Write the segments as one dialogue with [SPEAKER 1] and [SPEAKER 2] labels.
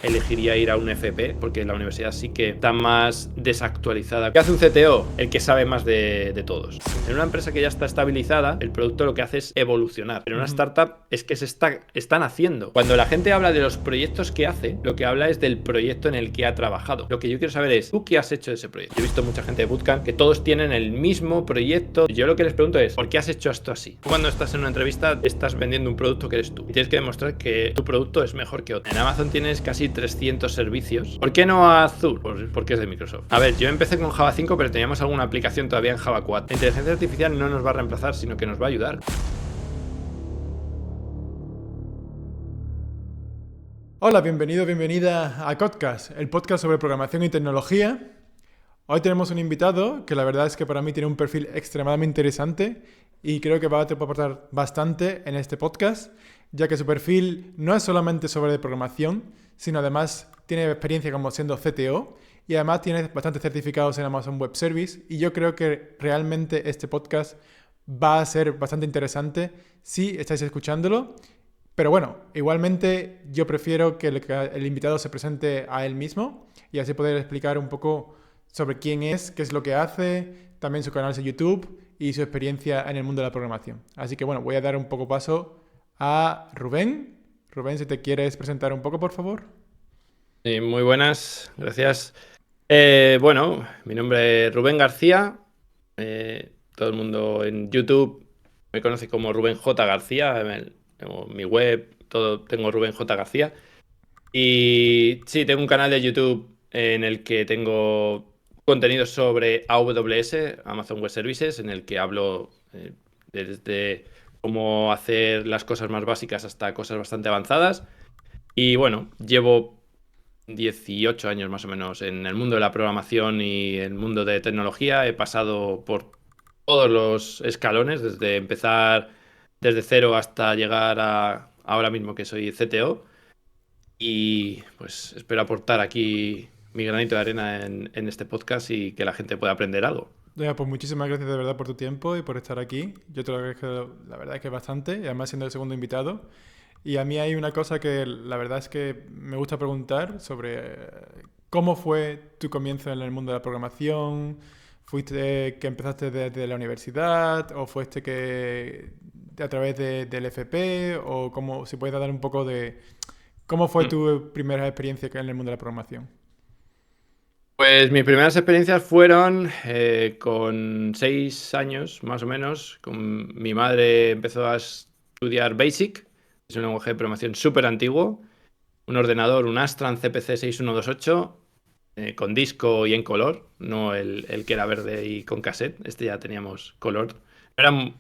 [SPEAKER 1] elegiría ir a un FP, porque la universidad sí que está más desactualizada. ¿Qué hace un CTO? El que sabe más de todos. En una empresa que ya está estabilizada, el producto lo que hace es evolucionar. Pero en una startup es que están haciendo. Cuando la gente habla de los proyectos que hace, lo que habla es del proyecto en el que ha trabajado. Lo que yo quiero saber es, ¿tú qué has hecho de ese proyecto? Yo he visto mucha gente de Bootcamp que todos tienen el mismo proyecto. Yo lo que les pregunto es, ¿por qué has hecho esto así? Cuando estás en una entrevista, estás vendiendo un producto que eres tú. Y tienes que demostrar que tu producto es mejor que otro. En Amazon tienes casi 300 servicios. ¿Por qué no a Azure? Porque es de Microsoft. A ver, yo empecé con Java 5, pero teníamos alguna aplicación todavía en Java 4. La inteligencia artificial no nos va a reemplazar, sino que nos va a ayudar.
[SPEAKER 2] Hola, bienvenida a Codcast, el podcast sobre programación y tecnología. Hoy tenemos un invitado que la verdad es que para mí tiene un perfil extremadamente interesante y creo que va a aportar bastante en este podcast, ya que su perfil no es solamente sobre programación, sino además tiene experiencia como siendo CTO y además tiene bastantes certificados en Amazon Web Service, y yo creo que realmente este podcast va a ser bastante interesante si estáis escuchándolo. Pero bueno, igualmente yo prefiero que el invitado se presente a él mismo y así poder explicar un poco sobre quién es, qué es lo que hace, también su canal de YouTube y su experiencia en el mundo de la programación. Así que bueno, voy a dar un poco paso a Rubén. Rubén, si te quieres presentar un poco, por favor.
[SPEAKER 1] Sí, muy buenas, gracias. Bueno, mi nombre es Rubén García. Todo el mundo en YouTube me conoce como Rubén J. García. Tengo mi web, todo tengo Rubén J. García. Y sí, tengo un canal de YouTube en el que tengo contenidos sobre AWS, Amazon Web Services, en el que hablo desde cómo hacer las cosas más básicas hasta cosas bastante avanzadas. Y bueno, llevo 18 años más o menos en el mundo de la programación y el mundo de tecnología. He pasado por todos los escalones, desde empezar desde cero hasta llegar a ahora mismo que soy CTO. Y pues espero aportar aquí mi granito de arena en este podcast y que la gente pueda aprender algo.
[SPEAKER 2] Pues muchísimas gracias de verdad por tu tiempo y por estar aquí. Yo te lo agradezco, la verdad es que bastante, y además siendo el segundo invitado. Y a mí hay una cosa que la verdad es que me gusta preguntar sobre cómo fue tu comienzo en el mundo de la programación. ¿Fuiste que empezaste desde la universidad o fuiste que a través del FP? O cómo, si puedes dar un poco de cómo fue
[SPEAKER 1] Mm.
[SPEAKER 2] tu primera experiencia en el mundo de la programación.
[SPEAKER 1] Pues mis primeras experiencias fueron con 6 años, más o menos. Con mi madre empezó a estudiar Basic, es un lenguaje de programación súper antiguo. Un ordenador, un Astran CPC 6128, con disco y en color, no el que era verde y con cassette. Este ya teníamos color.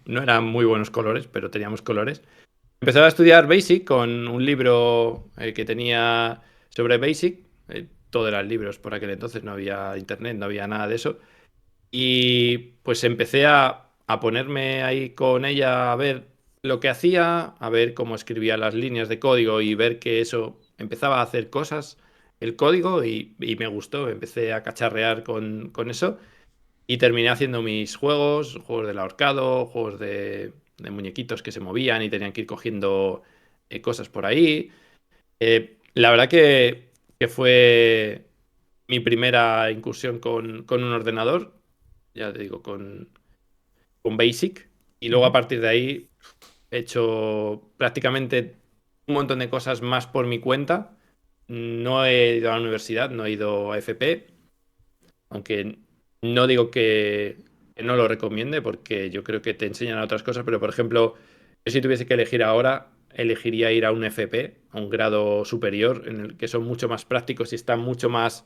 [SPEAKER 1] No eran muy buenos colores, pero teníamos colores. Empezaba a estudiar Basic con un libro que tenía sobre Basic. Todo eran libros por aquel entonces, no había internet, no había nada de eso. Y pues empecé a ponerme ahí con ella a ver lo que hacía, a ver cómo escribía las líneas de código y ver que eso empezaba a hacer cosas, el código, y me gustó. Empecé a cacharrear con eso y terminé haciendo mis juegos del ahorcado, juegos de muñequitos que se movían y tenían que ir cogiendo cosas por ahí. La verdad que fue mi primera incursión con un ordenador, ya te digo, con Basic. Y luego a
[SPEAKER 2] Ujú.
[SPEAKER 1] partir de ahí he hecho prácticamente un montón de cosas más por mi cuenta. No he ido a la universidad, no he ido a FP, aunque no digo que no lo recomiende, porque yo creo que te enseñan otras cosas, pero por ejemplo, yo si tuviese que elegir ahora, elegiría ir a un FP, a un grado superior, en el que son mucho más prácticos y están mucho más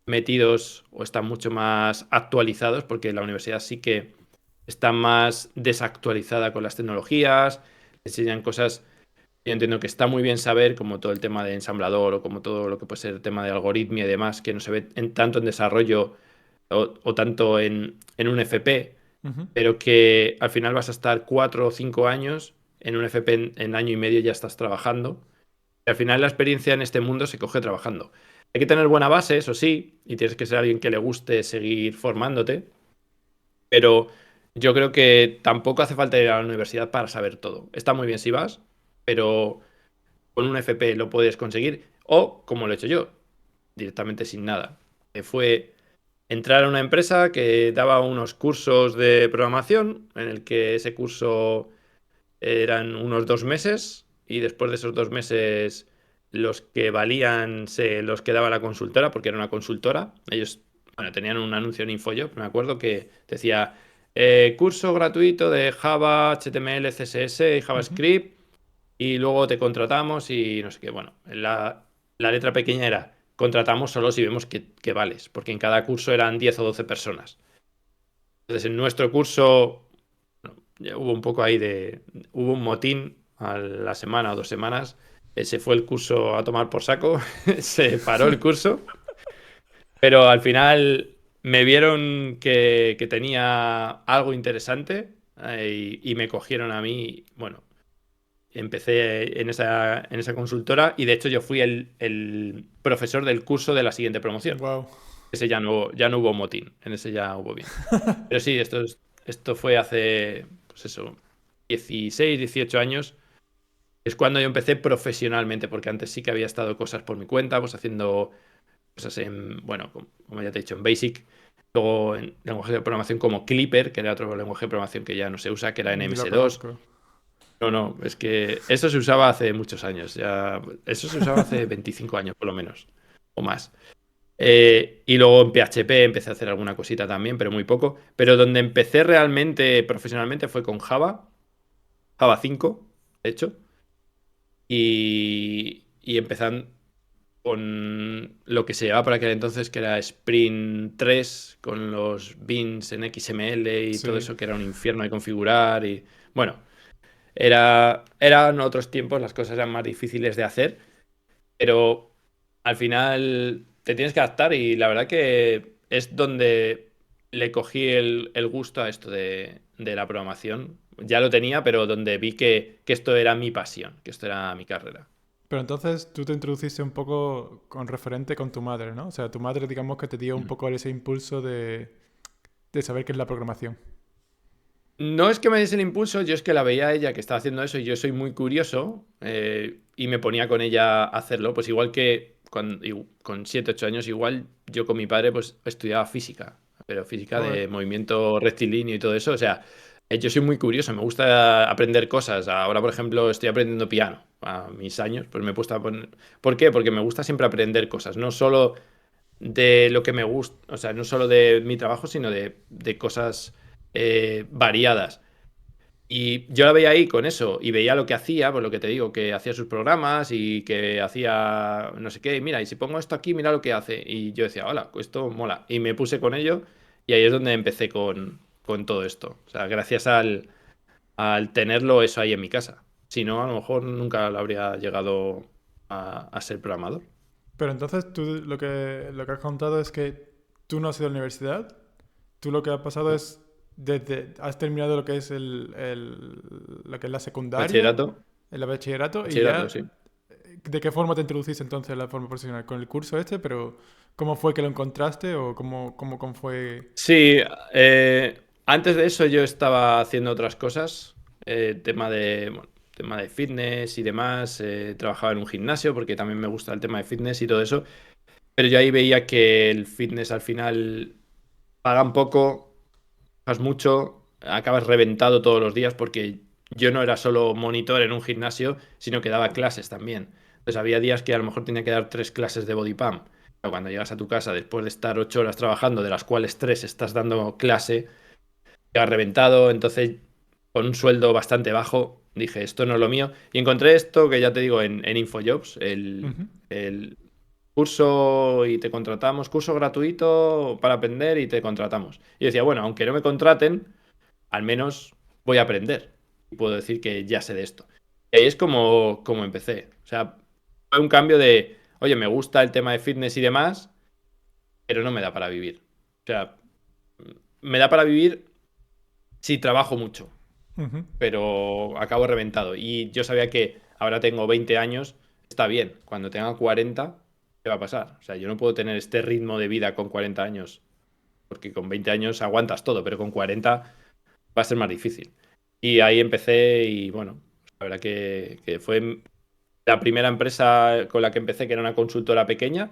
[SPEAKER 1] metidos o están mucho más actualizados, porque la universidad sí que está más desactualizada con las tecnologías, enseñan cosas. Yo entiendo que está muy bien saber, como todo el tema de ensamblador o como todo lo que puede ser el tema de algoritmia y demás, que no se ve tanto en desarrollo o tanto en un FP,
[SPEAKER 2] Ujú.
[SPEAKER 1] pero que al final vas a estar 4 o 5 años en un FP, en año y medio ya estás trabajando. Y al final la experiencia en este mundo se coge trabajando. Hay que tener buena base, eso sí, y tienes que ser alguien que le guste seguir formándote, pero yo creo que tampoco hace falta ir a la universidad para saber todo. Está muy bien si vas, pero con un FP lo puedes conseguir. O, como lo he hecho yo, directamente sin nada. Que fue entrar a una empresa que daba unos cursos de programación, en el que ese curso eran unos 2 meses, y después de esos 2 meses los que valían se los quedaba la consultora, porque era una consultora. Ellos, bueno, tenían un anuncio en InfoJob, me acuerdo, que decía curso gratuito de Java, HTML, CSS y
[SPEAKER 2] Ujú.
[SPEAKER 1] JavaScript, y luego te contratamos y no sé qué. Bueno, la letra pequeña era contratamos solo si vemos que vales, porque en cada curso eran 10 o 12 personas. Entonces, en nuestro curso ya hubo un poco ahí hubo un motín a la semana o 2 semanas. Se fue el curso a tomar por saco, se paró el curso, pero al final me vieron que tenía algo interesante, y me cogieron a mí. Bueno, empecé en esa consultora, y de hecho yo fui el profesor del curso de la siguiente promoción.
[SPEAKER 2] Wow.
[SPEAKER 1] Ese ya no hubo motín, en ese ya hubo bien. Pero sí, esto fue hace, pues eso, 16, 18 años. Es cuando yo empecé profesionalmente, porque antes sí que había estado cosas por mi cuenta, pues haciendo cosas bueno, como ya te he dicho, en Basic. Luego en lenguaje de programación como Clipper, que era otro lenguaje de programación que ya no se usa, que era en
[SPEAKER 2] Ni lo
[SPEAKER 1] MS2.
[SPEAKER 2] conozco.
[SPEAKER 1] No, no, es que eso se usaba hace muchos años. Eso se usaba hace 25 años, por lo menos, o más. Y luego en PHP empecé a hacer alguna cosita también, pero muy poco. Pero donde empecé realmente profesionalmente fue con Java 5, de hecho. Y empezando con lo que se llevaba por aquel entonces, que era Spring 3, con los beans en XML y todo
[SPEAKER 2] Sí.
[SPEAKER 1] eso, que era un infierno de configurar. Y bueno, eran otros tiempos, las cosas eran más difíciles de hacer, pero al final te tienes que adaptar, y la verdad que es donde le cogí el gusto a esto de la programación. Ya lo tenía, pero donde vi que esto era mi pasión, que esto era mi carrera.
[SPEAKER 2] Pero entonces tú te introduciste un poco con referente con tu madre, ¿no? O sea, tu madre, digamos que te dio un
[SPEAKER 1] Mm.
[SPEAKER 2] poco ese impulso de saber qué es la programación.
[SPEAKER 1] No es que me diese el impulso, yo es que la veía a ella que estaba haciendo eso, y yo soy muy curioso, y me ponía con ella a hacerlo. Pues igual que con 7 8 años, igual yo con mi padre pues estudiaba física, pero física
[SPEAKER 2] Joder.
[SPEAKER 1] de movimiento rectilíneo y todo eso. O sea, yo soy muy curioso, me gusta aprender cosas. Ahora, por ejemplo, estoy aprendiendo piano a mis años, pues me he puesto a poner. ¿Por qué? Porque me gusta siempre aprender cosas, no solo de lo que me gusta, o sea, no solo de mi trabajo, sino de cosas variadas. Y yo la veía ahí con eso, y veía lo que hacía, pues lo que te digo, que hacía sus programas y que hacía no sé qué. Mira, y si pongo esto aquí, mira lo que hace. Y yo decía, hola, esto mola. Y me puse con ello, y ahí es donde empecé con todo esto. O sea, gracias al tenerlo eso ahí en mi casa. Si no, a lo mejor nunca lo habría llegado a ser programador.
[SPEAKER 2] Pero entonces tú lo que has contado es que tú no has ido a la universidad, tú lo que ha pasado
[SPEAKER 1] ¿No?
[SPEAKER 2] es has terminado lo que es lo que es la secundaria,
[SPEAKER 1] Bachillerato,
[SPEAKER 2] el bachillerato, y
[SPEAKER 1] bachillerato,
[SPEAKER 2] ya,
[SPEAKER 1] sí.
[SPEAKER 2] ¿de qué forma te introduciste entonces en la forma profesional? Con el curso este, pero ¿cómo fue que lo encontraste o cómo fue?
[SPEAKER 1] Sí, antes de eso yo estaba haciendo otras cosas, bueno, tema de fitness y demás. Trabajaba en un gimnasio porque también me gusta el tema de fitness y todo eso, pero yo ahí veía que el fitness al final pagan poco, pagas mucho, acabas reventado todos los días, porque yo no era solo monitor en un gimnasio, sino que daba clases también. Entonces había días que a lo mejor tenía que dar 3 clases de body pump. Pero cuando llegas a tu casa después de estar 8 horas trabajando, de las cuales 3 estás dando clase, llegas reventado. Entonces, con un sueldo bastante bajo, dije, esto no es lo mío. Y encontré esto que ya te digo en InfoJobs,
[SPEAKER 2] Ujú.
[SPEAKER 1] el curso y te contratamos, curso gratuito para aprender y te contratamos. Y decía, bueno, aunque no me contraten, al menos voy a aprender. Y puedo decir que ya sé de esto. Y ahí es como empecé. O sea, fue un cambio de, oye, me gusta el tema de fitness y demás, pero no me da para vivir. O sea, me da para vivir si trabajo mucho,
[SPEAKER 2] Ujú.
[SPEAKER 1] pero acabo reventado. Y yo sabía que ahora tengo 20 años, está bien. Cuando tenga 40, ¿qué va a pasar? O sea, yo no puedo tener este ritmo de vida con 40 años, porque con 20 años aguantas todo, pero con 40 va a ser más difícil. Y ahí empecé, y bueno, la verdad que fue. la primera empresa con la que empecé, que era una consultora pequeña,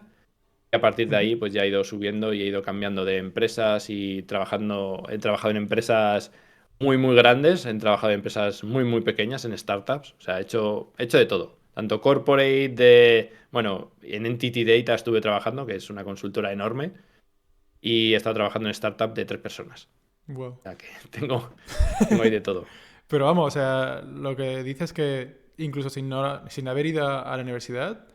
[SPEAKER 1] y a partir de
[SPEAKER 2] Ujú.
[SPEAKER 1] ahí pues ya he ido subiendo y he ido cambiando de empresas y he trabajado en empresas muy, muy grandes, he trabajado en empresas muy, muy pequeñas, en startups, o sea, he hecho de todo. Tanto corporate, bueno, en Entity Data estuve trabajando, que es una consultora enorme, y he estado trabajando en startup de 3 personas.
[SPEAKER 2] Wow.
[SPEAKER 1] O sea que tengo ahí de todo.
[SPEAKER 2] Pero vamos, o sea, lo que dices es que incluso sin haber ido a la universidad,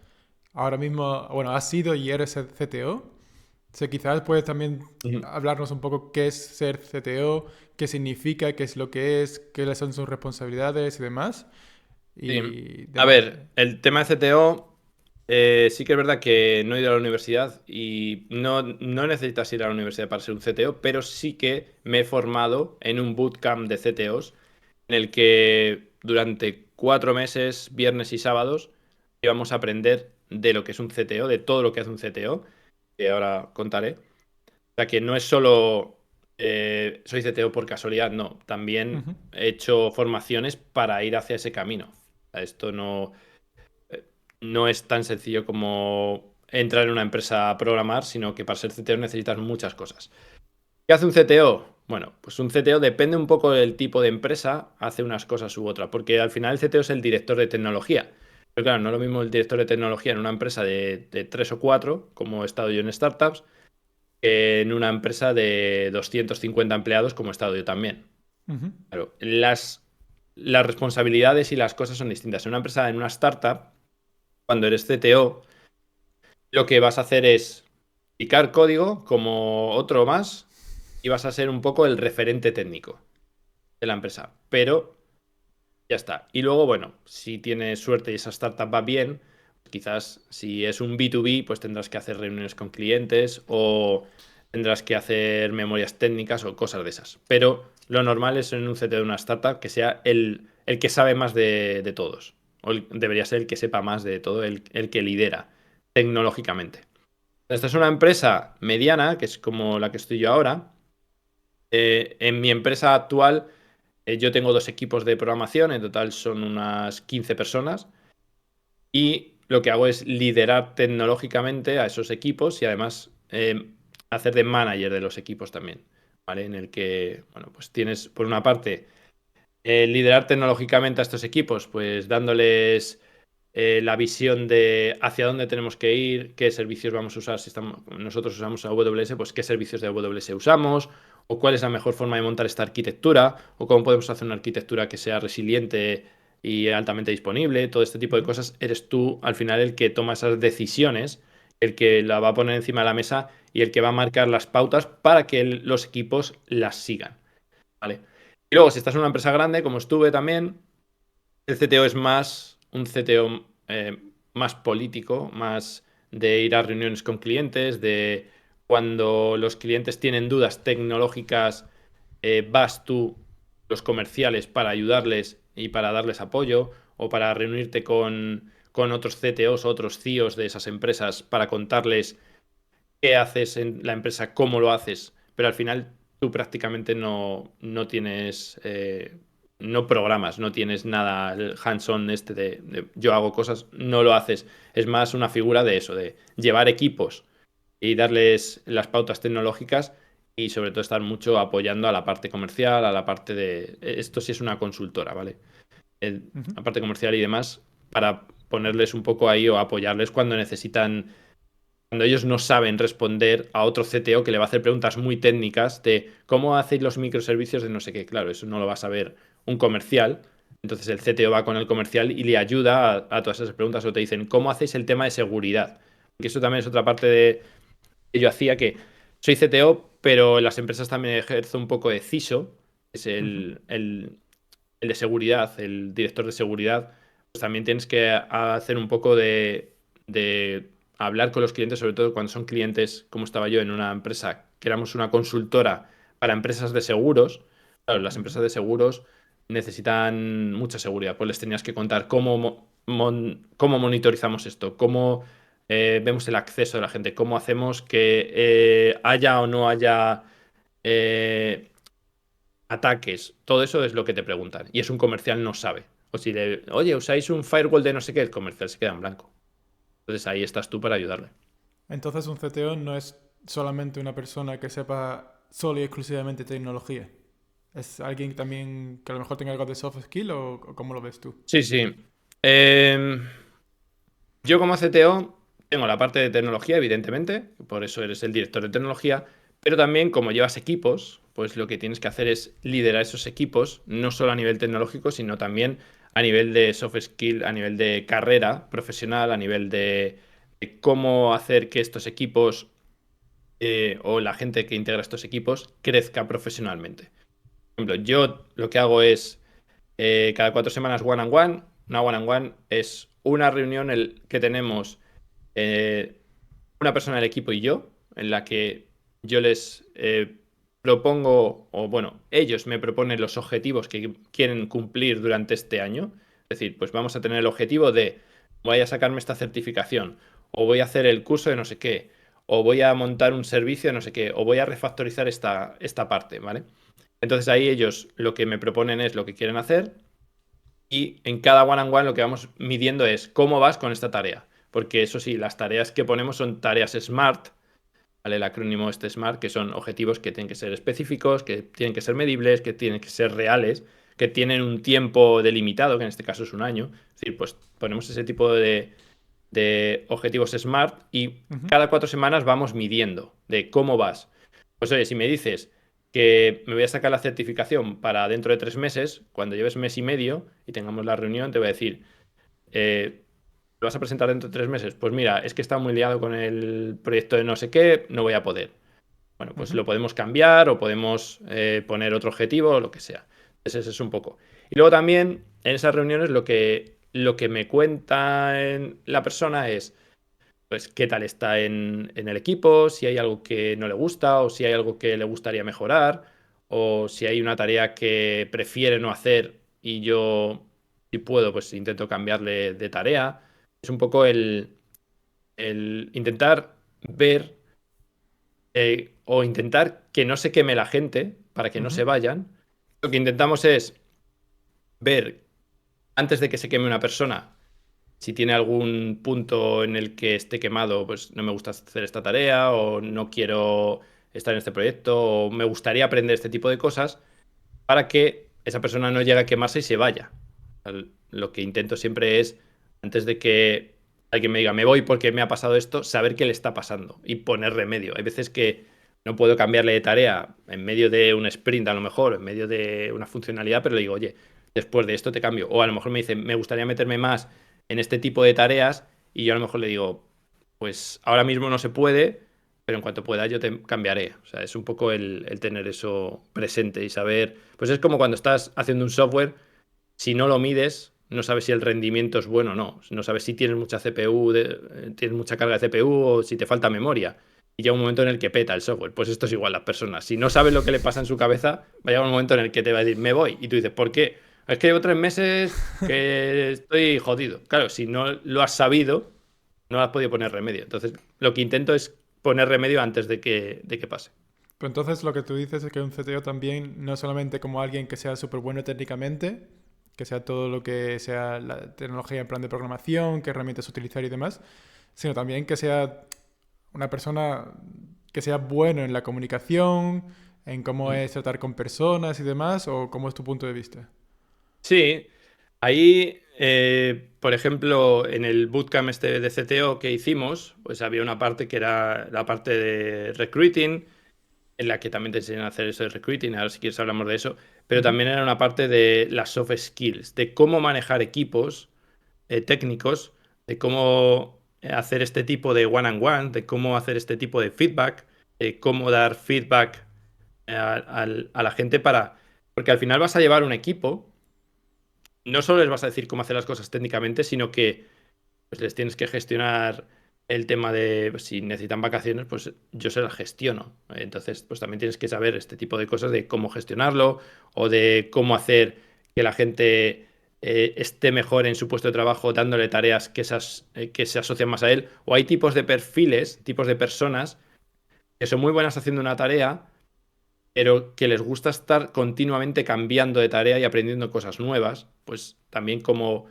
[SPEAKER 2] ahora mismo, bueno, has sido y eres el CTO. O sea, quizás puedes también
[SPEAKER 1] Ujú.
[SPEAKER 2] hablarnos un poco qué es ser CTO, qué significa, qué es lo que es, qué son sus responsabilidades y demás.
[SPEAKER 1] Sí.
[SPEAKER 2] Y
[SPEAKER 1] A
[SPEAKER 2] demás.
[SPEAKER 1] ver, el tema de CTO, sí que es verdad que no he ido a la universidad y no necesitas ir a la universidad para ser un CTO, pero sí que me he formado en un bootcamp de CTOs en el que durante 4 meses, viernes y sábados, íbamos a aprender de lo que es un CTO, de todo lo que hace un CTO, que ahora contaré. O sea que no es solo soy CTO por casualidad, no. También
[SPEAKER 2] Ujú.
[SPEAKER 1] he hecho formaciones para ir hacia ese camino. O sea, esto eh, no es tan sencillo como entrar en una empresa a programar, sino que para ser CTO necesitas muchas cosas. ¿Qué hace un CTO? Bueno, pues un CTO depende un poco del tipo de empresa, hace unas cosas u otras, porque al final el CTO es el director de tecnología. Pero claro, no es lo mismo el director de tecnología en una empresa de 3 o 4, como he estado yo en startups, que en una empresa de 250 empleados, como he estado yo también.
[SPEAKER 2] Ujú.
[SPEAKER 1] Claro, las responsabilidades y las cosas son distintas. En una empresa, en una startup, cuando eres CTO, lo que vas a hacer es picar código como otro más y vas a ser un poco el referente técnico de la empresa. Pero ya está. Y luego, bueno, si tienes suerte y esa startup va bien, quizás si es un B2B, pues tendrás que hacer reuniones con clientes o tendrás que hacer memorias técnicas o cosas de esas. Pero lo normal es en un CTO de una startup que sea el que sabe más de todos. O debería ser el que sepa más de todo, el que lidera tecnológicamente. Esta es una empresa mediana, que es como la que estoy yo ahora. En mi empresa actual, yo tengo 2 equipos de programación, en total son unas 15 personas, y lo que hago es liderar tecnológicamente a esos equipos y además hacer de manager de los equipos también, ¿vale? En el que, bueno, pues tienes por una parte liderar tecnológicamente a estos equipos, pues dándoles la visión de hacia dónde tenemos que ir, qué servicios vamos a usar, si nosotros usamos AWS, pues qué servicios de AWS usamos, o cuál es la mejor forma de montar esta arquitectura, o cómo podemos hacer una arquitectura que sea resiliente y altamente disponible, todo este tipo de
[SPEAKER 2] Ujú.
[SPEAKER 1] cosas, eres tú al final el que toma esas decisiones, el que la va a poner encima de la mesa y el que va a marcar las pautas para que los equipos las sigan, ¿vale? Y luego, si estás en una empresa grande, como estuve también, el CTO es más un CTO más político, más de ir a reuniones con clientes, de cuando los clientes tienen dudas tecnológicas, vas tú, los comerciales, para ayudarles y para darles apoyo, o para reunirte con otros CTOs o otros CEOs de esas empresas para contarles qué haces en la empresa, cómo lo haces, pero al final tú prácticamente no tienes, no programas, no tienes nada, el hands-on este de yo hago cosas, no lo haces. Es más una figura de eso, de llevar equipos y darles las pautas tecnológicas y sobre todo estar mucho apoyando a la parte comercial, a la parte de... Esto sí es una consultora, ¿vale?
[SPEAKER 2] Ujú.
[SPEAKER 1] La parte comercial y demás, para ponerles un poco ahí o apoyarles cuando necesitan cuando ellos no saben responder a otro CTO que le va a hacer preguntas muy técnicas de cómo hacéis los microservicios de no sé qué. Claro, eso no lo va a saber un comercial. Entonces el CTO va con el comercial y le ayuda a todas esas preguntas o te dicen, ¿cómo hacéis el tema de seguridad? Que eso también es otra parte de que yo hacía que soy CTO, pero en las empresas también ejerzo un poco de CISO, que es
[SPEAKER 2] Ujú.
[SPEAKER 1] el de seguridad, el director de seguridad, pues también tienes que hacer un poco de hablar con los clientes, sobre todo cuando son clientes, como estaba yo en una empresa, que éramos una consultora para empresas de seguros. Claro, las
[SPEAKER 2] Ujú.
[SPEAKER 1] empresas de seguros necesitan mucha seguridad, pues les tenías que contar cómo monitorizamos esto, cómo vemos el acceso de la gente, cómo hacemos que haya o no haya eh, ataques, todo eso es lo que te preguntan. Y es un comercial no sabe. O si oye, usáis un firewall de no sé qué, el comercial se queda en blanco. Entonces ahí estás tú para ayudarle.
[SPEAKER 2] Entonces un CTO no es solamente una persona que sepa solo y exclusivamente tecnología. ¿Es alguien también que a lo mejor tenga algo de soft skill o cómo lo ves tú?
[SPEAKER 1] Sí, sí. Em, yo como CTO tengo la parte de tecnología, evidentemente, por eso eres el director de tecnología, pero también como llevas equipos, pues lo que tienes que hacer es liderar esos equipos, no solo a nivel tecnológico, sino también a nivel de soft skill, a nivel de carrera profesional, a nivel de cómo hacer que estos equipos o la gente que integra estos equipos crezca profesionalmente. Por ejemplo, yo lo que hago es cada 4 semanas one on one. Una one on one es una reunión que tenemos eh, una persona del equipo y yo, en la que yo les propongo, o bueno, ellos me proponen los objetivos que quieren cumplir durante este año. Es decir, pues vamos a tener el objetivo de voy a sacarme esta certificación, o voy a hacer el curso de no sé qué, o voy a montar un servicio de no sé qué, o voy a refactorizar esta parte, ¿vale? Entonces ahí ellos lo que me proponen es lo que quieren hacer y en cada one-on-one lo que vamos midiendo es cómo vas con esta tarea. Porque eso sí, las tareas que ponemos son tareas SMART, ¿vale? El acrónimo este SMART, que son objetivos que tienen que ser específicos, que tienen que ser medibles, que tienen que ser reales, que tienen un tiempo delimitado, que en este caso es un año. Es decir, pues ponemos ese tipo de objetivos SMART y
[SPEAKER 2] Ujú.
[SPEAKER 1] cada 4 semanas vamos midiendo de cómo vas. Pues oye, si me dices que me voy a sacar la certificación para dentro de 3 meses, cuando lleves mes y medio y tengamos la reunión, te voy a decir, ¿lo vas a presentar dentro de 3 meses? Pues mira, es que está muy liado con el proyecto de no sé qué, no voy a poder. Bueno, pues
[SPEAKER 2] Ujú.
[SPEAKER 1] lo podemos cambiar o podemos poner otro objetivo o lo que sea. Ese es un poco. Y luego también en esas reuniones lo que me cuenta la persona es pues qué tal está en el equipo, si hay algo que no le gusta o si hay algo que le gustaría mejorar o si hay una tarea que prefiere no hacer y yo, si puedo, pues intento cambiarle de tarea. Es un poco el intentar ver o intentar que no se queme la gente para que no
[SPEAKER 2] Ujú.
[SPEAKER 1] se vayan. Lo que intentamos es ver antes de que se queme una persona si tiene algún punto en el que esté quemado, pues no me gusta hacer esta tarea o no quiero estar en este proyecto o me gustaría aprender este tipo de cosas para que esa persona no llegue a quemarse y se vaya. Lo que intento siempre es, antes de que alguien me diga, me voy porque me ha pasado esto, saber qué le está pasando y poner remedio. Hay veces que no puedo cambiarle de tarea en medio de un sprint, a lo mejor, en medio de una funcionalidad, pero le digo, oye, después de esto te cambio. O a lo mejor me dice, me gustaría meterme más en este tipo de tareas y yo a lo mejor le digo, pues ahora mismo no se puede, pero en cuanto pueda yo te cambiaré. O sea, es un poco el tener eso presente y saber, pues es como cuando estás haciendo un software, si no lo mides, no sabes si el rendimiento es bueno o no. No sabes si tienes mucha CPU, tienes mucha carga de CPU o si te falta memoria. Y llega un momento en el que peta el software. Pues esto es igual las personas. Si no sabes lo que le pasa en su cabeza, va a llegar un momento en el que te va a decir, me voy. Y tú dices, ¿por qué? Es que llevo 3 meses que estoy jodido. Claro, si no lo has sabido, no has podido poner remedio. Entonces, lo que intento es poner remedio antes de que pase.
[SPEAKER 2] Pero entonces lo que tú dices es que un CTO también no es solamente como alguien que sea súper bueno técnicamente, que sea todo lo que sea la tecnología en plan de programación, qué herramientas utilizar y demás, sino también que sea una persona que sea bueno en la comunicación, en cómo
[SPEAKER 1] Mm.
[SPEAKER 2] es tratar con personas y demás, o cómo es tu punto de vista.
[SPEAKER 1] Sí, ahí, por ejemplo, en el bootcamp este de CTO que hicimos, pues había una parte que era la parte de recruiting, en la que también te enseñan a hacer eso de recruiting, ahora si quieres hablamos de eso, pero
[SPEAKER 2] Ujú.
[SPEAKER 1] también era una parte de las soft skills, de cómo manejar equipos técnicos, de cómo hacer este tipo de one-on-one, de cómo hacer este tipo de feedback, de cómo dar feedback a la gente para... Porque al final vas a llevar un equipo, no solo les vas a decir cómo hacer las cosas técnicamente, sino que pues, les tienes que gestionar el tema de pues, si necesitan vacaciones, pues yo se las gestiono. Entonces, pues también tienes que saber este tipo de cosas de cómo gestionarlo o de cómo hacer que la gente esté mejor en su puesto de trabajo dándole tareas que se asocian más a él. O hay tipos de perfiles, tipos de personas que son muy buenas haciendo una tarea pero que les gusta estar continuamente cambiando de tarea y aprendiendo cosas nuevas, pues también cómo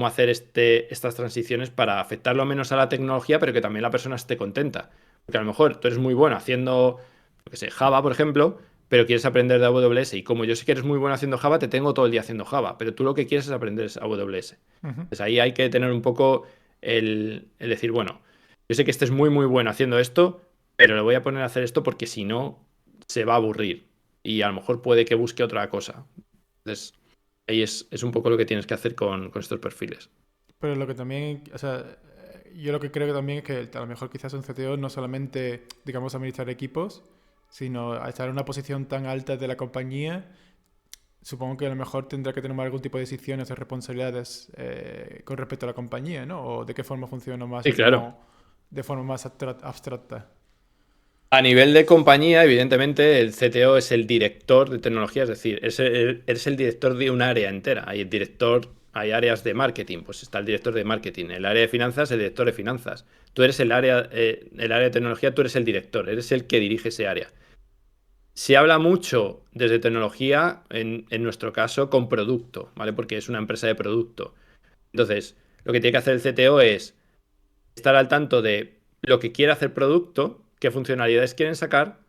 [SPEAKER 1] hacer estas transiciones para afectar lo menos a la tecnología, pero que también la persona esté contenta. Porque a lo mejor tú eres muy bueno haciendo, yo qué sé, Java, por ejemplo, pero quieres aprender de AWS y como yo sé que eres muy bueno haciendo Java, te tengo todo el día haciendo Java, pero tú lo que quieres es aprender es AWS.
[SPEAKER 2] Ujú.
[SPEAKER 1] Entonces ahí hay que tener un poco el decir, bueno, yo sé que este es muy, muy bueno haciendo esto, pero le voy a poner a hacer esto porque si no, se va a aburrir y a lo mejor puede que busque otra cosa. Entonces, ahí es un poco lo que tienes que hacer con estos perfiles.
[SPEAKER 2] Pero lo que también, o sea, yo lo que creo que también es que a lo mejor quizás un CTO no solamente, digamos, administrar equipos, sino a estar en una posición tan alta de la compañía, supongo que a lo mejor tendrá que tomar algún tipo de decisiones o responsabilidades con respecto a la compañía, ¿no? O de qué forma funciona más,
[SPEAKER 1] Sí, claro.
[SPEAKER 2] como de forma más abstracta.
[SPEAKER 1] A nivel de compañía, evidentemente, el CTO es el director de tecnología, es decir, eres el director de un área entera. Hay el director, hay áreas de marketing, pues está el director de marketing. El área de finanzas, el director de finanzas. Tú eres el área de tecnología, tú eres el director, eres el que dirige ese área. Se habla mucho desde tecnología, en nuestro caso, con producto, ¿vale? Porque es una empresa de producto. Entonces, lo que tiene que hacer el CTO es estar al tanto de lo que quiere hacer producto, qué funcionalidades quieren sacar,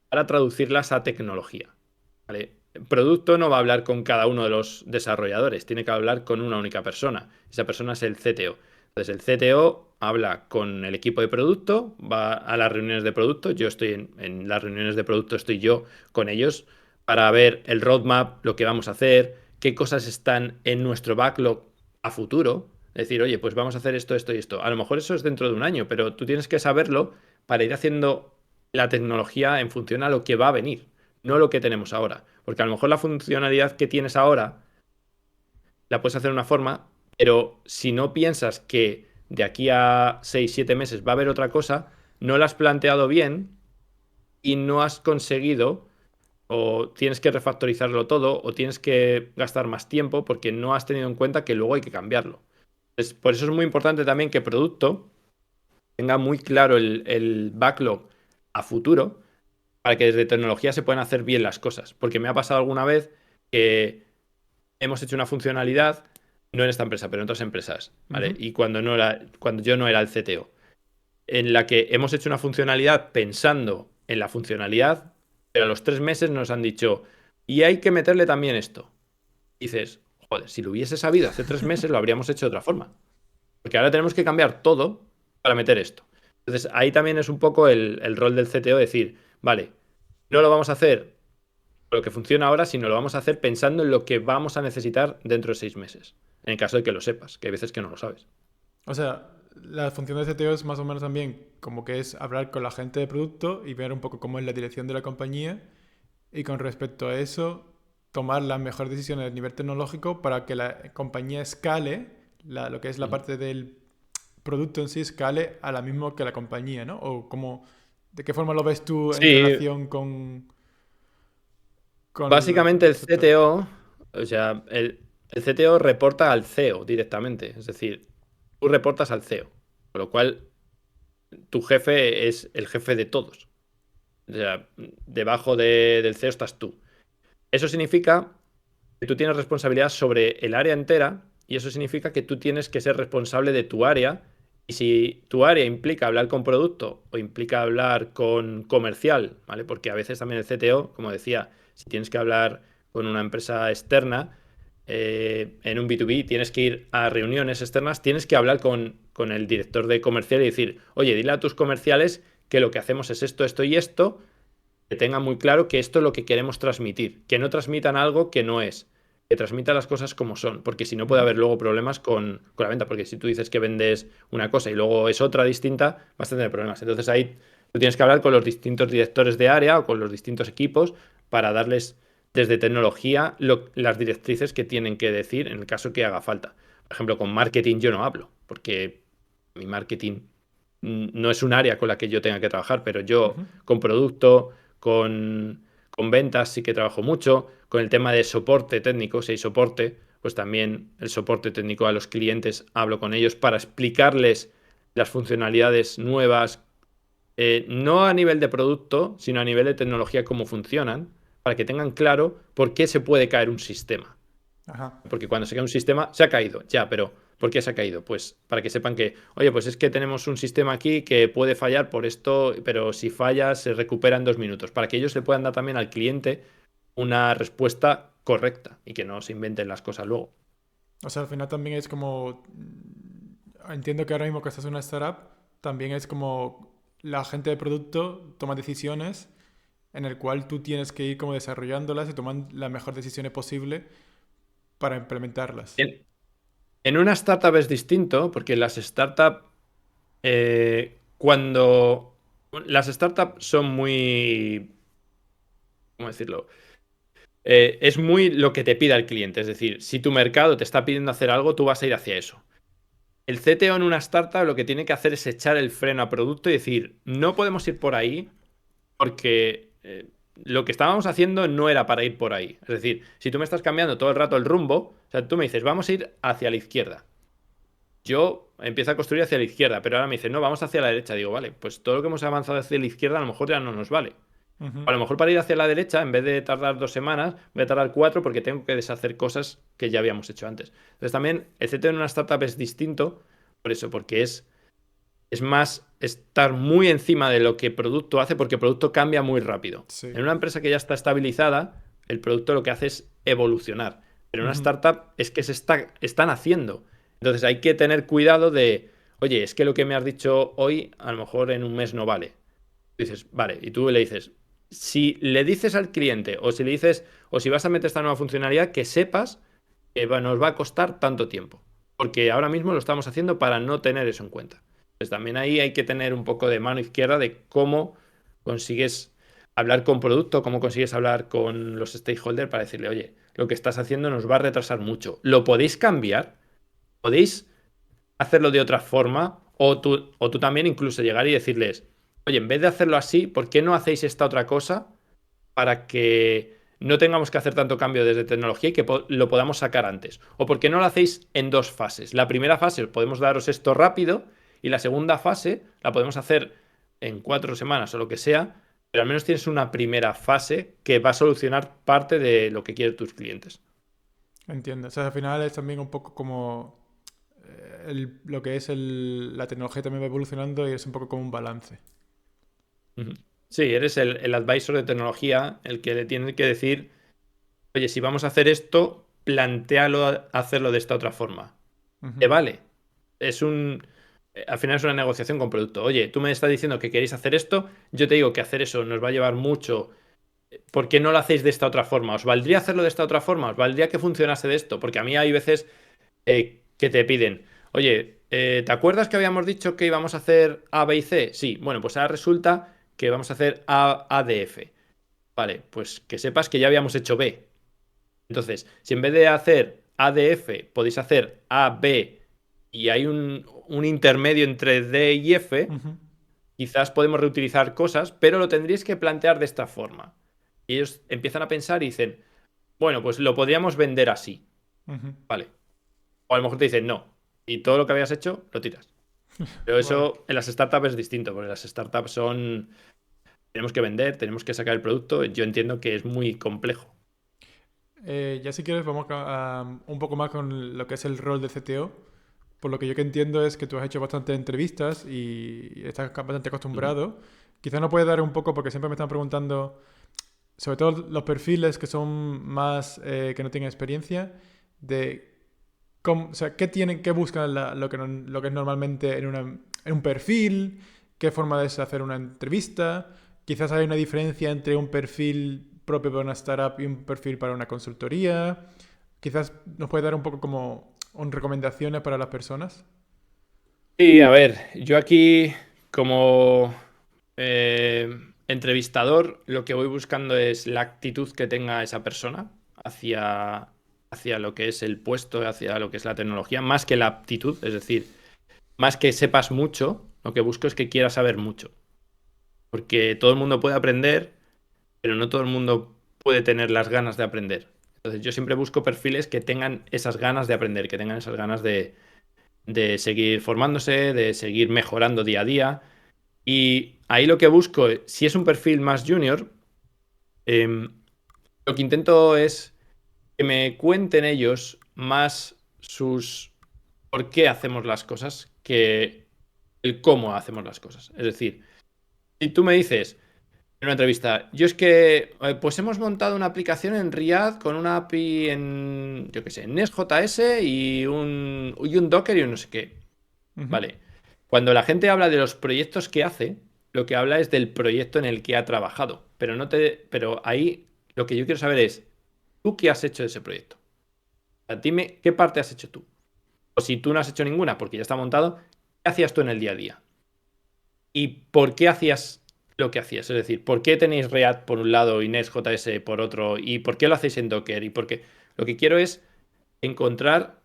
[SPEAKER 1] para traducirlas a tecnología. ¿Vale? El producto no va a hablar con cada uno de los desarrolladores, tiene que hablar con una única persona. Esa persona es el CTO. Entonces el CTO habla con el equipo de producto, va a las reuniones de producto, yo estoy en las reuniones de producto, estoy yo con ellos para ver el roadmap, lo que vamos a hacer, qué cosas están en nuestro backlog a futuro. Decir, oye, pues vamos a hacer esto, esto y esto. A lo mejor eso es dentro de un año, pero tú tienes que saberlo para ir haciendo la tecnología en función a lo que va a venir, no lo que tenemos ahora. Porque a lo mejor la funcionalidad que tienes ahora la puedes hacer de una forma, pero si no piensas que de aquí a 6 7 meses va a haber otra cosa, no la has planteado bien y no has conseguido, o tienes que refactorizarlo todo, o tienes que gastar más tiempo porque no has tenido en cuenta que luego hay que cambiarlo. Entonces, por eso es muy importante también que producto tenga muy claro el backlog a futuro para que desde tecnología se puedan hacer bien las cosas. Porque me ha pasado alguna vez que hemos hecho una funcionalidad, no en esta empresa, pero en otras empresas, ¿vale?
[SPEAKER 2] Ujú.
[SPEAKER 1] Y cuando yo no era el CTO, en la que hemos hecho una funcionalidad pensando en la funcionalidad, pero a los 3 meses nos han dicho, y hay que meterle también esto. Y dices, joder, si lo hubiese sabido hace 3 meses, lo habríamos hecho de otra forma. Porque ahora tenemos que cambiar todo para meter esto. Entonces, ahí también es un poco el rol del CTO decir, vale, no lo vamos a hacer lo que funciona ahora, sino lo vamos a hacer pensando en lo que vamos a necesitar dentro de 6 meses. En el caso de que lo sepas, que hay veces que no lo sabes.
[SPEAKER 2] O sea, la función de CTO es más o menos también como que es hablar con la gente de producto y ver un poco cómo es la dirección de la compañía y con respecto a eso tomar las mejores decisiones a nivel tecnológico para que la compañía escale, lo que es la
[SPEAKER 1] Ujú.
[SPEAKER 2] parte del producto en sí escale a la misma que la compañía, ¿no? O como, ¿de qué forma lo ves tú en
[SPEAKER 1] Sí,
[SPEAKER 2] relación con
[SPEAKER 1] básicamente
[SPEAKER 2] el
[SPEAKER 1] el
[SPEAKER 2] sector?
[SPEAKER 1] CTO, o sea, el CTO reporta al CEO directamente. Es decir, tú reportas al CEO. Con lo cual, tu jefe es el jefe de todos. O sea, debajo del CEO estás tú. Eso significa que tú tienes responsabilidad sobre el área entera y eso significa que tú tienes que ser responsable de tu área. Y si tu área implica hablar con producto o implica hablar con comercial, ¿vale? Porque a veces también el CTO, como decía, si tienes que hablar con una empresa externa, en un B2B tienes que ir a reuniones externas, tienes que hablar con el director de comercial y decir, oye, dile a tus comerciales que lo que hacemos es esto, esto y esto, que tengan muy claro que esto es lo que queremos transmitir, que no transmitan algo que no es, que transmitan las cosas como son, porque si no puede
[SPEAKER 2] Ujú.
[SPEAKER 1] haber luego problemas con la venta, porque si tú dices que vendes una cosa y luego es otra distinta, vas a tener problemas. Entonces ahí tú tienes que hablar con los distintos directores de área o con los distintos equipos para darles desde tecnología las directrices que tienen que decir en el caso que haga falta. Por ejemplo, con marketing yo no hablo, porque mi marketing no es un área con la que yo tenga que trabajar, pero yo
[SPEAKER 2] Ujú.
[SPEAKER 1] con producto, con ventas sí que trabajo mucho, con el tema de soporte técnico, si hay soporte, pues también el soporte técnico a los clientes hablo con ellos para explicarles las funcionalidades nuevas no a nivel de producto, sino a nivel de tecnología, cómo funcionan, para que tengan claro por qué se puede caer un sistema.
[SPEAKER 2] Ajá.
[SPEAKER 1] Porque cuando se cae un sistema, se ha caído, ya, pero ¿por qué se ha caído? Pues para que sepan que, oye, pues es que tenemos un sistema aquí que puede fallar por esto, pero si falla se recupera en 2 minutos, para que ellos le puedan dar también al cliente una respuesta correcta y que no se inventen las cosas luego.
[SPEAKER 2] O sea, al final también es como... Entiendo que ahora mismo que estás en una startup, también es como la gente de producto toma decisiones en el cual tú tienes que ir como desarrollándolas y tomar las mejores decisiones posibles para implementarlas.
[SPEAKER 1] En, en una startup es distinto, porque las startups, cuando... Las startups son muy... ¿Cómo decirlo? Es muy lo que te pida el cliente. Es decir, si tu mercado te está pidiendo hacer algo, tú vas a ir hacia eso. El CTO en una startup lo que tiene que hacer es echar el freno a producto y decir, no podemos ir por ahí porque lo que estábamos haciendo no era para ir por ahí. Es decir, si tú me estás cambiando todo el rato el rumbo, o sea, tú me dices, vamos a ir hacia la izquierda. Yo empiezo a construir hacia la izquierda, pero ahora me dicen, no, vamos hacia la derecha. Digo, vale, pues todo lo que hemos avanzado hacia la izquierda a lo mejor ya no nos vale.
[SPEAKER 2] Ujú.
[SPEAKER 1] A lo mejor para ir hacia la derecha, en vez de tardar 2 semanas, voy a tardar 4 porque tengo que deshacer cosas que ya habíamos hecho antes. Entonces también el CTO en una startup es distinto por eso, porque es más estar muy encima de lo que producto hace, porque el producto cambia muy rápido.
[SPEAKER 2] Sí.
[SPEAKER 1] En una empresa que ya está estabilizada, el producto lo que hace es evolucionar. Pero en una
[SPEAKER 2] Ujú.
[SPEAKER 1] startup es que están haciendo. Entonces hay que tener cuidado de, oye, es que lo que me has dicho hoy a lo mejor en un mes no vale. Dices, vale, y tú le dices, si le dices al cliente o si le dices, o si vas a meter esta nueva funcionalidad, que sepas que nos va a costar tanto tiempo. Porque ahora mismo lo estamos haciendo para no tener eso en cuenta. Pues también ahí hay que tener un poco de mano izquierda de cómo consigues hablar con producto, cómo consigues hablar con los stakeholders para decirle, oye, lo que estás haciendo nos va a retrasar mucho. ¿Lo podéis cambiar? ¿Podéis hacerlo de otra forma? O tú también incluso llegar y decirles, oye, en vez de hacerlo así, ¿por qué no hacéis esta otra cosa para que no tengamos que hacer tanto cambio desde tecnología y que lo podamos sacar antes? ¿O por qué no lo hacéis en 2 fases? La primera fase podemos daros esto rápido y la segunda fase la podemos hacer en 4 semanas o lo que sea, pero al menos tienes una primera fase que va a solucionar parte de lo que quieren tus clientes.
[SPEAKER 2] Entiendo. O sea, al final es también un poco como lo que es la tecnología también va evolucionando y es un poco como un balance.
[SPEAKER 1] Ujú. Sí, eres el advisor de tecnología, el que le tiene que decir, oye, si vamos a hacer esto, plantéalo hacerlo de esta otra forma. ¿Te
[SPEAKER 2] Ujú.
[SPEAKER 1] vale? Es un... Al final es una negociación con producto. Oye, tú me estás diciendo que queréis hacer esto, yo te digo que hacer eso nos va a llevar mucho. ¿Por qué no lo hacéis de esta otra forma? ¿Os valdría hacerlo de esta otra forma? ¿Os valdría que funcionase de esto? Porque a mí hay veces que te piden, oye, ¿te acuerdas que habíamos dicho que íbamos a hacer A, B y C? Sí, bueno, pues ahora resulta que vamos a hacer A, D, F. Vale, pues que sepas que ya habíamos hecho B. Entonces, si en vez de hacer A, D, F, podéis hacer A, B y hay un intermedio entre D y F,
[SPEAKER 2] Ujú.
[SPEAKER 1] quizás podemos reutilizar cosas, pero lo tendríais que plantear de esta forma. Y ellos empiezan a pensar y dicen, bueno, pues lo podríamos vender así.
[SPEAKER 2] Ujú.
[SPEAKER 1] Vale. O a lo mejor te dicen no. Y todo lo que habías hecho, lo tiras. Pero
[SPEAKER 2] Vale.
[SPEAKER 1] eso en las startups es distinto, porque las startups son... Tenemos que vender, tenemos que sacar el producto. Yo entiendo que es muy complejo.
[SPEAKER 2] Ya si quieres vamos un poco más con lo que es el rol de CTO. Por lo que yo que entiendo es que tú has hecho bastantes entrevistas y estás bastante
[SPEAKER 1] Ujú.
[SPEAKER 2] acostumbrado. Quizás nos puedes dar un poco, porque siempre me están preguntando, sobre todo los perfiles que son más, que no tienen experiencia, de o sea, qué tienen, qué buscan lo que es normalmente en un perfil, qué forma es hacer una entrevista. Quizás hay una diferencia entre un perfil propio para una startup y un perfil para una consultoría. Quizás nos puede dar un poco como recomendaciones para las personas.
[SPEAKER 1] Y a ver, yo aquí como eh, entrevistador lo que voy buscando es la actitud que tenga esa persona hacia lo que es el puesto, hacia lo que es la tecnología, más que la aptitud, es decir, más que sepas mucho, lo que busco es que quieras saber mucho, porque todo el mundo puede aprender, pero no todo el mundo puede tener las ganas de aprender. Entonces yo siempre busco perfiles que tengan esas ganas de aprender, que tengan esas ganas de seguir formándose, de seguir mejorando día a día. Y ahí lo que busco, si es un perfil más junior, lo que intento es que me cuenten ellos más sus por qué hacemos las cosas que el cómo hacemos las cosas. Es decir, si tú me dices en una entrevista, yo es que pues hemos montado una aplicación en React con una API en, yo qué sé, en Nest.js y un Docker y un no sé qué.
[SPEAKER 2] Ujú.
[SPEAKER 1] Vale. Cuando la gente habla de los proyectos que hace, lo que habla es del proyecto en el que ha trabajado. Pero ahí lo que yo quiero saber es, ¿tú qué has hecho de ese proyecto? O sea, dime qué parte has hecho tú. O si tú no has hecho ninguna porque ya está montado, ¿qué hacías tú en el día a día? ¿Y por qué hacías lo que hacías? Es decir, ¿por qué tenéis React por un lado y Nest.js por otro? ¿Y por qué lo hacéis en Docker? Y por qué. Lo que quiero es encontrar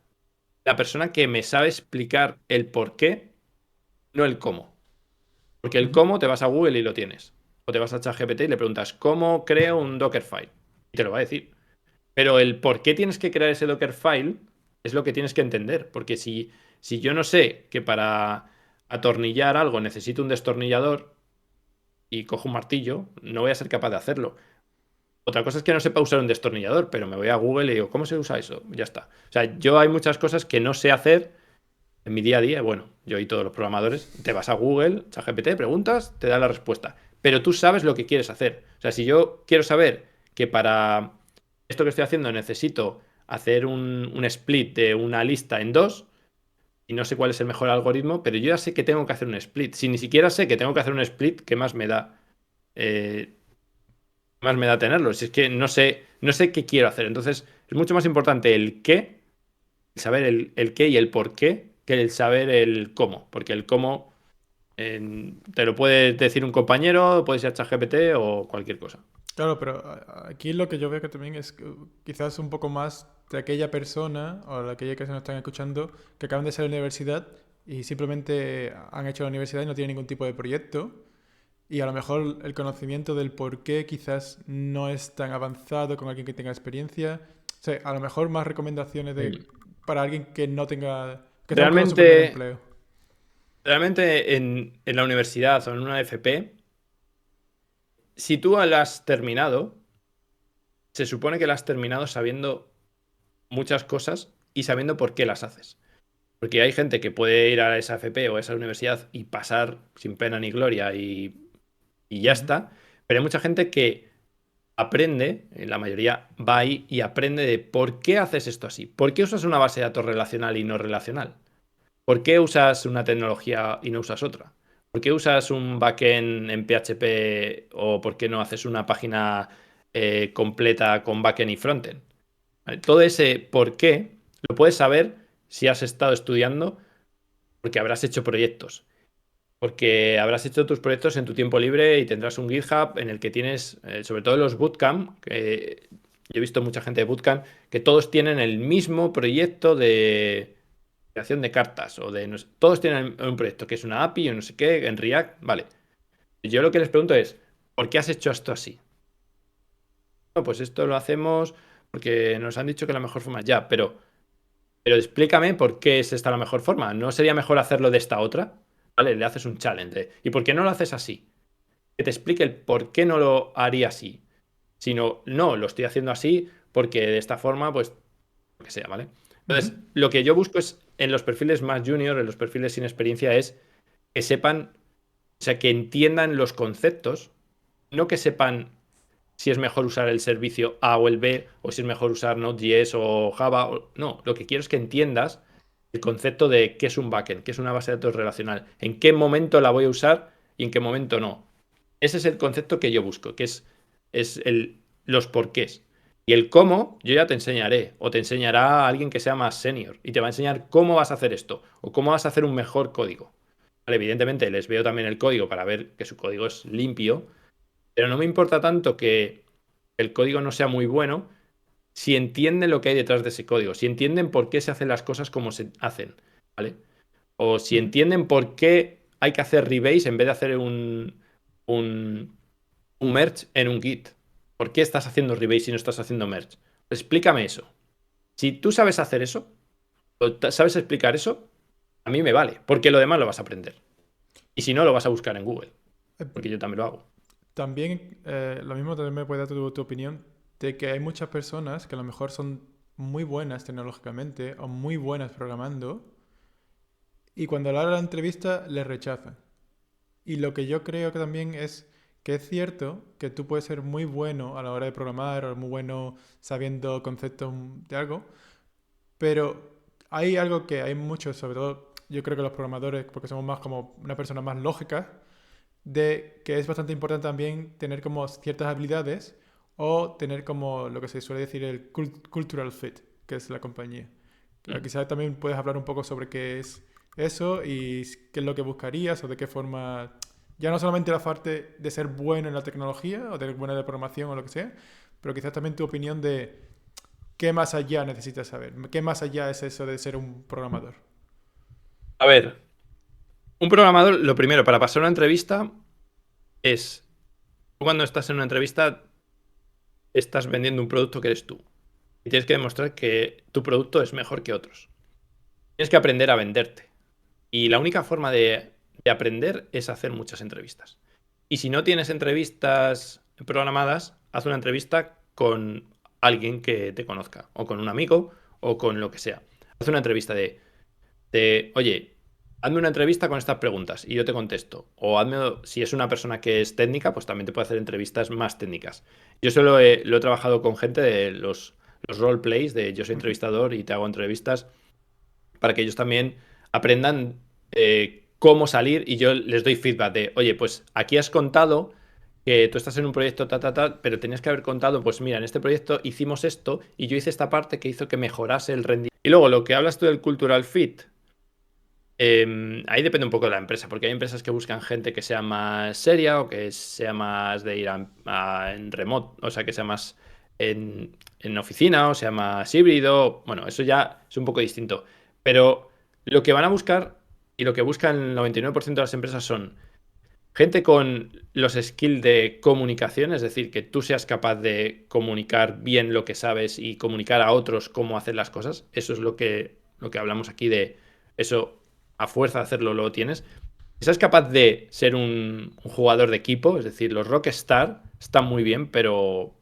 [SPEAKER 1] la persona que me sabe explicar el por qué, no el cómo. Porque el
[SPEAKER 2] Ujú.
[SPEAKER 1] cómo te vas a Google y lo tienes. O te vas a ChatGPT y le preguntas, ¿cómo creo un Dockerfile? Y te lo va a decir. Pero el por qué tienes que crear ese Dockerfile es lo que tienes que entender. Porque si yo no sé que para atornillar algo necesito un destornillador y cojo un martillo, no voy a ser capaz de hacerlo. Otra cosa es que no sepa usar un destornillador, pero me voy a Google y digo, ¿cómo se usa eso? Ya está. O sea, yo hay muchas cosas que no sé hacer en mi día a día. Bueno, yo y todos los programadores, te vas a Google, ChatGPT, preguntas, te da la respuesta. Pero tú sabes lo que quieres hacer. O sea, si yo quiero saber que para esto que estoy haciendo necesito hacer un split de una lista en dos, y no sé cuál es el mejor algoritmo, pero yo ya sé que tengo que hacer un split. Si ni siquiera sé que tengo que hacer un split, ¿qué más me da? Eh, más me da tenerlo. Si es que no sé qué quiero hacer. Entonces, es mucho más importante el qué, saber el qué y el por qué, que el saber el cómo. Porque el cómo te lo puede decir un compañero, puede ser ChatGPT o cualquier cosa.
[SPEAKER 2] Claro, pero aquí lo que yo veo que también es quizás un poco más de aquella persona o de aquella que se nos están escuchando que acaban de salir de la universidad y simplemente han hecho la universidad y no tienen ningún tipo de proyecto. Y a lo mejor el conocimiento del por qué quizás no es tan avanzado con alguien que tenga experiencia. O sea, a lo mejor más recomendaciones
[SPEAKER 1] Mm.
[SPEAKER 2] para alguien que no tenga, que está buscando su primer
[SPEAKER 1] Realmente,
[SPEAKER 2] empleo.
[SPEAKER 1] realmente en la universidad o en una FP, si tú la has terminado, se supone que la has terminado sabiendo muchas cosas y sabiendo por qué las haces. Porque hay gente que puede ir a esa FP o a esa universidad y pasar sin pena ni gloria y ya
[SPEAKER 2] Ujú.
[SPEAKER 1] está. Pero hay mucha gente que aprende, la mayoría va ahí y aprende de por qué haces esto así. ¿Por qué usas una base de datos relacional y no relacional? ¿Por qué usas una tecnología y no usas otra? ¿Por qué usas un backend en PHP o por qué no haces una página completa con backend y frontend? ¿Vale? Todo ese por qué lo puedes saber si has estado estudiando porque habrás hecho proyectos. Porque habrás hecho tus proyectos en tu tiempo libre y tendrás un GitHub en el que tienes, sobre todo en los bootcamp, que yo he visto mucha gente de bootcamp, que todos tienen el mismo proyecto de creación de cartas o de... todos tienen un proyecto que es una API o no sé qué, en React, vale. Yo lo que les pregunto es, ¿por qué has hecho esto así? No, pues esto lo hacemos porque nos han dicho que la mejor forma ya, pero explícame por qué es esta la mejor forma. ¿No sería mejor hacerlo de esta otra? ¿Vale? Le haces un challenge. ¿Y por qué no lo haces así? Que te explique el por qué no lo haría así. Sino, no, lo estoy haciendo así porque de esta forma, pues, lo que sea, ¿vale?
[SPEAKER 2] Ujú.
[SPEAKER 1] Entonces, lo que yo busco es en los perfiles más junior, en los perfiles sin experiencia, es que sepan, o sea, que entiendan los conceptos, no que sepan si es mejor usar el servicio A o el B, o si es mejor usar Node.js o Java. No, lo que quiero es que entiendas el concepto de qué es un backend, qué es una base de datos relacional, en qué momento la voy a usar y en qué momento no. Ese es el concepto que yo busco, que es los porqués. Y el cómo, yo ya te enseñaré, o te enseñará a alguien que sea más senior, y te va a enseñar cómo vas a hacer esto, o cómo vas a hacer un mejor código. Vale, evidentemente les veo también el código para ver que su código es limpio, pero no me importa tanto que el código no sea muy bueno si entienden lo que hay detrás de ese código, si entienden por qué se hacen las cosas como se hacen, ¿vale? O si
[SPEAKER 2] Ujú.
[SPEAKER 1] entienden por qué hay que hacer rebase en vez de hacer un, un merge en un Git. ¿Por qué estás haciendo rebase y no estás haciendo merge? Explícame eso. Si tú sabes hacer eso, o sabes explicar eso, a mí me vale, porque lo demás lo vas a aprender. Y si no, lo vas a buscar en Google,
[SPEAKER 2] Eh,
[SPEAKER 1] porque yo también lo hago.
[SPEAKER 2] También, lo mismo también me puede dar tu opinión de que hay muchas personas que a lo mejor son muy buenas tecnológicamente o muy buenas programando y cuando a la hora de la entrevista les rechazan. Y lo que yo creo que también es que es cierto que tú puedes ser muy bueno a la hora de programar o muy bueno sabiendo conceptos de algo, pero hay algo que hay muchos, sobre todo yo creo que los programadores, porque somos más como una persona más lógica, de que es bastante importante también tener como ciertas habilidades o tener como lo que se suele decir el cultural fit, que es la compañía.
[SPEAKER 1] Mm.
[SPEAKER 2] Quizás también puedes hablar un poco sobre qué es eso y qué es lo que buscarías o de qué forma, ya no solamente la parte de ser bueno en la tecnología o de ser bueno de programación o lo que sea, pero quizás también tu opinión de qué más allá necesitas saber, qué más allá es eso de ser un programador.
[SPEAKER 1] A ver, un programador, lo primero, para pasar una entrevista es, tú cuando estás en una entrevista, estás vendiendo un producto que eres tú. Y tienes que demostrar que tu producto es mejor que otros. Tienes que aprender a venderte. Y la única forma de aprender es hacer muchas entrevistas. Y si no tienes entrevistas programadas, haz una entrevista con alguien que te conozca, o con un amigo, o con lo que sea. Haz una entrevista oye, hazme una entrevista con estas preguntas y yo te contesto. O hazme, si es una persona que es técnica, pues también te puede hacer entrevistas más técnicas. Yo solo lo he trabajado con gente de los roleplays, de yo soy
[SPEAKER 2] Ujú.
[SPEAKER 1] entrevistador y te hago entrevistas para que ellos también aprendan cómo salir y yo les doy feedback de, oye, pues aquí has contado que tú estás en un proyecto pero tenías que haber contado, pues mira, en este proyecto hicimos esto y yo hice esta parte que hizo que mejorase el rendimiento. Y luego lo que hablas tú del cultural fit, ahí depende un poco de la empresa, porque hay empresas que buscan gente que sea más seria o que sea más de ir en remoto, o sea, que sea más en oficina o sea más híbrido. Bueno, eso ya es un poco distinto. Pero lo que van a buscar y lo que buscan el 99% de las empresas son gente con los skills de comunicación, es decir, que tú seas capaz de comunicar bien lo que sabes y comunicar a otros cómo hacer las cosas. Eso es lo que hablamos aquí de eso, a fuerza de hacerlo lo tienes. Si seas capaz de ser un jugador de equipo, es decir, los Rockstar están muy bien, pero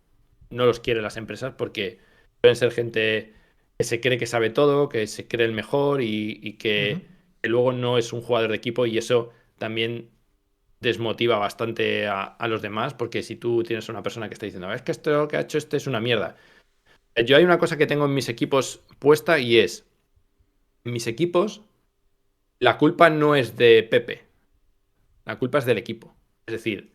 [SPEAKER 1] no los quieren las empresas porque pueden ser gente que se cree que sabe todo, que se cree el mejor y
[SPEAKER 2] Ujú.
[SPEAKER 1] que luego no es un jugador de equipo y eso también desmotiva bastante a los demás, porque si tú tienes una persona que está diciendo, es que esto que ha hecho este es una mierda. Yo hay una cosa que tengo en mis equipos puesta y es, en mis equipos, la culpa no es de Pepe, la culpa es del equipo. Es decir,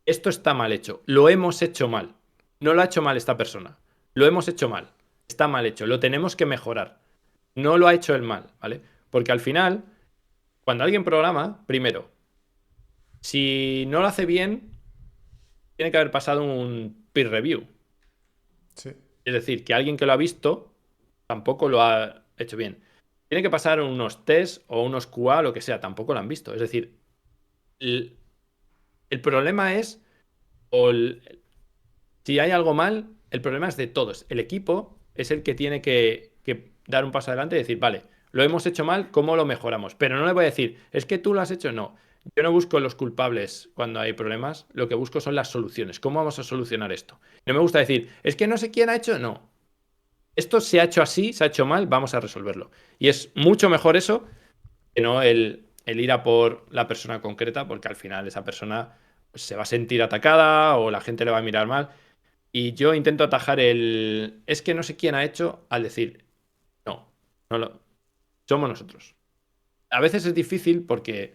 [SPEAKER 1] esto está mal hecho, lo hemos hecho mal. No lo ha hecho mal esta persona, lo hemos hecho mal. Está mal hecho, lo tenemos que mejorar. No lo ha hecho él mal, ¿vale? Porque al final, cuando alguien programa, primero, si no lo hace bien, tiene que haber pasado un peer review.
[SPEAKER 2] Sí.
[SPEAKER 1] Es decir, que alguien que lo ha visto tampoco lo ha hecho bien. Tiene que pasar unos test o unos QA, lo que sea, tampoco lo han visto. Es decir, el, el problema es, o si hay algo mal, el problema es de todos. El equipo es el que tiene que dar un paso adelante y decir, vale, lo hemos hecho mal, ¿cómo lo mejoramos? Pero no le voy a decir, es que tú lo has hecho, no. Yo no busco los culpables cuando hay problemas, lo que busco son las soluciones. ¿Cómo vamos a solucionar esto? No me gusta decir, es que no sé quién ha hecho, no. Esto se ha hecho así, se ha hecho mal, vamos a resolverlo. Y es mucho mejor eso que no el ir a por la persona concreta, porque al final esa persona pues, se va a sentir atacada o la gente le va a mirar mal. Y yo intento atajar es que no sé quién ha hecho al decir, no, no lo, somos nosotros. A veces es difícil porque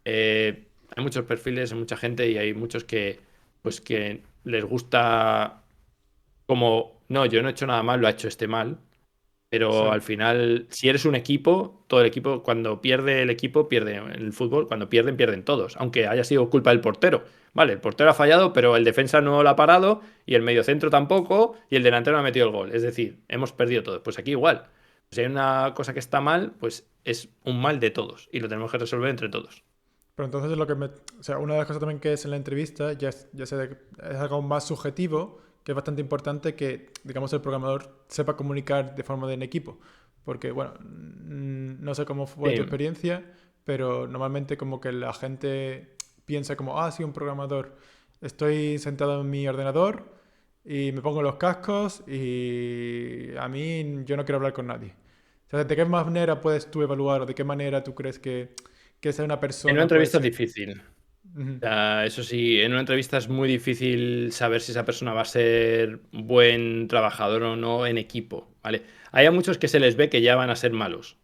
[SPEAKER 1] hay muchos perfiles, hay mucha gente y hay muchos que les gusta como, no, yo no he hecho nada mal, lo ha hecho este mal.
[SPEAKER 2] Sí.
[SPEAKER 1] Pero al final, si eres un equipo, todo el equipo, cuando pierde el equipo, pierde en el fútbol, cuando pierden, pierden todos, aunque haya sido culpa del portero. Vale, el portero ha fallado, pero el defensa no lo ha parado, y el mediocentro tampoco, y el delantero no ha metido el gol. Es decir, hemos perdido todos. Pues aquí igual. Si hay una cosa que está mal, pues es un mal de todos, y lo tenemos que resolver entre todos.
[SPEAKER 2] Pero entonces lo que me... O sea, una de las cosas también que es en la entrevista, ya sé, es algo más subjetivo, que es bastante importante que, digamos, el programador sepa comunicar de forma en equipo. Porque, bueno, no sé cómo fue tu
[SPEAKER 1] Sí.
[SPEAKER 2] experiencia, pero normalmente como que la gente piensa como, ah, sí, un programador. Estoy sentado en mi ordenador y me pongo los cascos y a mí yo no quiero hablar con nadie. O sea, ¿de qué manera puedes tú evaluar o de qué manera tú crees que ser una
[SPEAKER 1] En una
[SPEAKER 2] persona puede
[SPEAKER 1] entrevista es
[SPEAKER 2] ser?
[SPEAKER 1] difícil.
[SPEAKER 2] Ujú,
[SPEAKER 1] O sea, eso sí, en una entrevista es muy difícil saber si esa persona va a ser buen trabajador o no en equipo, ¿vale? Hay a muchos que se les ve que ya van a ser malos.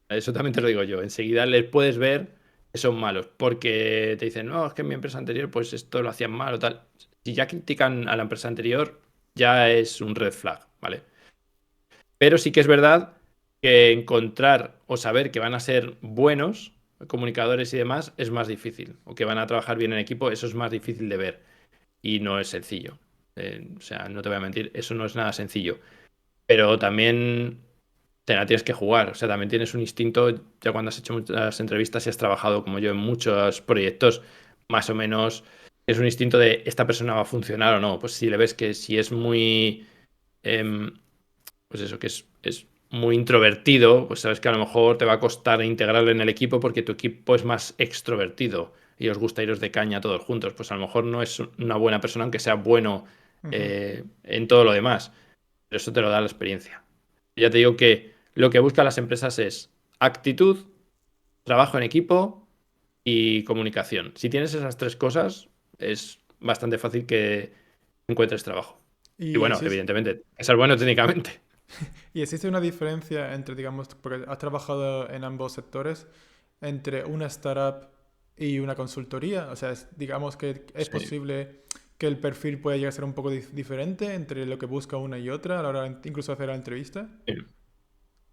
[SPEAKER 1] Eso también te lo digo yo. Enseguida les puedes ver que son malos, porque te dicen, no, es que en mi empresa anterior, pues esto lo hacían mal o tal. Si ya critican a la empresa anterior, ya es un red flag, ¿vale? Pero sí que es verdad que encontrar o saber que van a ser buenos comunicadores y demás es más difícil. O que van a trabajar bien en equipo, eso es más difícil de ver. Y no es sencillo. O sea, no te voy a mentir, eso no es nada sencillo. Pero también te la tienes que jugar. O sea, también tienes un instinto, ya cuando has hecho muchas entrevistas y has trabajado como yo en muchos proyectos, más o menos es un instinto de esta persona va a funcionar o no. Pues si le ves que si es muy, em, pues eso, que es muy introvertido, pues sabes que a lo mejor te va a costar integrarlo en el equipo porque tu equipo es más extrovertido y os gusta iros de caña todos juntos. Pues a lo mejor no es una buena persona, aunque sea bueno
[SPEAKER 2] ujú.
[SPEAKER 1] en todo lo demás. Pero eso te lo da la experiencia. Ya te digo que lo que buscan las empresas es actitud, trabajo en equipo y comunicación. Si tienes esas tres cosas, es bastante fácil que encuentres trabajo. Y
[SPEAKER 2] Y
[SPEAKER 1] bueno,
[SPEAKER 2] existe,
[SPEAKER 1] evidentemente, ser bueno técnicamente.
[SPEAKER 2] y existe una diferencia entre, digamos, porque has trabajado en ambos sectores, entre una startup y una consultoría. O sea, digamos que es
[SPEAKER 1] Sí.
[SPEAKER 2] posible que el perfil pueda llegar a ser un poco diferente entre lo que busca una y otra a la hora incluso de hacer la entrevista.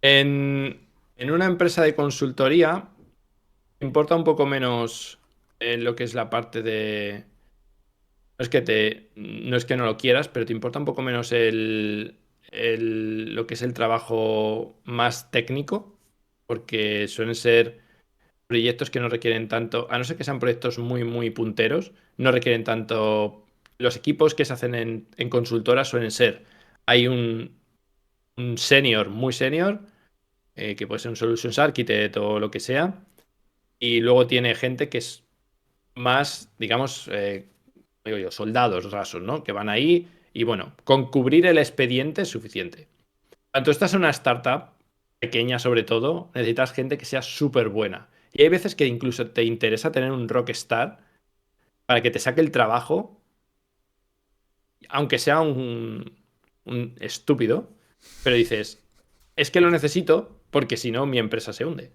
[SPEAKER 1] En una empresa de consultoría, importa un poco menos lo que es la parte de. No es que no lo quieras, pero te importa un poco menos lo que es el trabajo más técnico, porque suelen ser proyectos que no requieren tanto, a no ser que sean proyectos muy, muy punteros, no requieren tanto. Los equipos que se hacen en consultoras suelen ser, hay un senior, muy senior, que puede ser un Solutions Architect o lo que sea, y luego tiene gente que es más, digamos, digo yo, soldados rasos, ¿no? Que van ahí y bueno, con cubrir el expediente es suficiente. Cuando estás en una startup, pequeña sobre todo, necesitas gente que sea súper buena. Y hay veces que incluso te interesa tener un rockstar para que te saque el trabajo, aunque sea un estúpido, pero dices, es que lo necesito porque si no mi empresa se hunde.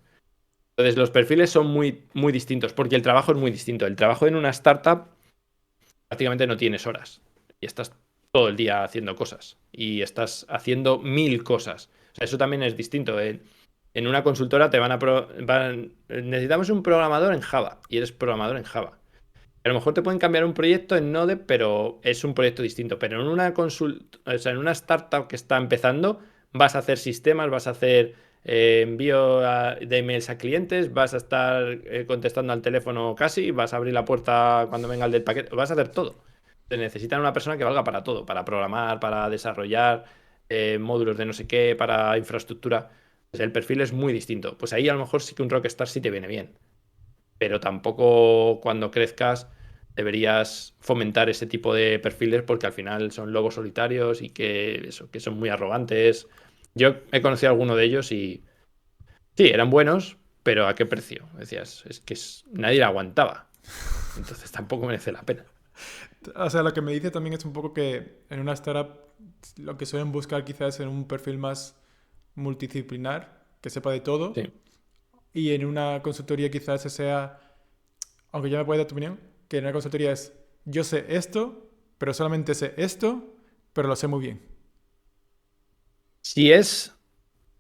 [SPEAKER 1] Entonces los perfiles son muy, muy distintos porque el trabajo es muy distinto. El trabajo en una startup prácticamente no tienes horas y estás todo el día haciendo cosas y estás haciendo mil cosas. O sea, eso también es distinto. En una consultora te necesitamos un programador en Java y eres programador en Java. A lo mejor te pueden cambiar un proyecto en Node, pero es un proyecto distinto. Pero en una o sea, en una startup que está empezando, vas a hacer sistemas, vas a hacer envío de emails a clientes, vas a estar contestando al teléfono casi, vas a abrir la puerta cuando venga el del paquete, vas a hacer todo. Te necesitan una persona que valga para todo, para programar, para desarrollar módulos de no sé qué, para infraestructura. Pues el perfil es muy distinto. Pues ahí a lo mejor sí que un Rockstar sí te viene bien, pero tampoco cuando crezcas deberías fomentar ese tipo de perfiles porque al final son lobos solitarios y que son muy arrogantes. Yo he conocido a alguno de ellos y sí, eran buenos, pero ¿a qué precio? Decías, es que nadie la aguantaba. Entonces tampoco merece la pena.
[SPEAKER 2] O sea, lo que me dice también es un poco que en una startup lo que suelen buscar quizás es en un perfil más multidisciplinar, que sepa de todo,
[SPEAKER 1] Sí.
[SPEAKER 2] y en una consultoría quizás ese sea, aunque ya me puedes dar tu opinión, que en una consultoría es yo sé esto, pero solamente sé esto, pero lo sé muy bien.
[SPEAKER 1] Si es.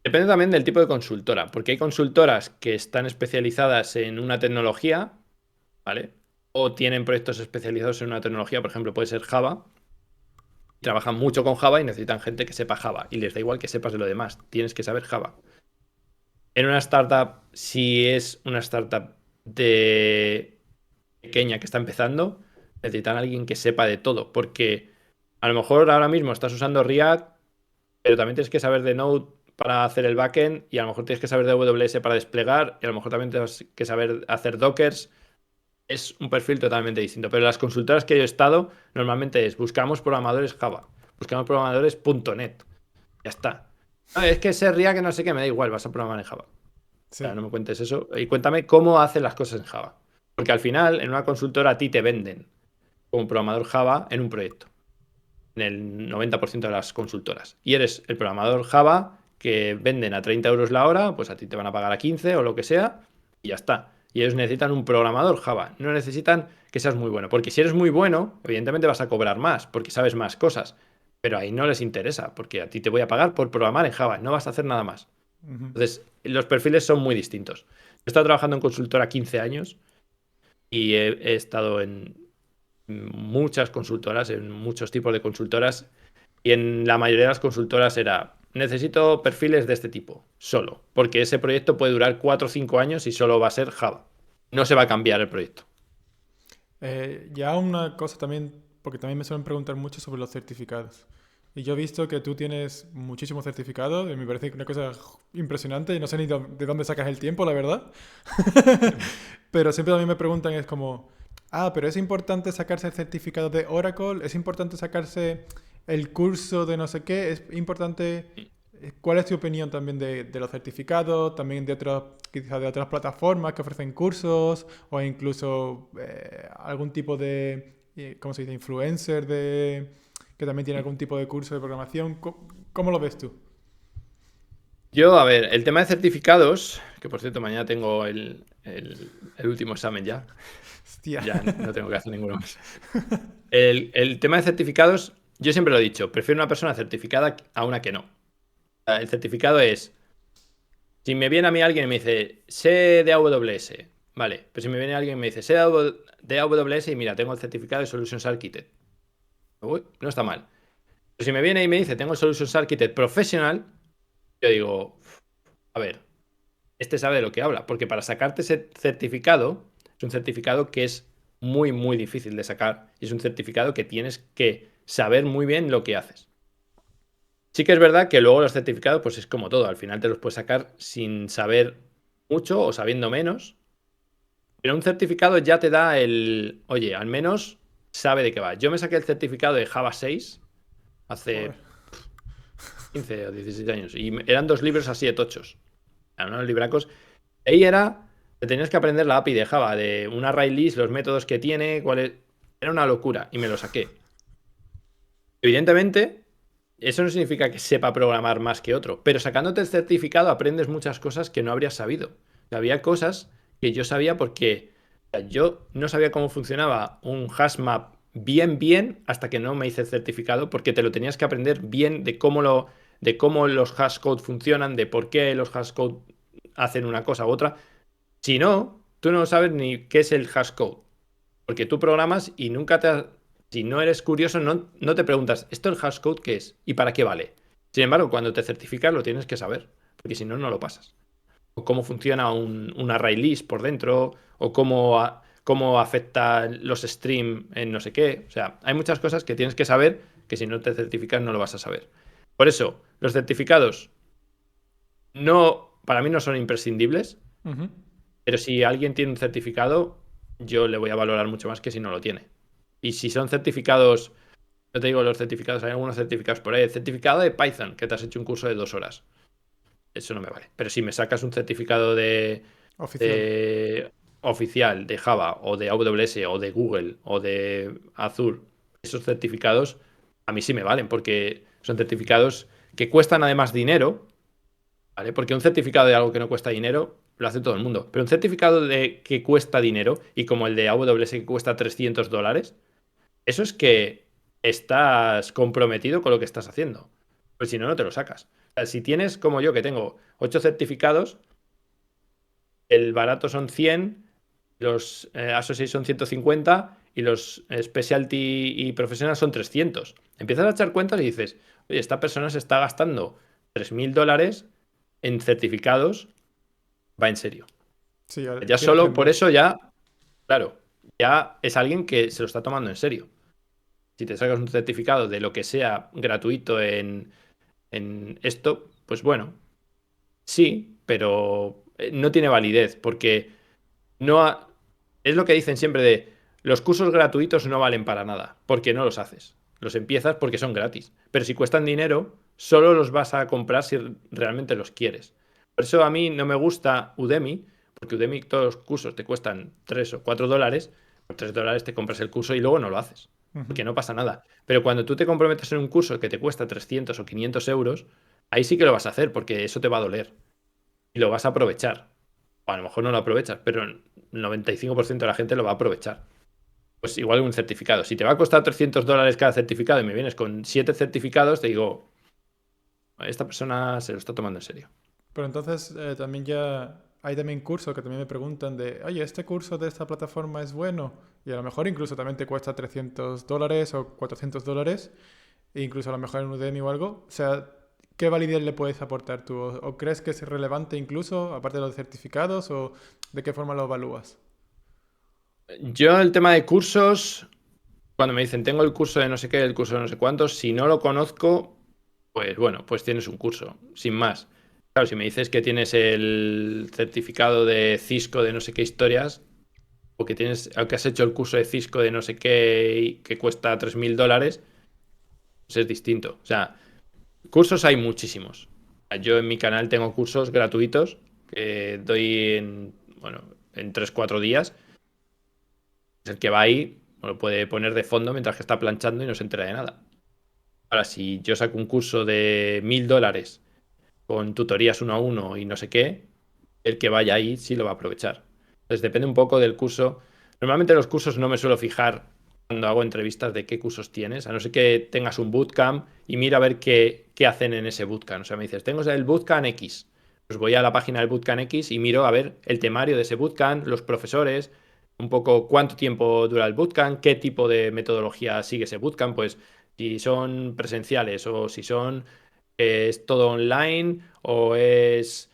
[SPEAKER 1] Depende también del tipo de consultora, porque hay consultoras que están especializadas en una tecnología, ¿vale? O tienen proyectos especializados en una tecnología, por ejemplo, puede ser Java. Trabajan mucho con Java y necesitan gente que sepa Java. Y les da igual que sepas de lo demás. Tienes que saber Java. En una startup, si es una startup de pequeña que está empezando, necesitan a alguien que sepa de todo. Porque a lo mejor ahora mismo estás usando React, pero también tienes que saber de Node para hacer el backend y a lo mejor tienes que saber de AWS para desplegar y a lo mejor también tienes que saber hacer Dockers. Es un perfil totalmente distinto. Pero las consultoras que yo he estado normalmente es buscamos programadores Java, buscamos programadores .NET. Ya está. No, es que ese React que no sé qué, me da igual, vas a programar en Java. O
[SPEAKER 2] Sí.
[SPEAKER 1] sea, no me cuentes eso. Y cuéntame cómo hacen las cosas en Java. Porque al final, en una consultora a ti te venden como programador Java en un proyecto. En el 90% de las consultoras. Y eres el programador Java que venden a 30 euros la hora, pues a ti te van a pagar a 15 o lo que sea, y ya está. Y ellos necesitan un programador Java. No necesitan que seas muy bueno. Porque si eres muy bueno, evidentemente vas a cobrar más, porque sabes más cosas. Pero ahí no les interesa, porque a ti te voy a pagar por programar en Java. No vas a hacer nada más.
[SPEAKER 2] Ujú.
[SPEAKER 1] Entonces, los perfiles son muy distintos. He estado trabajando en consultora 15 años y he estado en muchas consultoras, en muchos tipos de consultoras, y en la mayoría de las consultoras era, necesito perfiles de este tipo, solo, porque ese proyecto puede durar 4 o 5 años y solo va a ser Java. No se va a cambiar el proyecto.
[SPEAKER 2] Ya una cosa también, porque también me suelen preguntar mucho sobre los certificados. Y yo he visto que tú tienes muchísimos certificados y me parece una cosa impresionante y no sé ni de dónde sacas el tiempo, la verdad. Pero siempre también me preguntan, es como, pero es importante sacarse el certificado de Oracle, es importante sacarse el curso de no sé qué, es importante... ¿Cuál es tu opinión también de los certificados, también de otras, quizás de otras plataformas que ofrecen cursos o incluso algún tipo de, ¿cómo se dice? Influencer que también tiene algún tipo de curso de programación? ¿Cómo lo ves tú?
[SPEAKER 1] Yo, a ver, el tema de certificados, que por cierto, mañana tengo el último examen ya.
[SPEAKER 2] Hostia.
[SPEAKER 1] Ya no tengo que hacer ninguno más. El tema de certificados, yo siempre lo he dicho, prefiero una persona certificada a una que no. El certificado es, si me viene a mí alguien y me dice, sé de AWS, vale, pero si me viene alguien y me dice, sé de AWS y mira, tengo el certificado de Solutions Architect, uy, no está mal. Pero si me viene y me dice, tengo el Solutions Architect Professional, yo digo, a ver, este sabe de lo que habla, porque para sacarte ese certificado, es un certificado que es muy, muy difícil de sacar y es un certificado que tienes que saber muy bien lo que haces. Sí que es verdad que luego los certificados, pues es como todo, al final te los puedes sacar sin saber mucho o sabiendo menos, pero un certificado ya te da oye, al menos sabe de qué va. Yo me saqué el certificado de Java 6
[SPEAKER 2] Joder.
[SPEAKER 1] hace 15 o 16 años y eran 2 libros así de tochos, eran unos libracos. Ahí te tenías que aprender la API de Java, de un array list, los métodos que tiene, era una locura y me lo saqué. Evidentemente, eso no significa que sepa programar más que otro, pero sacándote el certificado aprendes muchas cosas que no habrías sabido. O sea, había cosas que yo sabía porque yo no sabía cómo funcionaba un hashmap bien hasta que no me hice el certificado, porque te lo tenías que aprender bien de cómo los hashcode funcionan, de por qué los hashcode hacen una cosa u otra. Si no, tú no sabes ni qué es el hashcode, porque tú programas y si no eres curioso, no te preguntas, ¿esto el hashcode qué es? ¿Y para qué vale? Sin embargo, cuando te certificas lo tienes que saber, porque si no, no lo pasas. O cómo funciona un array list por dentro, o cómo afecta los stream en no sé qué. O sea, hay muchas cosas que tienes que saber que si no te certificas no lo vas a saber. Por eso, los certificados para mí no son imprescindibles,
[SPEAKER 2] Ujú.
[SPEAKER 1] pero si alguien tiene un certificado, yo le voy a valorar mucho más que si no lo tiene. Y si son certificados, yo te digo los certificados, hay algunos certificados por ahí. El certificado de Python, que te has hecho un curso de 2 horas. Eso no me vale. Pero si me sacas un certificado
[SPEAKER 2] Oficial.
[SPEAKER 1] de oficial de Java o de AWS o de Google o de Azure, esos certificados a mí sí me valen porque son certificados que cuestan además dinero, ¿vale? Porque un certificado de algo que no cuesta dinero lo hace todo el mundo. Pero un certificado de que cuesta dinero y como el de AWS que cuesta $300, eso es que estás comprometido con lo que estás haciendo. Pues si no, no te lo sacas. O sea, si tienes como yo, que tengo 8 certificados, el barato son 100, los Associate son 150 y los Specialty y Professional son 300. Empiezas a echar cuentas y dices, oye, esta persona se está gastando $3.000 en certificados, va en serio.
[SPEAKER 2] Sí,
[SPEAKER 1] Ya
[SPEAKER 2] quiero
[SPEAKER 1] solo por
[SPEAKER 2] aprender.
[SPEAKER 1] eso ya, claro, ya es alguien que se lo está tomando en serio. Si te sacas un certificado de lo que sea gratuito en esto, pues bueno. Sí, pero no tiene validez porque no es lo que dicen siempre de los cursos gratuitos no valen para nada, porque no los haces. Los empiezas porque son gratis. Pero si cuestan dinero, solo los vas a comprar si realmente los quieres. Por eso a mí no me gusta Udemy, porque Udemy todos los cursos te cuestan 3 o 4 dólares. Por 3 dólares te compras el curso y luego no lo haces,
[SPEAKER 2] Ujú.
[SPEAKER 1] porque no pasa nada. Pero cuando tú te comprometes en un curso que te cuesta 300 o 500 euros, ahí sí que lo vas a hacer, porque eso te va a doler y lo vas a aprovechar. O a lo mejor no lo aprovechas, pero el 95% de la gente lo va a aprovechar. Pues igual un certificado. Si te va a costar 300 dólares cada certificado y me vienes con 7 certificados, te digo, esta persona se lo está tomando en serio.
[SPEAKER 2] Pero entonces también ya hay también cursos que también me preguntan de, oye, ¿este curso de esta plataforma es bueno? Y a lo mejor incluso también te cuesta 300 dólares o 400 dólares, e incluso a lo mejor en Udemy o algo. O sea, ¿qué validez le puedes aportar tú? ¿O crees que es relevante incluso, aparte de los certificados, o de qué forma lo evalúas?
[SPEAKER 1] Yo el tema de cursos, cuando me dicen tengo el curso de no sé qué, el curso de no sé cuántos, si no lo conozco, pues bueno, pues tienes un curso, sin más. Claro, si me dices que tienes el certificado de Cisco de no sé qué historias, o que tienes, o que has hecho el curso de Cisco de no sé qué que cuesta 3.000 dólares, pues es distinto. O sea, cursos hay muchísimos. Yo en mi canal tengo cursos gratuitos que doy bueno, en 3 4 días. El que va ahí lo puede poner de fondo mientras que está planchando y no se entera de nada. Ahora, si yo saco un curso de 1.000 dólares con tutorías uno a uno y no sé qué, el que vaya ahí sí lo va a aprovechar. Entonces depende un poco del curso. Normalmente los cursos no me suelo fijar cuando hago entrevistas de qué cursos tienes, a no ser que tengas un bootcamp y mira a ver qué hacen en ese bootcamp. O sea, me dices, tengo el bootcamp X. Pues voy a la página del bootcamp X y miro a ver el temario de ese bootcamp, los profesores, un poco cuánto tiempo dura el bootcamp, qué tipo de metodología sigue ese bootcamp, pues si son presenciales o si son es todo online o es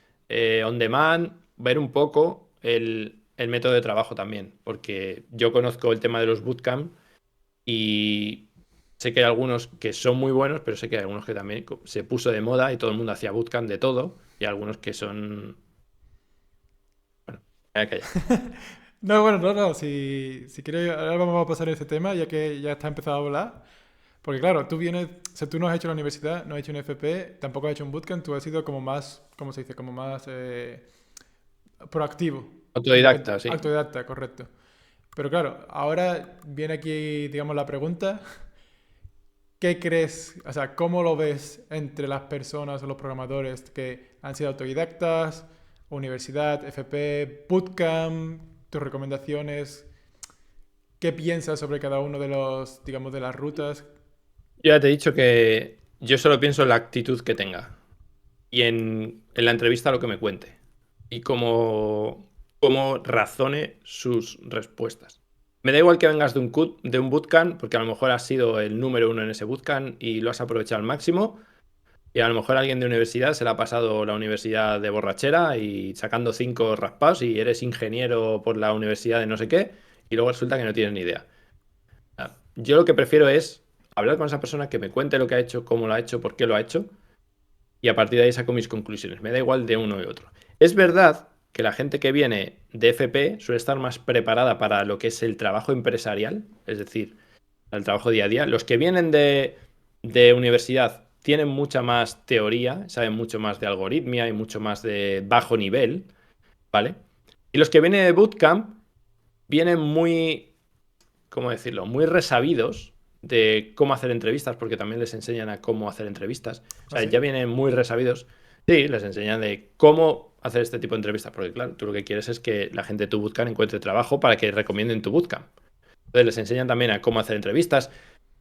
[SPEAKER 1] on demand, ver un poco el método de trabajo también, porque yo conozco el tema de los bootcamp y sé que hay algunos que son muy buenos, pero sé que hay algunos que también se puso de moda y todo el mundo hacía bootcamp de todo y algunos que son... Bueno, me voy a callar.
[SPEAKER 2] No, bueno, no, no, si quieres, ahora vamos a pasar ese tema, ya que ya está empezado a hablar. Porque claro, tú vienes, o sea, tú no has hecho la universidad, no has hecho un FP, tampoco has hecho un bootcamp, tú has sido como más, ¿cómo se dice? Como más proactivo,
[SPEAKER 1] Autodidacta, sí.
[SPEAKER 2] autodidacta, correcto. Pero claro, ahora viene aquí, digamos, la pregunta, ¿qué crees, o sea, cómo lo ves entre las personas o los programadores que han sido autodidactas, universidad, FP, bootcamp, tus recomendaciones? ¿Qué piensas sobre cada uno de los, digamos, de las rutas?
[SPEAKER 1] Yo ya te he dicho que yo solo pienso en la actitud que tenga y en la entrevista lo que me cuente y cómo razone sus respuestas. Me da igual que vengas de un bootcamp, porque a lo mejor has sido el número uno en ese bootcamp y lo has aprovechado al máximo, y a lo mejor alguien de universidad se le ha pasado la universidad de borrachera y sacando 5 raspados y eres ingeniero por la universidad de no sé qué, y luego resulta que no tienes ni idea. Yo lo que prefiero es hablar con esa persona que me cuente lo que ha hecho, cómo lo ha hecho, por qué lo ha hecho, y a partir de ahí saco mis conclusiones. Me da igual de uno y otro. Es verdad que la gente que viene de FP suele estar más preparada para lo que es el trabajo empresarial, es decir, el trabajo día a día. Los que vienen de universidad tienen mucha más teoría, saben mucho más de algoritmia y mucho más de bajo nivel, ¿vale? Y los que vienen de bootcamp vienen muy, ¿cómo decirlo? Muy resabidos de cómo hacer entrevistas, porque también les enseñan a cómo hacer entrevistas. O sea,
[SPEAKER 2] ¿Así?
[SPEAKER 1] ya vienen muy resabidos. Sí, les enseñan de cómo hacer este tipo de entrevistas, porque claro, tú lo que quieres es que la gente de tu bootcamp encuentre trabajo para que recomienden tu bootcamp. Entonces les enseñan también a cómo hacer entrevistas.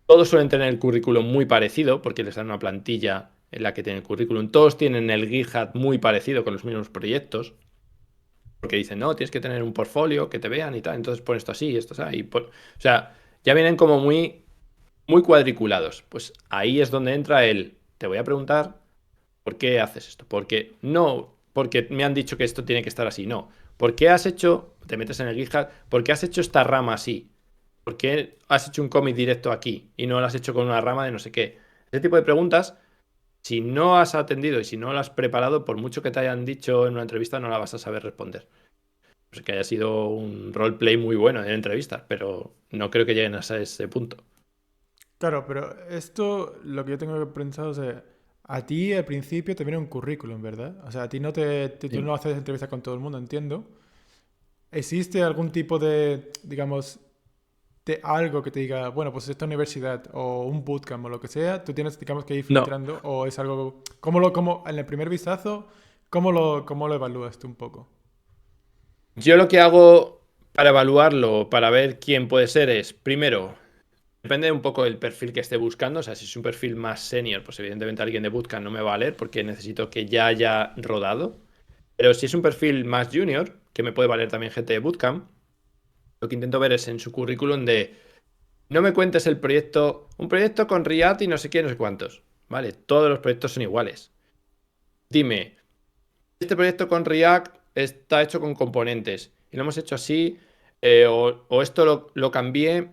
[SPEAKER 1] Todos suelen tener el currículum muy parecido, porque les dan una plantilla en la que tienen el currículum. Todos tienen el GitHub muy parecido con los mismos proyectos, porque dicen, no, tienes que tener un portfolio que te vean y tal. Entonces pon esto así, esto así. O sea, ya vienen como muy cuadriculados. Pues ahí es donde entra te voy a preguntar por qué haces esto. Porque no, porque me han dicho que esto tiene que estar así, no. ¿Por qué has hecho, te metes en el GitHub, por qué has hecho esta rama así? ¿Por qué has hecho un commit directo aquí y no lo has hecho con una rama de no sé qué? Ese tipo de preguntas Si no has atendido y si no lo has preparado, por mucho que te hayan dicho en una entrevista, no la vas a saber responder. Pues que haya sido un roleplay muy bueno en entrevistas, pero no creo que lleguen hasta ese punto.
[SPEAKER 2] Claro, pero esto, lo que yo tengo pensado es, a ti al principio te viene un currículum, ¿verdad? O sea, a ti tú
[SPEAKER 1] Sí.
[SPEAKER 2] no haces entrevistas con todo el mundo, entiendo. ¿Existe algún tipo de, digamos, de algo que te diga, bueno, pues esta universidad o un bootcamp o lo que sea, tú tienes, digamos, que ir
[SPEAKER 1] No,
[SPEAKER 2] filtrando o es algo, cómo, en el primer vistazo, cómo lo evalúas tú un poco?
[SPEAKER 1] yo lo que hago para evaluarlo, para ver quién puede ser, es primero, depende un poco del perfil que esté buscando. O sea, si es un perfil más senior, pues evidentemente alguien de bootcamp no me va a valer porque necesito que ya haya rodado. Pero si es un perfil más junior, que me puede valer también gente de bootcamp, lo que intento ver es en su currículum de no me cuentes el proyecto, un proyecto con React y no sé qué, no sé cuántos. Vale, todos los proyectos son iguales. Dime, este proyecto con React está hecho con componentes y lo hemos hecho así, o esto lo cambié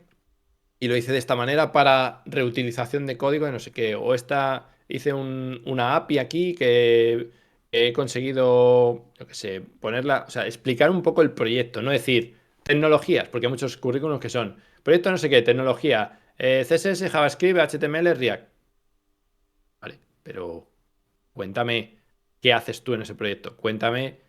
[SPEAKER 1] y lo hice de esta manera para reutilización de código de no sé qué, o esta hice una API aquí que he conseguido, yo qué sé, ponerla, o sea, explicar un poco el proyecto, no decir tecnologías, porque hay muchos currículos que son proyecto no sé qué, tecnología, CSS, JavaScript, HTML, React. Vale, pero cuéntame qué haces tú en ese proyecto, cuéntame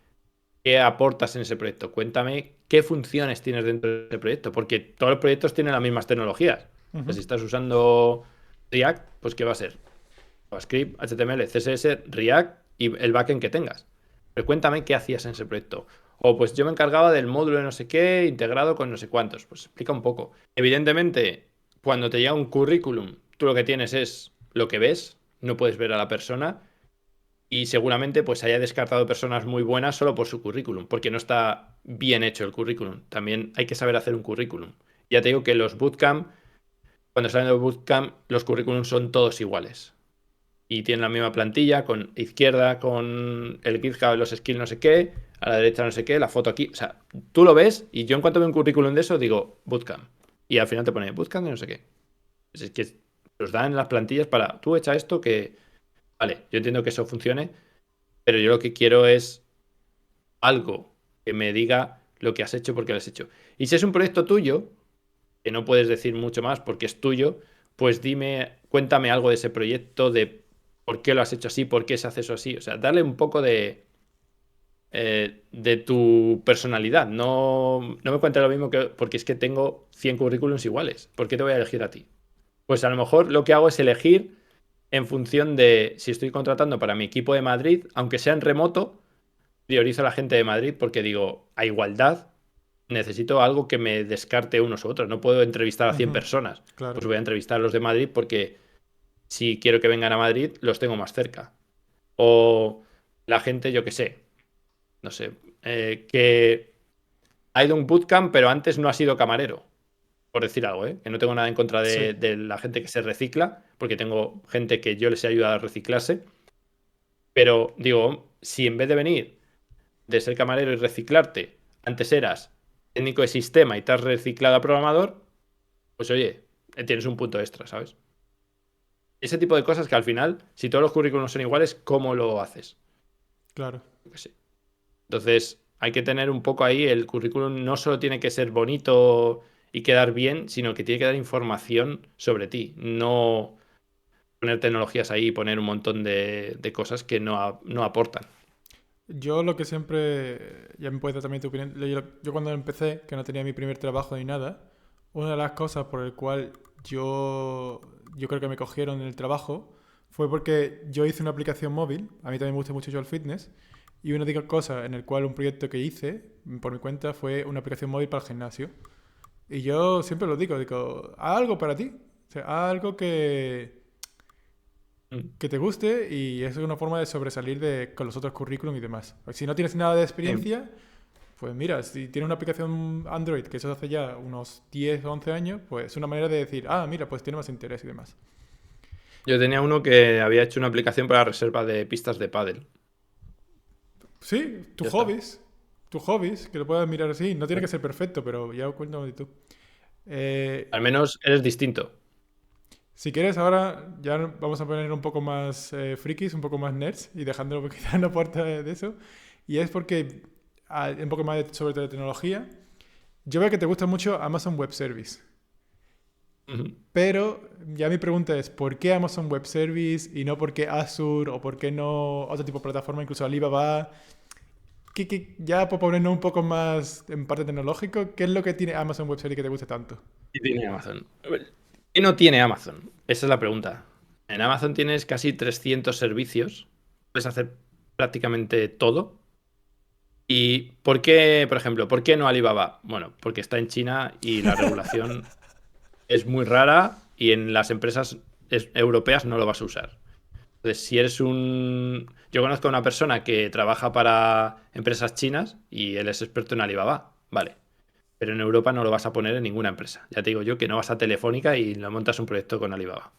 [SPEAKER 1] qué aportas en ese proyecto, cuéntame qué funciones tienes dentro de ese proyecto, porque todos los proyectos tienen las mismas tecnologías.
[SPEAKER 2] Ujú.
[SPEAKER 1] Pues si estás usando React, pues ¿qué va a ser? JavaScript, HTML, CSS, React y el backend que tengas. Pero cuéntame qué hacías en ese proyecto. O pues yo me encargaba del módulo de no sé qué integrado con no sé cuántos. Pues explica un poco. Evidentemente, cuando te llega un currículum, tú lo que tienes es lo que ves, no puedes ver a la persona y seguramente pues haya descartado personas muy buenas solo por su currículum, porque no está bien hecho el currículum. También hay que saber hacer un currículum. Ya te digo que los bootcamp, cuando salen de bootcamp, los currículums son todos iguales y tienen la misma plantilla, con izquierda, con el GitHub, los skills no sé qué, a la derecha no sé qué, la foto aquí. O sea, tú lo ves y yo en cuanto veo un currículum de eso digo bootcamp. Y al final te pone bootcamp de no sé qué. Es que los dan las plantillas para, tú echa esto que, vale, yo entiendo que eso funcione, pero yo lo que quiero es algo que me diga lo que has hecho porque lo has hecho. Y si es un proyecto tuyo, que no puedes decir mucho más porque es tuyo, pues dime, cuéntame algo de ese proyecto, de por qué lo has hecho así, por qué se hace eso así. O sea, darle un poco de tu personalidad. No, no me cuentes lo mismo que, porque es que tengo 100 currículums iguales. ¿Por qué te voy a elegir a ti? Pues a lo mejor lo que hago es elegir en función de si estoy contratando para mi equipo de Madrid, aunque sea en remoto, priorizo a la gente de Madrid porque digo, a igualdad, necesito algo que me descarte unos u otros. No puedo entrevistar a 100
[SPEAKER 2] Ujú.
[SPEAKER 1] personas.
[SPEAKER 2] Claro.
[SPEAKER 1] Pues voy a entrevistar a los de Madrid porque si quiero que vengan a Madrid, los tengo más cerca. O la gente, yo qué sé, no sé, que ha ido a un bootcamp, pero antes no ha sido camarero, por decir algo, ¿eh? Que no tengo nada en contra
[SPEAKER 2] Sí.
[SPEAKER 1] de la gente que se recicla, porque tengo gente que yo les he ayudado a reciclarse. Pero digo, si en vez de venir de ser camarero y reciclarte, antes eras técnico de sistema y te has reciclado a programador, pues oye, tienes un punto extra, ¿sabes? Ese tipo de cosas que al final, si todos los currículums son iguales, ¿cómo lo haces?
[SPEAKER 2] Claro.
[SPEAKER 1] Yo qué sé. Entonces, hay que tener un poco ahí, el currículum no solo tiene que ser bonito y quedar bien, sino que tiene que dar información sobre ti, no poner tecnologías ahí y poner un montón de cosas que no aportan.
[SPEAKER 2] Yo lo que siempre, ya me puedes dar también tu opinión, yo cuando empecé, que no tenía mi primer trabajo ni nada, una de las cosas por el cual yo creo que me cogieron en el trabajo fue porque yo hice una aplicación móvil, a mí también me gusta mucho yo el fitness, y una de las cosas en el cual un proyecto que hice por mi cuenta fue una aplicación móvil para el gimnasio. Y yo siempre lo digo, haz algo para ti, o sea, haz algo
[SPEAKER 1] Mm.
[SPEAKER 2] que te guste y eso es una forma de sobresalir con los otros currículum y demás. Si no tienes nada de
[SPEAKER 1] Sí.
[SPEAKER 2] experiencia, pues mira, si tienes una aplicación Android, que eso hace ya unos 10 o 11 años, pues es una manera de decir, ah, mira, pues tiene más interés y demás.
[SPEAKER 1] Yo tenía uno que había hecho una aplicación para reserva de pistas de pádel.
[SPEAKER 2] Sí,
[SPEAKER 1] Ya está.
[SPEAKER 2] tus hobbies, que lo puedas mirar así. No tiene
[SPEAKER 1] Sí.
[SPEAKER 2] que ser perfecto, pero ya cuéntame tú.
[SPEAKER 1] Al
[SPEAKER 2] Eh,
[SPEAKER 1] menos eres distinto.
[SPEAKER 2] Si quieres, ahora ya vamos a poner un poco más frikis, un poco más nerds y dejándolo quizás una puerta de eso. Y es porque un poco más sobre tecnología. Yo veo que te gusta mucho Amazon Web Service.
[SPEAKER 1] Ujú.
[SPEAKER 2] Pero ya mi pregunta es, ¿por qué Amazon Web Service y no por qué Azure o por qué no otro tipo de plataforma, incluso Alibaba? Ya por ponernos un poco más en parte tecnológico, ¿qué es lo que tiene Amazon Web Service que te guste tanto?
[SPEAKER 1] ¿Qué tiene Amazon? ¿Qué no tiene Amazon? Esa es la pregunta. En Amazon tienes casi 300 servicios. Puedes hacer prácticamente todo. ¿Y por qué, por ejemplo, por qué no Alibaba? Bueno, porque está en China y la regulación es muy rara y en las empresas europeas no lo vas a usar. Entonces, si eres un... Yo conozco a una persona que trabaja para empresas chinas y él es experto en Alibaba. Vale. Pero en Europa no lo vas a poner en ninguna empresa. Ya te digo yo que no vas a Telefónica y no montas un proyecto con Alibaba.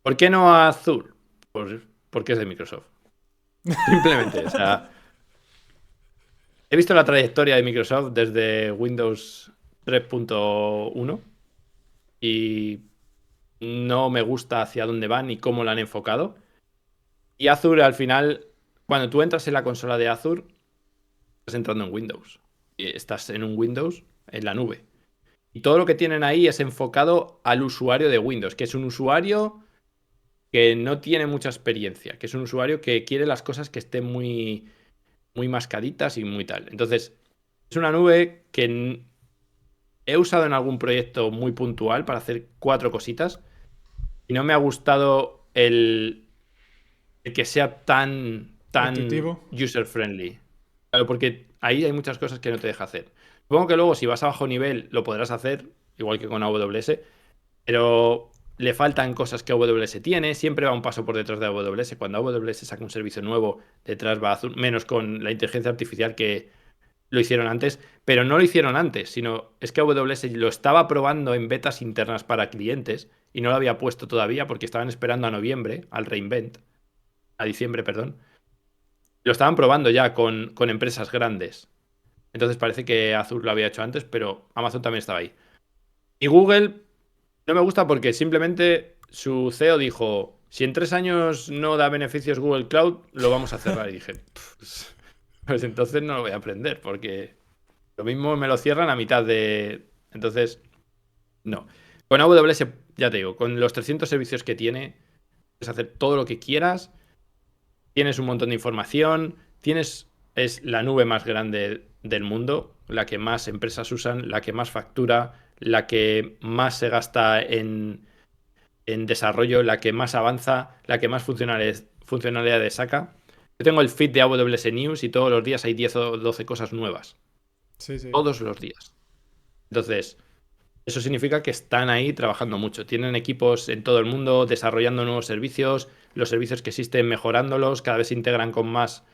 [SPEAKER 1] ¿Por qué no a Azure? Pues porque es de Microsoft. Simplemente, o sea, he visto la trayectoria de Microsoft desde Windows 3.1 y no me gusta hacia dónde van y cómo lo han enfocado. Y Azure al final, cuando tú entras en la consola de Azure, estás entrando en Windows. Y estás en un Windows en la nube. Y todo lo que tienen ahí es enfocado al usuario de Windows, que es un usuario que no tiene mucha experiencia, que es un usuario que quiere las cosas que estén muy, muy mascaditas y muy tal. Entonces, es una nube que he usado en algún proyecto muy puntual para hacer 4 cositas y no me ha gustado el que sea tan
[SPEAKER 2] Intuitivo.
[SPEAKER 1] user-friendly. Claro, porque ahí hay muchas cosas que no te deja hacer. Supongo que luego si vas a bajo nivel lo podrás hacer, igual que con AWS, pero le faltan cosas que AWS tiene, siempre va un paso por detrás de AWS. Cuando AWS saca un servicio nuevo, detrás va Azure, menos con la inteligencia artificial que lo hicieron antes, pero no lo hicieron antes, sino es que AWS lo estaba probando en betas internas para clientes y no lo había puesto todavía porque estaban esperando a noviembre, al reInvent, a diciembre, perdón. Lo estaban probando ya con empresas grandes. Entonces parece que Azure lo había hecho antes, pero Amazon también estaba ahí. Y Google no me gusta porque simplemente su CEO dijo, si en 3 años no da beneficios Google Cloud, lo vamos a cerrar. Y dije, pues entonces no lo voy a aprender porque lo mismo me lo cierran a mitad de... Entonces, no. Con AWS, ya te digo, con los 300 servicios que tiene, puedes hacer todo lo que quieras, tienes un montón de información, es la nube más grande del mundo, la que más empresas usan, la que más factura, la que más se gasta en desarrollo, la que más avanza, la que más funcionalidades saca. Yo tengo el feed de AWS News y todos los días hay 10 o 12 cosas nuevas.
[SPEAKER 2] Sí, sí.
[SPEAKER 1] Todos los días. Entonces, eso significa que están ahí trabajando mucho. Tienen equipos en todo el mundo desarrollando nuevos servicios, los servicios que existen mejorándolos, cada vez se integran con más.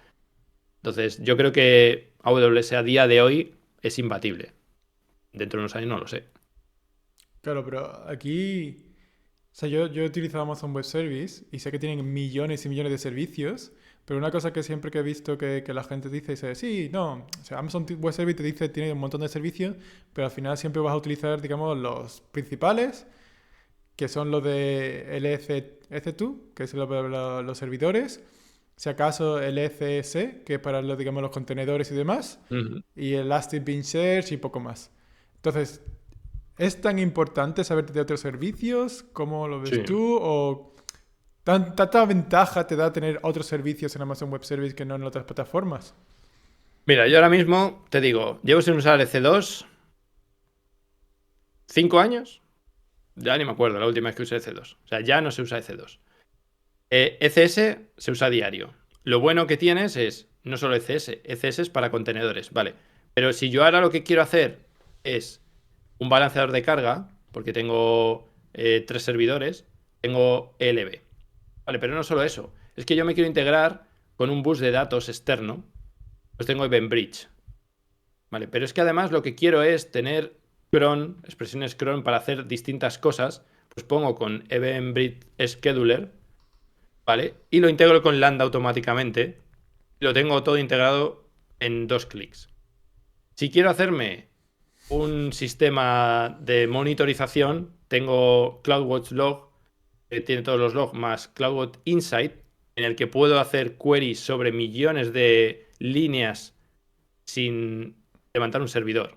[SPEAKER 1] Entonces, yo creo que AWS a día de hoy es imbatible. Dentro de unos años no lo sé.
[SPEAKER 2] Claro, pero aquí, o sea, yo he utilizado Amazon Web Service y sé que tienen millones y millones de servicios, pero una cosa que siempre que he visto que la gente dice es, sí, no, o sea, Amazon Web Service te dice tiene un montón de servicios, pero al final siempre vas a utilizar, digamos, los principales, que son los de LEC2, que es los servidores, si acaso el ECS, que es para los, digamos, los contenedores y demás,
[SPEAKER 1] Ujú.
[SPEAKER 2] y el Elastic Bean Search y poco más. Entonces, ¿es tan importante saber de otros servicios? ¿Cómo lo ves
[SPEAKER 1] Sí.
[SPEAKER 2] tú? ¿O tanta ventaja te da tener otros servicios en Amazon Web Service que no en otras plataformas?
[SPEAKER 1] Mira, yo ahora mismo te digo, llevo sin usar EC2 5 años. Ya ni me acuerdo la última vez que usé EC2. O sea, ya no se usa EC2. ECS se usa a diario. Lo bueno que tienes es no solo ECS, ECS es para contenedores, vale. Pero si yo ahora lo que quiero hacer es un balanceador de carga, porque tengo 3 servidores, tengo ELB. Vale, pero no solo eso. Es que yo me quiero integrar con un bus de datos externo. Pues tengo Event Bridge. Vale, pero es que además lo que quiero es tener cron, expresiones cron para hacer distintas cosas. Pues pongo con Event Bridge Scheduler, ¿vale? Y lo integro con Lambda automáticamente. Lo tengo todo integrado en 2 clics. Si quiero hacerme un sistema de monitorización, tengo CloudWatch Log que tiene todos los logs, más CloudBot Insight, en el que puedo hacer queries sobre millones de líneas sin levantar un servidor.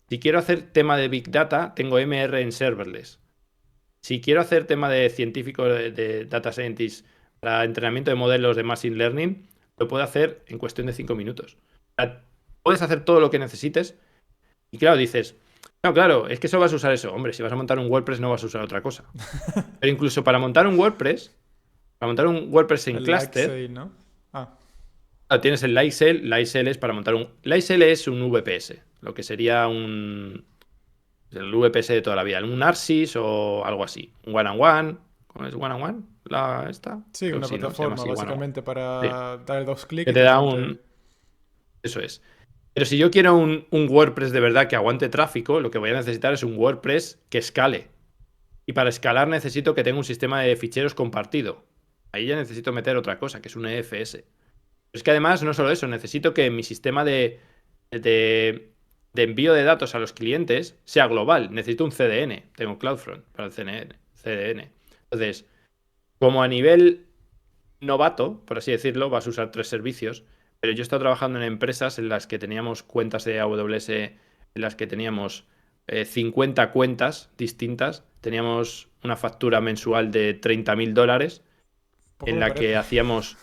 [SPEAKER 1] Si quiero hacer tema de Big Data, tengo MR en serverless. Si quiero hacer tema de científico de Data Scientist para entrenamiento de modelos de Machine Learning, lo puedo hacer en cuestión de 5 minutos. O sea, puedes hacer todo lo que necesites y claro, dices, no, claro, es que solo vas a usar eso. Hombre, si vas a montar un WordPress no vas a usar otra cosa. Pero incluso para montar un WordPress en
[SPEAKER 2] El like
[SPEAKER 1] cluster,
[SPEAKER 2] sale, ¿no? Ah,
[SPEAKER 1] tienes el Lysel. Lysel es para montar un... Lysel es un VPS, lo que sería el VPS de toda la vida, un ARSYS o algo así. Un one-on-one. ¿Cómo es one-on-one? ¿Esta?
[SPEAKER 2] sí,
[SPEAKER 1] Creo que
[SPEAKER 2] una
[SPEAKER 1] sí, ¿no? Se llama
[SPEAKER 2] plataforma
[SPEAKER 1] así, one-on-one.
[SPEAKER 2] básicamente
[SPEAKER 1] Sí.
[SPEAKER 2] para dar dos clics
[SPEAKER 1] Que
[SPEAKER 2] y
[SPEAKER 1] te
[SPEAKER 2] te
[SPEAKER 1] da
[SPEAKER 2] monte.
[SPEAKER 1] un... Eso es. Pero si yo quiero un WordPress de verdad que aguante tráfico, lo que voy a necesitar es un WordPress que escale. Y para escalar necesito que tenga un sistema de ficheros compartido. Ahí ya necesito meter otra cosa, que es un EFS. Pero es que además, no solo eso, necesito que mi sistema de envío de datos a los clientes sea global. Necesito un CDN. Tengo CloudFront para el CDN. Entonces, como a nivel novato, por así decirlo, vas a usar 3 servicios, pero yo he estado trabajando en empresas en las que teníamos cuentas de AWS, en las que teníamos 50 cuentas distintas, teníamos una factura mensual de $30.000,
[SPEAKER 2] Poco
[SPEAKER 1] en
[SPEAKER 2] me
[SPEAKER 1] la que
[SPEAKER 2] parece.
[SPEAKER 1] hacíamos,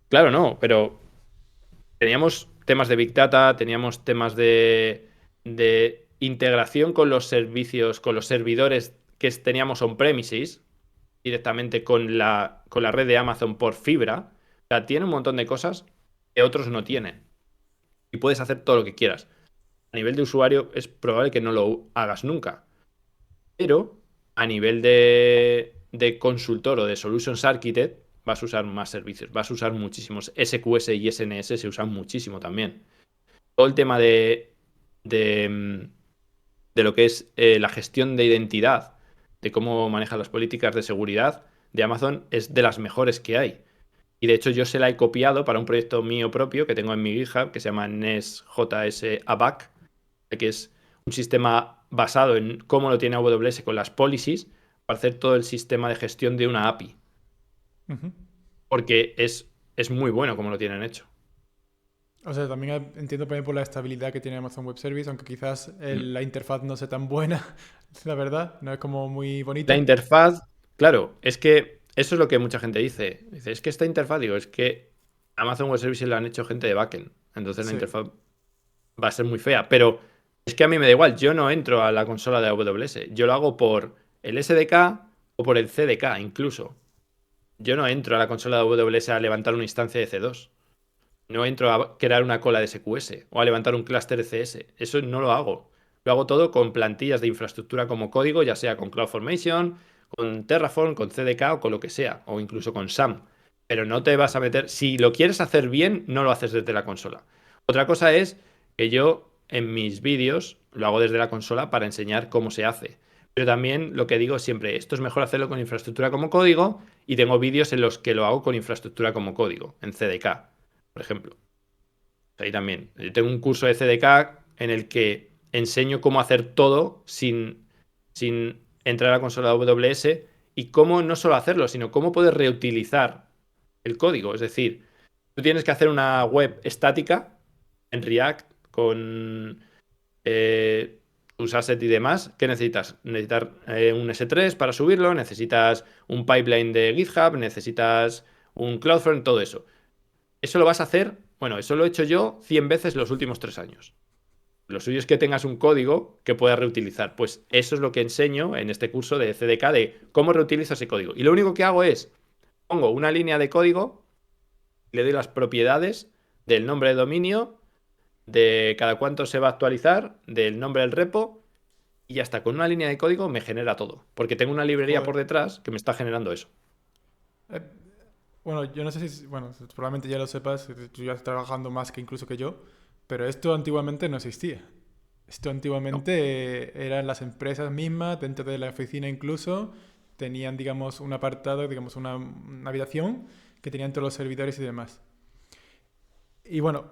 [SPEAKER 1] claro, no, pero teníamos temas de Big Data, teníamos temas de integración con los servicios, con los servidores que teníamos on-premises, directamente con la red de Amazon por fibra. O sea, tiene un montón de cosas que otros no tienen. Y puedes hacer todo lo que quieras. A nivel de usuario es probable que no lo hagas nunca. Pero a nivel de consultor o de Solutions Architect vas a usar más servicios. Vas a usar muchísimos. SQS y SNS se usan muchísimo también. Todo el tema de, de lo que es la gestión de identidad, de cómo manejan las políticas de seguridad de Amazon, es de las mejores que hay. Y de hecho yo se la he copiado para un proyecto mío propio que tengo en mi GitHub, que se llama NES.js ABAC, que es un sistema basado en cómo lo tiene AWS con las policies para hacer todo el sistema de gestión de una API.
[SPEAKER 2] Ujú.
[SPEAKER 1] Porque es muy bueno como lo tienen hecho.
[SPEAKER 2] O sea, también entiendo también por la estabilidad que tiene Amazon Web Service, aunque quizás
[SPEAKER 1] Mm.
[SPEAKER 2] la interfaz no sea tan buena, la verdad, no es como muy
[SPEAKER 1] La
[SPEAKER 2] bonita.
[SPEAKER 1] interfaz, claro, es que eso es lo que mucha gente dice. Dice, es que esta interfaz, digo, es que Amazon Web Services la han hecho gente de backend. Entonces la
[SPEAKER 2] Sí.
[SPEAKER 1] interfaz va a ser muy fea. Pero es que a mí me da igual, yo no entro a la consola de AWS. Yo lo hago por el SDK o por el CDK incluso. Yo no entro a la consola de AWS a levantar una instancia de C2. No entro a crear una cola de SQS o a levantar un clúster de CS. Eso no lo hago. Lo hago todo con plantillas de infraestructura como código, ya sea con CloudFormation, con Terraform, con CDK o con lo que sea, o incluso con SAM. Pero no te vas a meter. Si lo quieres hacer bien, no lo haces desde la consola. Otra cosa es que yo en mis vídeos lo hago desde la consola para enseñar cómo se hace. Pero también lo que digo siempre, esto es mejor hacerlo con infraestructura como código y tengo vídeos en los que lo hago con infraestructura como código, en CDK, por ejemplo. Ahí también. Yo tengo un curso de CDK en el que enseño cómo hacer todo sin entrar a la consola de AWS y cómo no solo hacerlo, sino cómo puedes reutilizar el código. Es decir, tú tienes que hacer una web estática en React con tus assets y demás. ¿Qué necesitas? Necesitas un S3 para subirlo, necesitas un pipeline de GitHub, necesitas un CloudFront, todo eso. Eso lo vas a hacer, bueno, eso lo he hecho yo 100 veces los últimos 3 años. Lo suyo es que tengas un código que puedas reutilizar. Pues eso es lo que enseño en este curso de CDK de cómo reutilizo ese código. Y lo único que hago es, pongo una línea de código, le doy las propiedades del nombre de dominio, de cada cuánto se va a actualizar, del nombre del repo, y ya está. Con una línea de código me genera todo. Porque tengo una librería
[SPEAKER 2] Joder.
[SPEAKER 1] por detrás que me está generando eso.
[SPEAKER 2] Eh, bueno, yo no sé si, bueno, probablemente ya lo sepas, tú ya estás trabajando más que incluso que yo, pero esto antiguamente no existía. Esto
[SPEAKER 1] No.
[SPEAKER 2] antiguamente eran las empresas mismas, dentro de la oficina incluso, tenían, digamos, un apartado, digamos, una habitación que tenían todos los servidores y demás. Y bueno,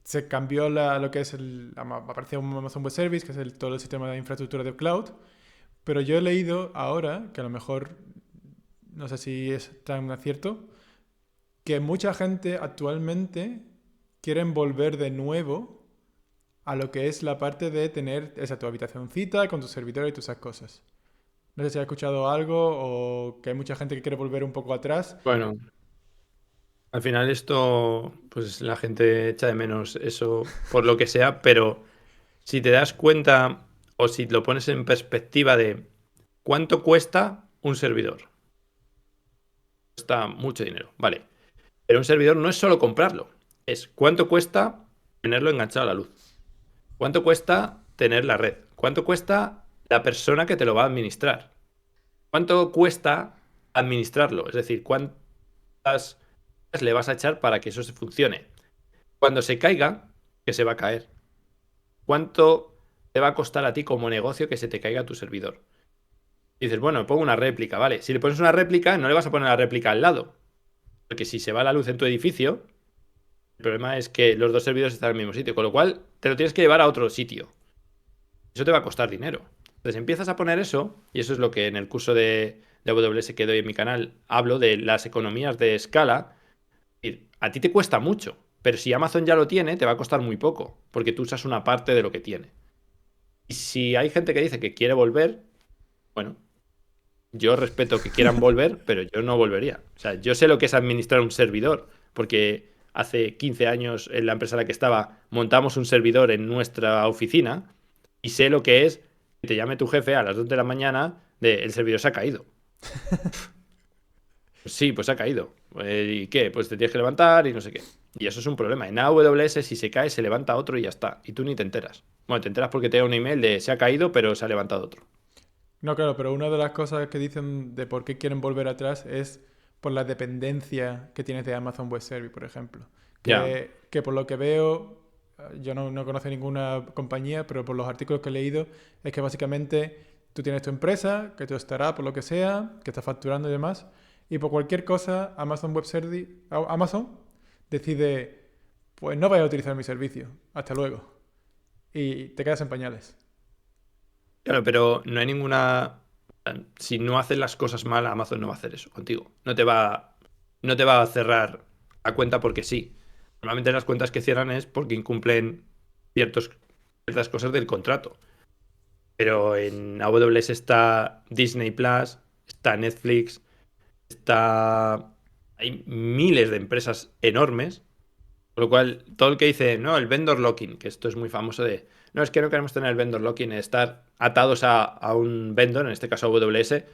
[SPEAKER 2] se cambió lo que es apareció un Amazon Web Service, que es todo el sistema de infraestructura de cloud, pero yo he leído ahora, que a lo mejor no sé si es tan cierto, que mucha gente actualmente quieren volver de nuevo a lo que es la parte de tener esa tu habitacioncita con tu servidor y todas esas cosas. No sé si has escuchado algo o que hay mucha gente que quiere volver un poco atrás.
[SPEAKER 1] Bueno, al final esto, pues la gente echa de menos eso por lo que sea, pero si te das cuenta o si lo pones en perspectiva de cuánto cuesta un servidor, cuesta mucho dinero, vale. Pero un servidor no es solo comprarlo, es cuánto cuesta tenerlo enganchado a la luz, cuánto cuesta tener la red, cuánto cuesta la persona que te lo va a administrar, cuánto cuesta administrarlo, es decir, cuántas le vas a echar para que eso se funcione. Cuando se caiga, que se va a caer. ¿Cuánto te va a costar a ti como negocio que se te caiga tu servidor? Y dices, bueno, pongo una réplica, vale. Si le pones una réplica, no le vas a poner la réplica al lado. Porque si se va la luz en tu edificio, el problema es que los dos servidores están en el mismo sitio. Con lo cual, te lo tienes que llevar a otro sitio. Eso te va a costar dinero. Entonces empiezas a poner eso, y eso es lo que en el curso de AWS que doy en mi canal hablo de las economías de escala. A ti te cuesta mucho, pero si Amazon ya lo tiene, te va a costar muy poco, porque tú usas una parte de lo que tiene. Y si hay gente que dice que quiere volver, bueno, yo respeto que quieran volver, pero yo no volvería. O sea, yo sé lo que es administrar un servidor, porque hace 15 años en la empresa en la que estaba montamos un servidor en nuestra oficina y sé lo que es que te llame tu jefe a las 2 de la mañana de el servidor se ha caído. Pues sí, pues se ha caído. ¿Y qué? Pues te tienes que levantar y no sé qué. Y eso es un problema. En AWS, si se cae, se levanta otro y ya está. Y tú ni te enteras. Bueno, te enteras porque te da un email de se ha caído, pero se ha levantado otro.
[SPEAKER 2] No, claro, pero una de las cosas que dicen de por qué quieren volver atrás es por la dependencia que tienes de Amazon Web Service, por ejemplo.
[SPEAKER 1] Ya.
[SPEAKER 2] Que por lo que veo, yo no conozco ninguna compañía, pero por los artículos que he leído, es que básicamente tú tienes tu empresa, que tú estará por lo que sea, que está facturando y demás, y por cualquier cosa, Amazon Web Service, Amazon decide, pues no vaya a utilizar mi servicio, hasta luego. Y te quedas en pañales.
[SPEAKER 1] Claro, pero no hay ninguna. Si no haces las cosas mal, Amazon no va a hacer eso contigo. No te va a cerrar la cuenta porque sí. Normalmente las cuentas que cierran es porque incumplen ciertas cosas del contrato. Pero en AWS está Disney Plus, está Netflix, está. Hay miles de empresas enormes. Con lo cual, todo el que dice, no, el vendor locking, que esto es muy famoso de, no, es que no queremos tener el vendor locking, estar atados a un vendor, en este caso a AWS,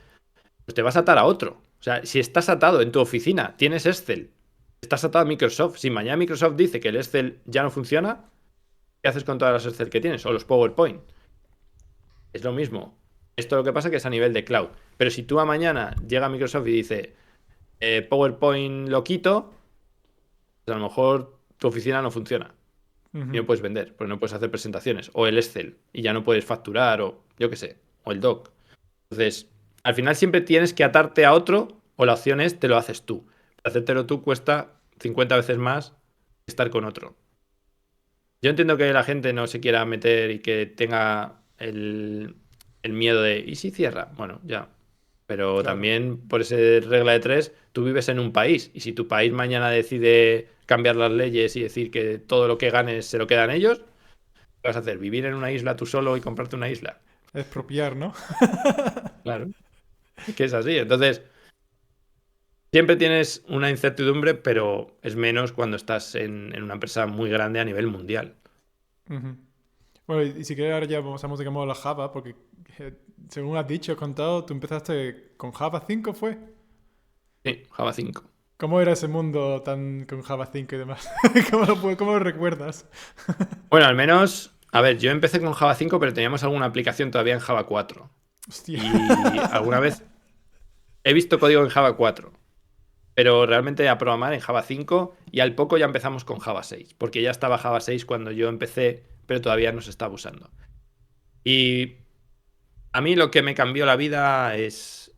[SPEAKER 1] pues te vas a atar a otro. O sea, si estás atado en tu oficina, tienes Excel, estás atado a Microsoft, si mañana Microsoft dice que el Excel ya no funciona, ¿qué haces con todas las Excel que tienes? O los PowerPoint. Es lo mismo. Esto lo que pasa que es a nivel de cloud. Pero si tú a mañana llega Microsoft y dice, PowerPoint lo quito, pues a lo mejor tu oficina no funciona. Y
[SPEAKER 2] Ujú.
[SPEAKER 1] no puedes vender, porque no puedes hacer presentaciones. O el Excel, y ya no puedes facturar, o yo qué sé, o el Doc. Entonces, al final siempre tienes que atarte a otro, o la opción es te lo haces tú. Pero hacértelo tú cuesta 50 veces más que estar con otro. Yo entiendo que la gente no se quiera meter y que tenga el miedo de, ¿y si cierra? Bueno, ya. Pero
[SPEAKER 2] Claro.
[SPEAKER 1] también, por esa regla de tres, tú vives en un país. Y si tu país mañana decide cambiar las leyes y decir que todo lo que ganes se lo quedan ellos, ¿qué vas a hacer? ¿Vivir en una isla tú solo y comprarte una isla?
[SPEAKER 2] Expropiar, ¿no?
[SPEAKER 1] Claro. Es que es así. Entonces, siempre tienes una incertidumbre, pero es menos cuando estás en una empresa muy grande a nivel mundial.
[SPEAKER 2] Ujú. Bueno, y si quieres ahora ya pasamos, digamos, a la Java, porque eh, según has dicho, has contado, tú empezaste con Java 5, ¿fue?
[SPEAKER 1] Sí, Java 5.
[SPEAKER 2] ¿Cómo era ese mundo tan con Java 5 y demás? ¿Cómo lo recuerdas?
[SPEAKER 1] Bueno, al menos, a ver, yo empecé con Java 5, pero teníamos alguna aplicación todavía en Java 4.
[SPEAKER 2] Hostia.
[SPEAKER 1] Y alguna vez he visto código en Java 4, pero realmente a programar en Java 5 y al poco ya empezamos con Java 6, porque ya estaba Java 6 cuando yo empecé, pero todavía no se estaba usando. Y a mí lo que me cambió la vida es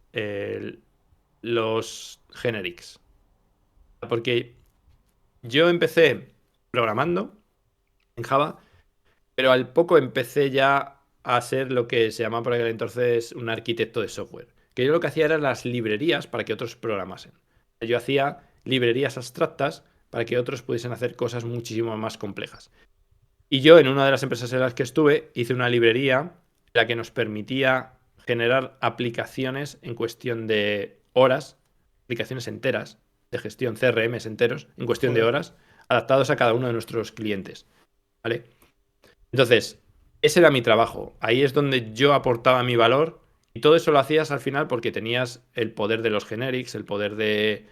[SPEAKER 1] los generics, porque yo empecé programando en Java, pero al poco empecé ya a ser lo que se llama por aquel entonces un arquitecto de software, que yo lo que hacía eran las librerías para que otros programasen. Yo hacía librerías abstractas para que otros pudiesen hacer cosas muchísimo más complejas. Y yo en una de las empresas en las que estuve hice una librería en la que nos permitía generar aplicaciones en cuestión de horas, aplicaciones enteras de gestión, CRMs enteros, en cuestión de
[SPEAKER 2] Joder.
[SPEAKER 1] horas, adaptados a cada uno de nuestros clientes. ¿Vale? Entonces, ese era mi trabajo. Ahí es donde yo aportaba mi valor y todo eso lo hacías al final porque tenías el poder de los generics, el poder de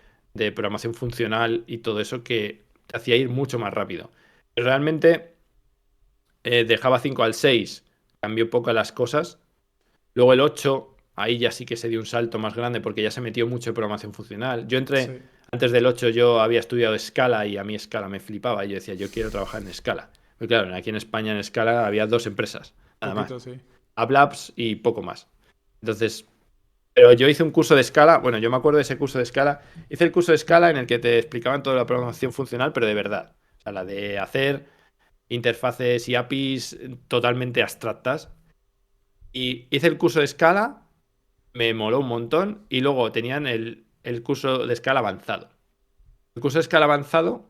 [SPEAKER 1] programación funcional y todo eso que te hacía ir mucho más rápido. Realmente, de Java 5 al 6 cambió un poco las cosas. Luego el 8, ahí ya sí que se dio un salto más grande porque ya se metió mucho en programación funcional. Yo entré,
[SPEAKER 2] Sí,
[SPEAKER 1] antes del 8 yo había estudiado Scala y a mí Scala me flipaba y yo decía, yo quiero trabajar en Scala. Pero claro, aquí en España en Scala había 2 empresas, nada más.
[SPEAKER 2] poquito, sí.
[SPEAKER 1] AppLabs y poco más. Entonces, pero yo hice un curso de Scala, bueno, yo me acuerdo de ese curso de Scala. Hice el curso de Scala en el que te explicaban toda la programación funcional, pero de verdad. O sea, la de hacer interfaces y APIs totalmente abstractas. Y hice el curso de Scala, me moló un montón, y luego tenían el curso de Scala avanzado. El curso de Scala avanzado,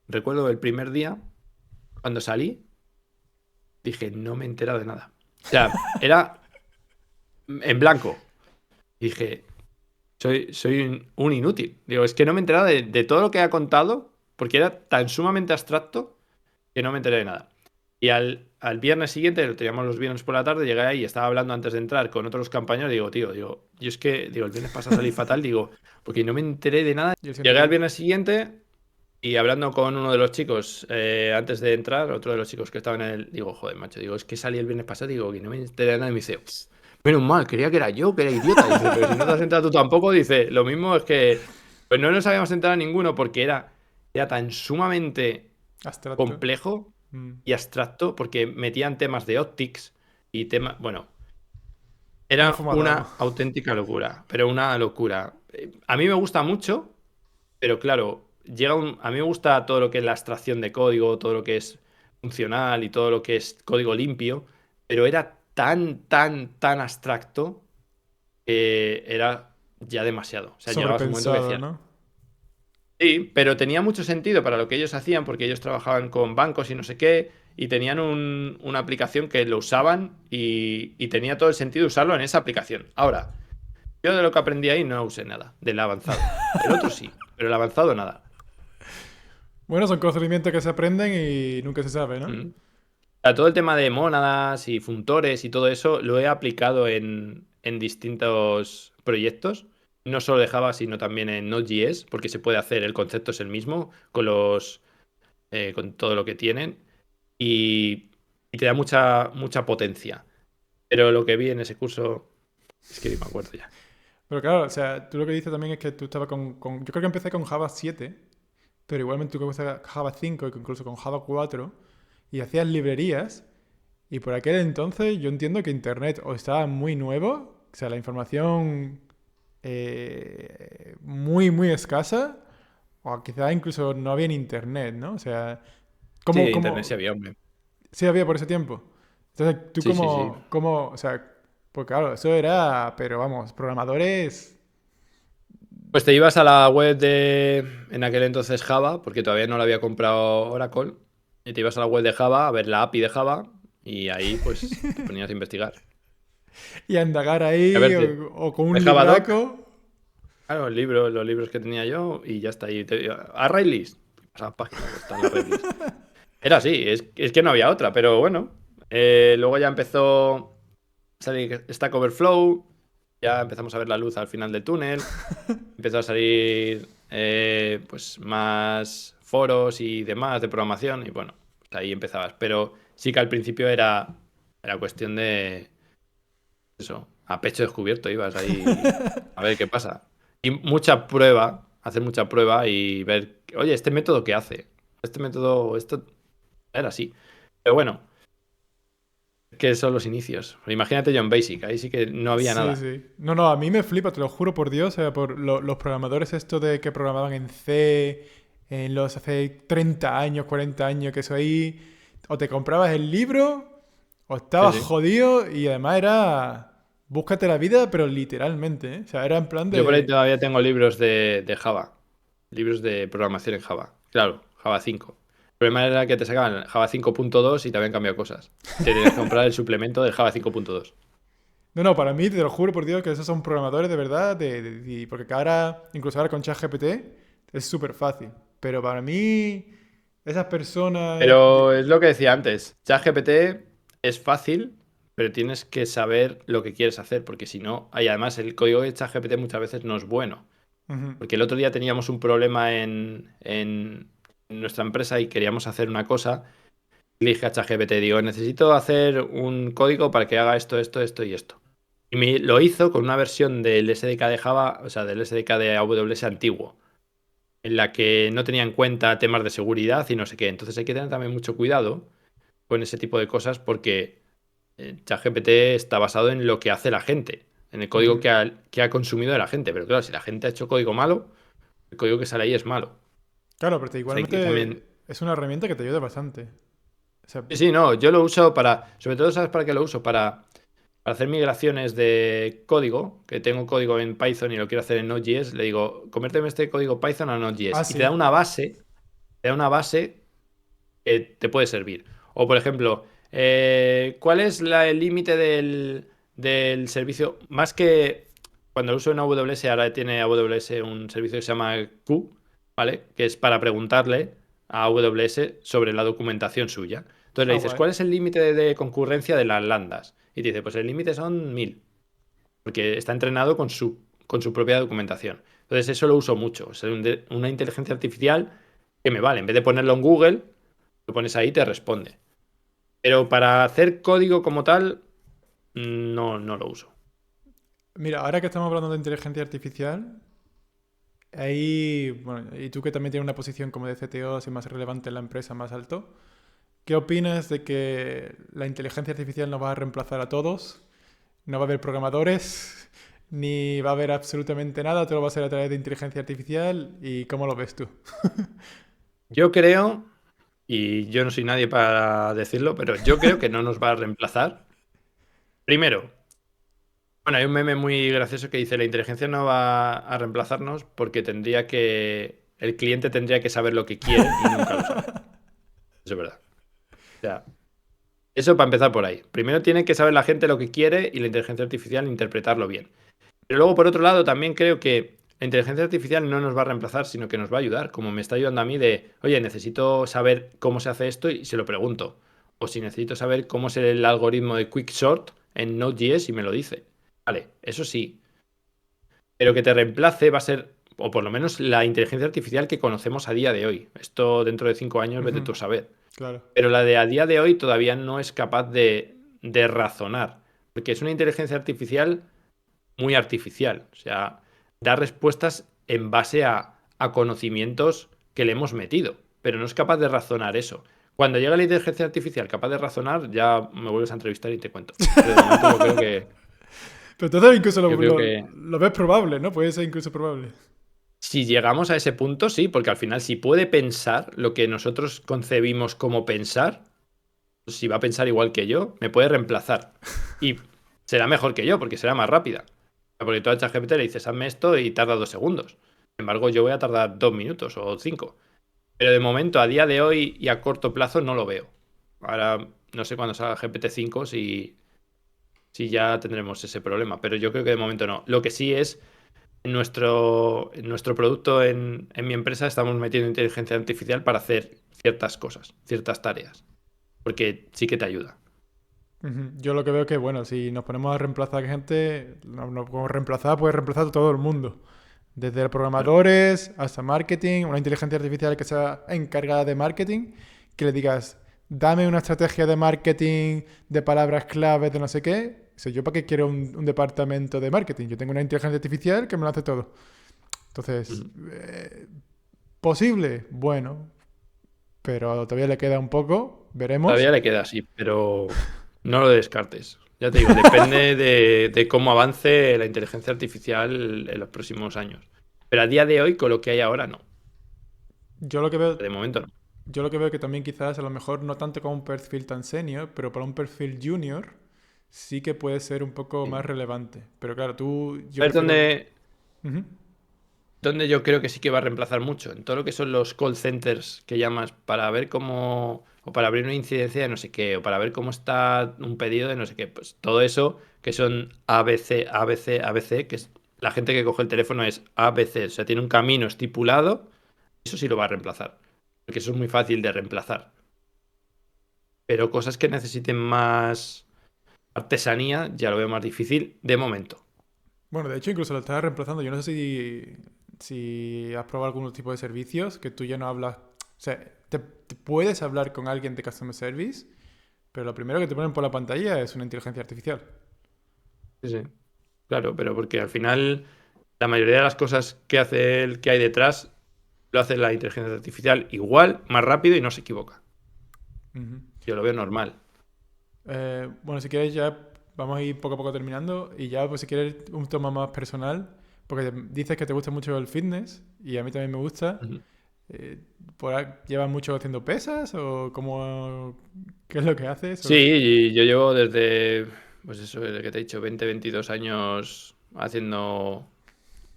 [SPEAKER 1] recuerdo el primer día, cuando salí, dije, no me he enterado de nada. O sea, era en blanco. Dije, soy un inútil. Digo, es que no me he enterado de todo lo que ha contado, porque era tan sumamente abstracto que no me enteré de nada. Y al viernes siguiente, lo teníamos los viernes por la tarde, llegué ahí y estaba hablando antes de entrar con otros compañeros. Digo, tío, yo es que, digo, el viernes pasado salí fatal, digo, porque no me enteré de nada.
[SPEAKER 2] Y el siguiente
[SPEAKER 1] Llegué al
[SPEAKER 2] día.
[SPEAKER 1] viernes siguiente y hablando con uno de los chicos antes de entrar, otro de los chicos que estaban en el. Digo, joder, macho, digo, es que salí el viernes pasado, digo, que no me enteré de nada. Y me dice, menos mal, creía que era yo, que era idiota. Dice, pero si no te has enterado tú tampoco, dice, lo mismo es que. Pues no nos habíamos enterado ninguno porque era tan sumamente
[SPEAKER 2] Abstracto.
[SPEAKER 1] complejo
[SPEAKER 2] Mm.
[SPEAKER 1] y abstracto porque metían temas de optics y temas. Bueno,
[SPEAKER 2] Una
[SPEAKER 1] era
[SPEAKER 2] fumadao.
[SPEAKER 1] una auténtica locura, pero una locura. A mí me gusta mucho, pero claro, a mí me gusta todo lo que es la abstracción de código, todo lo que es funcional y todo lo que es código limpio, pero era tan abstracto que era ya demasiado. O sea, llegabas un momento que
[SPEAKER 2] Sobrepensado,
[SPEAKER 1] decías,
[SPEAKER 2] ¿no?
[SPEAKER 1] sí, pero tenía mucho sentido para lo que ellos hacían, porque ellos trabajaban con bancos y no sé qué, y tenían una aplicación que lo usaban y tenía todo el sentido usarlo en esa aplicación. Ahora, yo de lo que aprendí ahí no usé nada, del avanzado. El otro sí, pero el avanzado nada.
[SPEAKER 2] Bueno, son conocimientos que se aprenden y nunca se sabe, ¿no?
[SPEAKER 1] Mm. O sea, todo el tema de mónadas y funtores y todo eso lo he aplicado en distintos proyectos. No solo de Java, sino también en Node.js, porque se puede hacer, el concepto es el mismo, con todo lo que tienen. Y te da mucha potencia. Pero lo que vi en ese curso es que ni me acuerdo ya.
[SPEAKER 2] Pero claro, o sea, tú lo que dices también es que tú estabas yo creo que empecé con Java 7, pero igualmente tú empezaste Java 5 y incluso con Java 4 y hacías librerías y por aquel entonces yo entiendo que Internet o estaba muy nuevo, o sea, la información muy escasa, o quizá incluso no había en Internet, ¿no? O sea,
[SPEAKER 1] Sí,
[SPEAKER 2] ¿cómo,
[SPEAKER 1] de internet sí
[SPEAKER 2] cómo,
[SPEAKER 1] había, hombre.
[SPEAKER 2] sí había por ese tiempo? Entonces, ¿tú
[SPEAKER 1] Sí.
[SPEAKER 2] o sea, pues claro, eso era, pero vamos, programadores,
[SPEAKER 1] Pues te ibas a la web en aquel entonces Java, porque todavía no la había comprado Oracle, y te ibas a la web de Java a ver la API de Java, y ahí pues te ponías a investigar.
[SPEAKER 2] y a indagar
[SPEAKER 1] A
[SPEAKER 2] ahí
[SPEAKER 1] ver,
[SPEAKER 2] o con
[SPEAKER 1] de
[SPEAKER 2] un
[SPEAKER 1] Javadoc,
[SPEAKER 2] libraco.
[SPEAKER 1] claro, los libros que tenía yo, y ya está. Arraylist, pasaba página, pues está en la Arraylist. Era así, es que no había otra, pero bueno. Luego ya empezó a salir Stack Overflow, ya empezamos a ver la luz al final del túnel, empezó a salir pues más foros y demás de programación, y bueno, pues ahí empezabas. Pero sí que al principio era cuestión de eso, a pecho descubierto ibas ahí a ver qué pasa. Y mucha prueba, hacer mucha prueba y ver, oye, este método qué hace. Este método, esto era así. Pero bueno, que son los inicios. Imagínate yo en Basic, ahí sí que no había
[SPEAKER 2] Sí,
[SPEAKER 1] nada.
[SPEAKER 2] sí. No, no, a mí me flipa, te lo juro por Dios, o sea, por los programadores estos de que programaban en C, en los hace 30 años, 40 años, que eso ahí, o te comprabas el libro, o
[SPEAKER 1] Sí,
[SPEAKER 2] estabas
[SPEAKER 1] sí.
[SPEAKER 2] jodido, y además era, búscate la vida, pero literalmente, ¿eh? O sea, era en plan
[SPEAKER 1] Yo por ahí
[SPEAKER 2] de...
[SPEAKER 1] todavía tengo libros de Java, libros de programación en Java. Claro, Java 5. El problema era que te sacaban Java 5.2 y te habían cambiado cosas. Te tenías que comprar el suplemento del Java 5.2.
[SPEAKER 2] No, no, para mí, te lo juro por Dios, que esos son programadores de verdad, porque ahora, incluso ahora con ChatGPT, es súper fácil. Pero para mí, esas personas...
[SPEAKER 1] Pero es lo que decía antes, ChatGPT es fácil, pero tienes que saber lo que quieres hacer, porque si no, y además el código de ChatGPT muchas veces no es bueno.
[SPEAKER 2] Ujú.
[SPEAKER 1] Porque el otro día teníamos un problema en nuestra empresa y queríamos hacer una cosa. Le dije a ChatGPT, digo, necesito hacer un código para que haga esto, esto, esto y esto. Y lo hizo con una versión del SDK de Java, o sea, del SDK de AWS antiguo, en la que no tenía en cuenta temas de seguridad y no sé qué. Entonces hay que tener también mucho cuidado con ese tipo de cosas porque ChatGPT está basado en lo que hace la gente, en el código
[SPEAKER 2] Ujú.
[SPEAKER 1] que ha consumido de la gente. Pero claro, si la gente ha hecho código malo, el código que sale ahí es malo.
[SPEAKER 2] Claro, pero
[SPEAKER 1] O sea, hay que también...
[SPEAKER 2] igualmente es una herramienta que te ayuda bastante. O sea,
[SPEAKER 1] Sí, sí, no, yo lo uso para, sobre todo, ¿sabes para qué lo uso? Para hacer migraciones de código, que tengo código en Python y lo quiero hacer en Node.js, le digo, conviérteme este código Python a
[SPEAKER 2] ah,
[SPEAKER 1] Node.js. Y
[SPEAKER 2] sí.
[SPEAKER 1] te da una base que te puede servir. O, por ejemplo, ¿cuál es el límite del servicio? Más que cuando lo uso en AWS, ahora tiene AWS un servicio que se llama Q, ¿vale? Que es para preguntarle a AWS sobre la documentación suya. Entonces le
[SPEAKER 2] Ah,
[SPEAKER 1] dices,
[SPEAKER 2] guay.
[SPEAKER 1] ¿cuál es el límite de concurrencia de las landas? Y te dice, pues el límite son 1000, porque está entrenado con su propia documentación. Entonces eso lo uso mucho. Es una inteligencia artificial que me vale. En vez de ponerlo en Google, lo pones ahí y te responde. Pero para hacer código como tal, no, no lo uso.
[SPEAKER 2] Mira, ahora que estamos hablando de inteligencia artificial, ahí, bueno, y tú que también tienes una posición como de CTO, así más relevante en la empresa, más alto, ¿qué opinas de que la inteligencia artificial no va a reemplazar a todos? No va a haber programadores, ni va a haber absolutamente nada, todo va a ser a través de inteligencia artificial. ¿Y cómo lo ves tú?
[SPEAKER 1] Yo creo, y yo no soy nadie para decirlo, pero yo creo que no nos va a reemplazar. Primero, bueno, hay un meme muy gracioso que dice, la inteligencia no va a reemplazarnos porque el cliente tendría que saber lo que quiere y nunca lo sabe. Eso es verdad. O sea, eso para empezar por ahí. Primero tiene que saber la gente lo que quiere y la inteligencia artificial interpretarlo bien. Pero luego, por otro lado, también creo que la inteligencia artificial no nos va a reemplazar, sino que nos va a ayudar, como me está ayudando a mí de, oye, necesito saber cómo se hace esto y se lo pregunto. O si necesito saber cómo es el algoritmo de Quicksort en Node.js y me lo dice. Vale, eso sí. Pero que te reemplace va a ser, o por lo menos la inteligencia artificial que conocemos a día de hoy. Esto dentro de 5 años, vete
[SPEAKER 2] Ujú,
[SPEAKER 1] tú a saber.
[SPEAKER 2] claro.
[SPEAKER 1] Pero la de a día de hoy todavía no es capaz de razonar. Porque es una inteligencia artificial muy artificial. O sea, da respuestas en base a conocimientos que le hemos metido, pero no es capaz de razonar eso. Cuando llega la inteligencia artificial capaz de razonar, ya me vuelves a entrevistar y te cuento. Pero de momento
[SPEAKER 2] Pero entonces incluso
[SPEAKER 1] yo creo que
[SPEAKER 2] lo ves probable, ¿no? Puede ser incluso probable.
[SPEAKER 1] si llegamos a ese punto, sí, porque al final si puede pensar lo que nosotros concebimos como pensar, pues si va a pensar igual que yo, me puede reemplazar. Y será mejor que yo, porque será más rápida. Porque tú a ChatGPT le dices, hazme esto y tarda 2 segundos. Sin embargo, yo voy a tardar 2 minutos o 5. Pero de momento, a día de hoy y a corto plazo, no lo veo. Ahora, no sé cuándo salga GPT-5 si ya tendremos ese problema. Pero yo creo que de momento no. Lo que sí es, en nuestro producto en mi empresa estamos metiendo inteligencia artificial para hacer ciertas cosas, ciertas tareas. Porque sí que te ayuda.
[SPEAKER 2] Ujú. Yo lo que veo que, bueno, si nos ponemos a reemplazar gente, no podemos reemplazar, puede reemplazar a todo el mundo. Desde programadores hasta marketing, una inteligencia artificial que sea encargada de marketing, que le digas, dame una estrategia de marketing de palabras claves de no sé qué. O sea, ¿yo para qué quiero un departamento de marketing? Yo tengo una inteligencia artificial que me lo hace todo. Entonces,
[SPEAKER 1] Ujú.
[SPEAKER 2] ¿posible? Bueno, pero todavía le queda un poco, veremos.
[SPEAKER 1] Todavía le queda así, pero no lo descartes. Ya te digo, depende de cómo avance la inteligencia artificial en los próximos años. Pero a día de hoy, con lo que hay ahora, no.
[SPEAKER 2] Yo lo que veo
[SPEAKER 1] De momento no.
[SPEAKER 2] Yo lo que veo que también quizás a lo mejor no tanto como un perfil tan senior, pero para un perfil junior, sí que puede ser un poco más relevante. Pero claro, yo
[SPEAKER 1] ¿Sabes
[SPEAKER 2] prefiero... Ujú.
[SPEAKER 1] dónde yo creo que sí que va a reemplazar mucho? En todo lo que son los call centers que llamas para ver cómo, o para abrir una incidencia de no sé qué, o para ver cómo está un pedido de no sé qué. Pues todo eso que son ABC, ABC, ABC, que es la gente que coge el teléfono es ABC, o sea, tiene un camino estipulado, eso sí lo va a reemplazar. Porque eso es muy fácil de reemplazar. Pero cosas que necesiten más artesanía, ya lo veo más difícil de momento.
[SPEAKER 2] Bueno, de hecho, incluso lo estás reemplazando. Yo no sé si has probado algún tipo de servicios que tú ya no hablas. O sea, te puedes hablar con alguien de Customer Service, pero lo primero que te ponen por la pantalla es una inteligencia artificial.
[SPEAKER 1] Sí, sí. Claro, pero porque al final la mayoría de las cosas que hace el que hay detrás lo hace la inteligencia artificial igual, más rápido y no se equivoca.
[SPEAKER 2] Ujú.
[SPEAKER 1] Yo lo veo normal.
[SPEAKER 2] Bueno, si quieres ya vamos a ir poco a poco terminando y ya pues si quieres un tema más personal, porque dices que te gusta mucho el fitness y a mí también me gusta.
[SPEAKER 1] Ujú.
[SPEAKER 2] ¿Llevas mucho haciendo pesas o qué es lo que haces?
[SPEAKER 1] Sí, y yo llevo desde, pues eso, desde que te he dicho, 20, 22 años haciendo...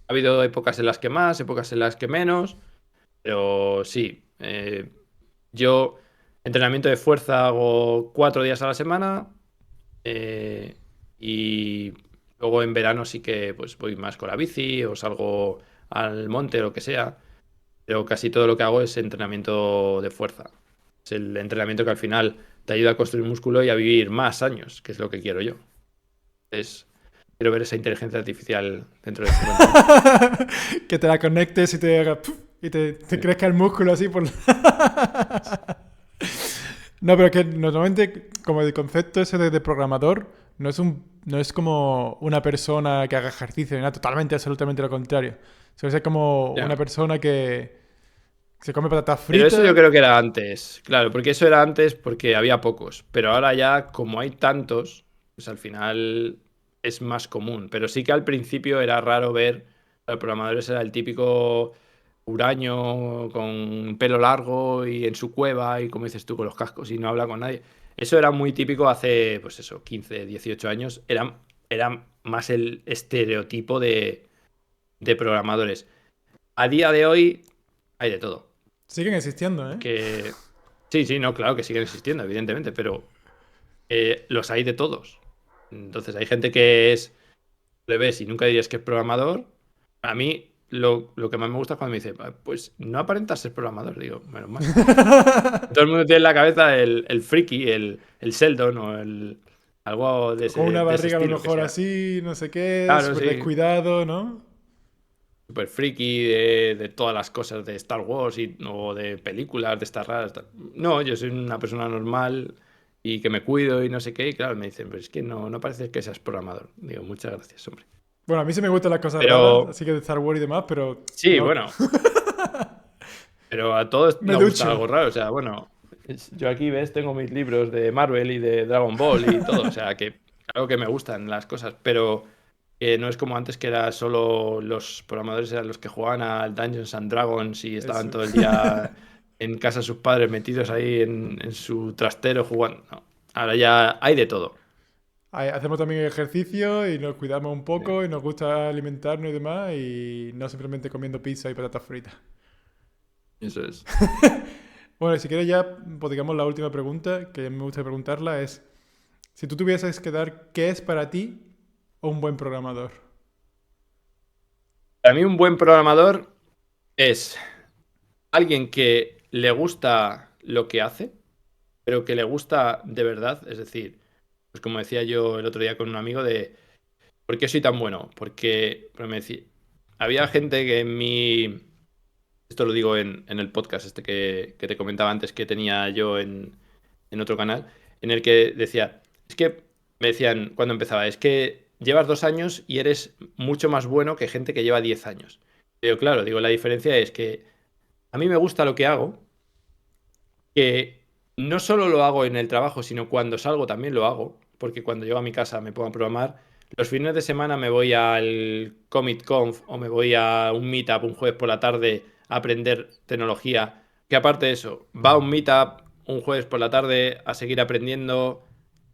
[SPEAKER 1] Ha habido épocas en las que más, épocas en las que menos, pero sí. Yo entrenamiento de fuerza hago 4 días a la semana. Y luego en verano sí que pues voy más con la bici o salgo al monte o lo que sea. Pero casi todo lo que hago es entrenamiento de fuerza. Es el entrenamiento que al final te ayuda a construir músculo y a vivir más años, que es lo que quiero yo. Quiero ver esa inteligencia artificial dentro de 50 años.
[SPEAKER 2] Que te la conectes y te haga ¡puf! Y te
[SPEAKER 1] Sí.
[SPEAKER 2] crezca el músculo así por... No, pero que normalmente como el concepto ese de programador no es como una persona que haga ejercicio, ni nada, totalmente, absolutamente lo contrario. Suele ser como una
[SPEAKER 1] Ya.
[SPEAKER 2] persona que se come patatas
[SPEAKER 1] Pero eso yo
[SPEAKER 2] fritas.
[SPEAKER 1] creo que era antes, claro, porque eso era antes porque había pocos, pero ahora ya como hay tantos, pues al final es más común. Pero sí que al principio era raro ver, los programadores era el típico huraño con pelo largo y en su cueva y como dices tú con los cascos y no habla con nadie. Eso era muy típico hace, pues eso, 15, 18 años. Era más el estereotipo de programadores. A día de hoy hay de todo.
[SPEAKER 2] Siguen existiendo, ¿eh?
[SPEAKER 1] Que sí, sí, no, claro que siguen existiendo, evidentemente, pero los hay de todos. Entonces, hay gente que le ves y nunca dirías que es programador. A mí, lo que más me gusta es cuando me dice, "Ah, pues no aparentas ser programador". Digo, menos mal. Todo el mundo tiene en la cabeza el friki, el Sheldon o algo
[SPEAKER 2] Con una
[SPEAKER 1] de ese
[SPEAKER 2] barriga a lo
[SPEAKER 1] estilo, que
[SPEAKER 2] mejor
[SPEAKER 1] sea.
[SPEAKER 2] así, no sé qué,
[SPEAKER 1] Claro,
[SPEAKER 2] súper
[SPEAKER 1] sí.
[SPEAKER 2] descuidado, ¿no?
[SPEAKER 1] Súper friki de todas las cosas de Star Wars o de películas de estas raras. No, yo soy una persona normal y que me cuido y no sé qué. Y claro, me dicen, pero es que no parece que seas programador. Digo, muchas gracias, hombre.
[SPEAKER 2] Bueno, a mí sí me gustan las cosas raras,
[SPEAKER 1] Pero
[SPEAKER 2] así que de Star Wars y demás, pero
[SPEAKER 1] sí,
[SPEAKER 2] no.
[SPEAKER 1] bueno, pero a todos
[SPEAKER 2] Me
[SPEAKER 1] nos gusta
[SPEAKER 2] ducho.
[SPEAKER 1] algo raro. O sea, bueno, yo aquí ves, tengo mis libros de Marvel y de Dragon Ball y todo. O sea, que claro que me gustan las cosas, pero no es como antes que era solo los programadores eran los que jugaban al Dungeons and Dragons y estaban
[SPEAKER 2] Eso.
[SPEAKER 1] todo el día en casa de sus padres metidos ahí en su trastero jugando. No, ahora ya hay de todo.
[SPEAKER 2] Hacemos también ejercicio y nos cuidamos un
[SPEAKER 1] Sí,
[SPEAKER 2] poco y nos gusta alimentarnos y demás y no simplemente comiendo pizza y patatas fritas.
[SPEAKER 1] eso es.
[SPEAKER 2] Bueno, y si quieres ya, pues digamos la última pregunta, que me gusta preguntarla es, si tú tuvieses que dar, ¿qué es para ti un buen programador?
[SPEAKER 1] Para mí un buen programador es alguien que le gusta lo que hace, pero que le gusta de verdad. Es decir, pues como decía yo el otro día con un amigo de ¿por qué soy tan bueno? Porque me decía, había gente que en mi... Esto lo digo en el podcast este que te comentaba antes que tenía yo en otro canal, en el que decía, es que me decían cuando empezaba, es que llevas 2 años y eres mucho más bueno que gente que lleva 10 años. Pero claro, digo, la diferencia es que a mí me gusta lo que hago, que no solo lo hago en el trabajo, sino cuando salgo también lo hago, porque cuando llego a mi casa me pongo a programar. Los fines de semana me voy al Comic Conf o me voy a un meetup un jueves por la tarde a aprender tecnología. Que aparte de eso, va a un meetup un jueves por la tarde a seguir aprendiendo.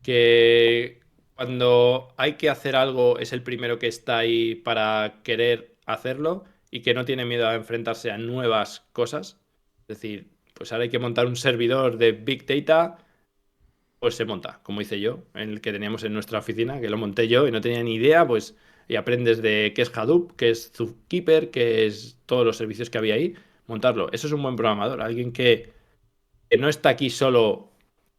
[SPEAKER 1] Que cuando hay que hacer algo es el primero que está ahí para querer hacerlo y que no tiene miedo a enfrentarse a nuevas cosas. Es decir, pues ahora hay que montar un servidor de Big Data, pues se monta, como hice yo, en el que teníamos en nuestra oficina, que lo monté yo y no tenía ni idea, pues y aprendes de qué es Hadoop, qué es Zookeeper, qué es todos los servicios que había ahí, montarlo. Eso es un buen programador, alguien que no está aquí solo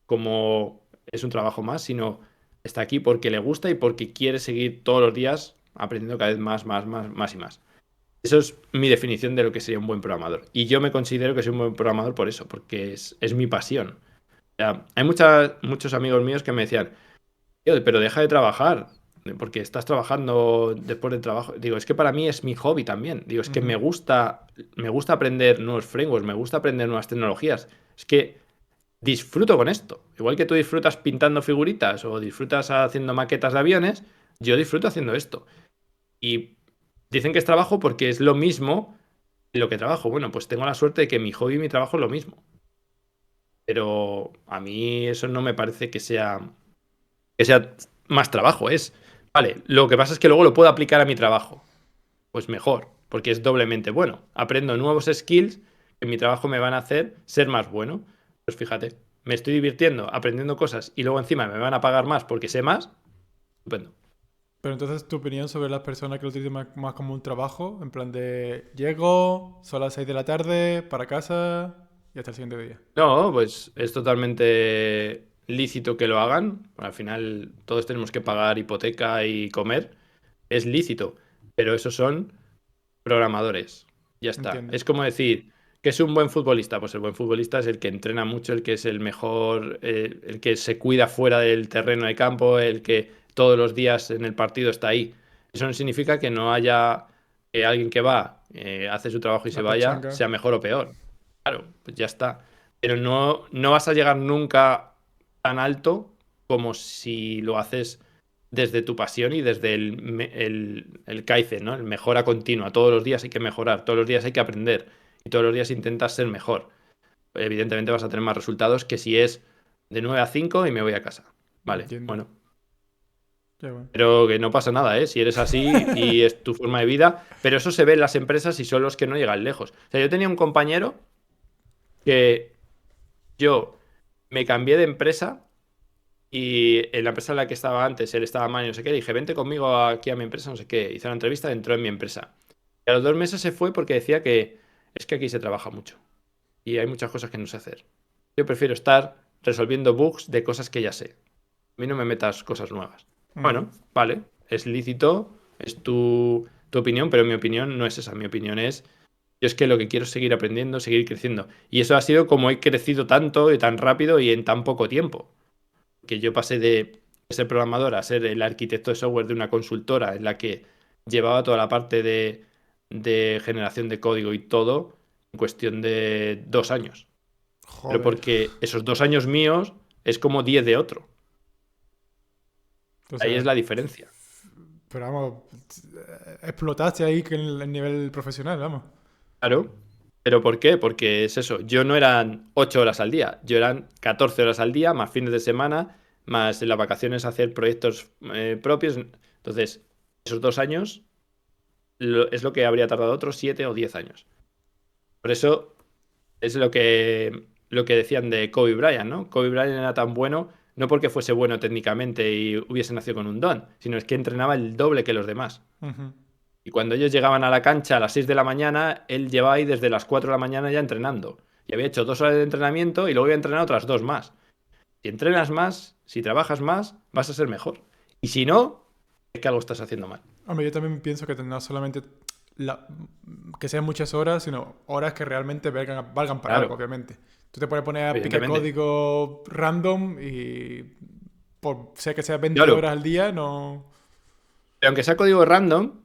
[SPEAKER 1] como es un trabajo más, sino está aquí porque le gusta y porque quiere seguir todos los días aprendiendo cada vez más, más, más, más y más. Eso es mi definición de lo que sería un buen programador. Y yo me considero que soy un buen programador por eso, porque es mi pasión. O sea, hay muchos amigos míos que me decían, "Tío, pero deja de trabajar, porque estás trabajando después del trabajo". Digo, es que para mí es mi hobby también. Digo, es que
[SPEAKER 2] Ujú.
[SPEAKER 1] me gusta aprender nuevos frameworks, me gusta aprender nuevas tecnologías. Es que disfruto con esto. Igual que tú disfrutas pintando figuritas o disfrutas haciendo maquetas de aviones, yo disfruto haciendo esto. Y dicen que es trabajo porque es lo mismo en lo que trabajo. Bueno, pues tengo la suerte de que mi hobby y mi trabajo es lo mismo. Pero a mí eso no me parece que sea más trabajo. Vale, lo que pasa es que luego lo puedo aplicar a mi trabajo. Pues mejor, porque es doblemente bueno. Aprendo nuevos skills que en mi trabajo me van a hacer ser más bueno. Pues fíjate, me estoy divirtiendo aprendiendo cosas y luego encima me van a pagar más porque sé más. Estupendo.
[SPEAKER 2] Pero entonces, tu opinión sobre las personas que lo utilizan más como un trabajo, en plan de llego, son las 6 de la tarde, para casa y hasta el siguiente día.
[SPEAKER 1] No, pues es totalmente lícito que lo hagan. Al final todos tenemos que pagar hipoteca y comer. Es lícito, pero esos son programadores. Ya está.
[SPEAKER 2] Entiendo.
[SPEAKER 1] Es como decir que es un buen futbolista. Pues el buen futbolista es el que entrena mucho, el que es el mejor, el que se cuida fuera del terreno de campo, el que todos los días en el partido está ahí. Eso no significa que no haya alguien que va, hace su trabajo y se
[SPEAKER 2] La
[SPEAKER 1] vaya,
[SPEAKER 2] pachanga.
[SPEAKER 1] sea mejor o peor. Claro, pues ya está. Pero no vas a llegar nunca tan alto como si lo haces desde tu pasión y desde el Kaizen, ¿no? El mejora continua. Todos los días hay que mejorar, todos los días hay que aprender y todos los días intentas ser mejor. Evidentemente vas a tener más resultados que si es de 9 a 5 y me voy a casa. Vale,
[SPEAKER 2] Entiendo.
[SPEAKER 1] bueno.
[SPEAKER 2] Ya bueno.
[SPEAKER 1] Pero que no pasa nada, ¿eh? Si eres así y es tu forma de vida. Pero eso se ve en las empresas y son los que no llegan lejos. O sea, yo tenía un compañero que yo me cambié de empresa. Y en la empresa en la que estaba antes, él estaba mal y no sé qué, le dije, vente conmigo aquí a mi empresa, no sé qué. Hizo la entrevista, entró en mi empresa. Y a los 2 meses se fue porque decía que es que aquí se trabaja mucho y hay muchas cosas que no sé hacer. Yo prefiero estar resolviendo bugs de cosas que ya sé. A mí no me metas cosas nuevas.
[SPEAKER 2] Ujú.
[SPEAKER 1] Bueno, vale, es lícito, es tu opinión, pero mi opinión no es esa. Mi opinión es, yo es que lo que quiero es seguir aprendiendo, seguir creciendo. Y eso ha sido como he crecido tanto y tan rápido y en tan poco tiempo que yo pasé de ser programador a ser el arquitecto de software de una consultora en la que llevaba toda la parte de generación de código y todo en cuestión de 2 años. Pero
[SPEAKER 2] Joder.
[SPEAKER 1] porque esos 2 años míos es como 10 de otro.
[SPEAKER 2] O
[SPEAKER 1] Ahí es
[SPEAKER 2] sea,
[SPEAKER 1] la diferencia.
[SPEAKER 2] pero vamos, explotaste ahí que en el nivel profesional, vamos.
[SPEAKER 1] Claro. ¿Pero por qué? Porque es eso. Yo no eran 8 horas al día. Yo eran 14 horas al día, más fines de semana, más en las vacaciones hacer proyectos propios. Entonces, esos 2 años es lo que habría tardado otros 7 o 10 años. Por eso es lo que decían de Kobe Bryant, ¿no? Kobe Bryant era tan bueno, no porque fuese bueno técnicamente y hubiese nacido con un don, sino es que entrenaba el doble que los demás.
[SPEAKER 2] Ujú.
[SPEAKER 1] Y cuando ellos llegaban a la cancha a las 6 de la mañana, él llevaba ahí desde las 4 de la mañana ya entrenando. Y había hecho 2 horas de entrenamiento y luego había entrenado otras 2 más. Si entrenas más, si trabajas más, vas a ser mejor. Y si no, es que algo estás haciendo mal.
[SPEAKER 2] Hombre, yo también pienso que no solamente la- que sean muchas horas, sino horas que realmente valgan para algo,
[SPEAKER 1] Claro,
[SPEAKER 2] obviamente. Tú te puedes poner a picar
[SPEAKER 1] evidentemente.
[SPEAKER 2] código random y por sea que sea 20
[SPEAKER 1] Claro,
[SPEAKER 2] horas al día, no...
[SPEAKER 1] pero aunque sea código random,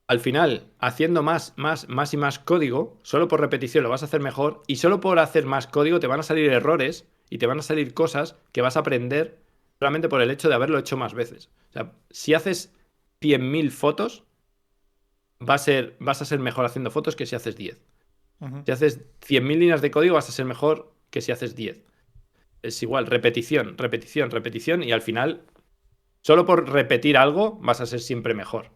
[SPEAKER 1] al final, haciendo más, más, más y más código, solo por repetición lo vas a hacer mejor y solo por hacer más código te van a salir errores y te van a salir cosas que vas a aprender solamente por el hecho de haberlo hecho más veces. O sea, si haces 100.000 fotos, vas a ser mejor haciendo fotos que si haces 10.
[SPEAKER 2] Ujú.
[SPEAKER 1] Si haces 100.000 líneas de código, vas a ser mejor que si haces 10. Es igual, repetición, repetición, repetición y al final Solo por repetir algo vas a ser siempre mejor.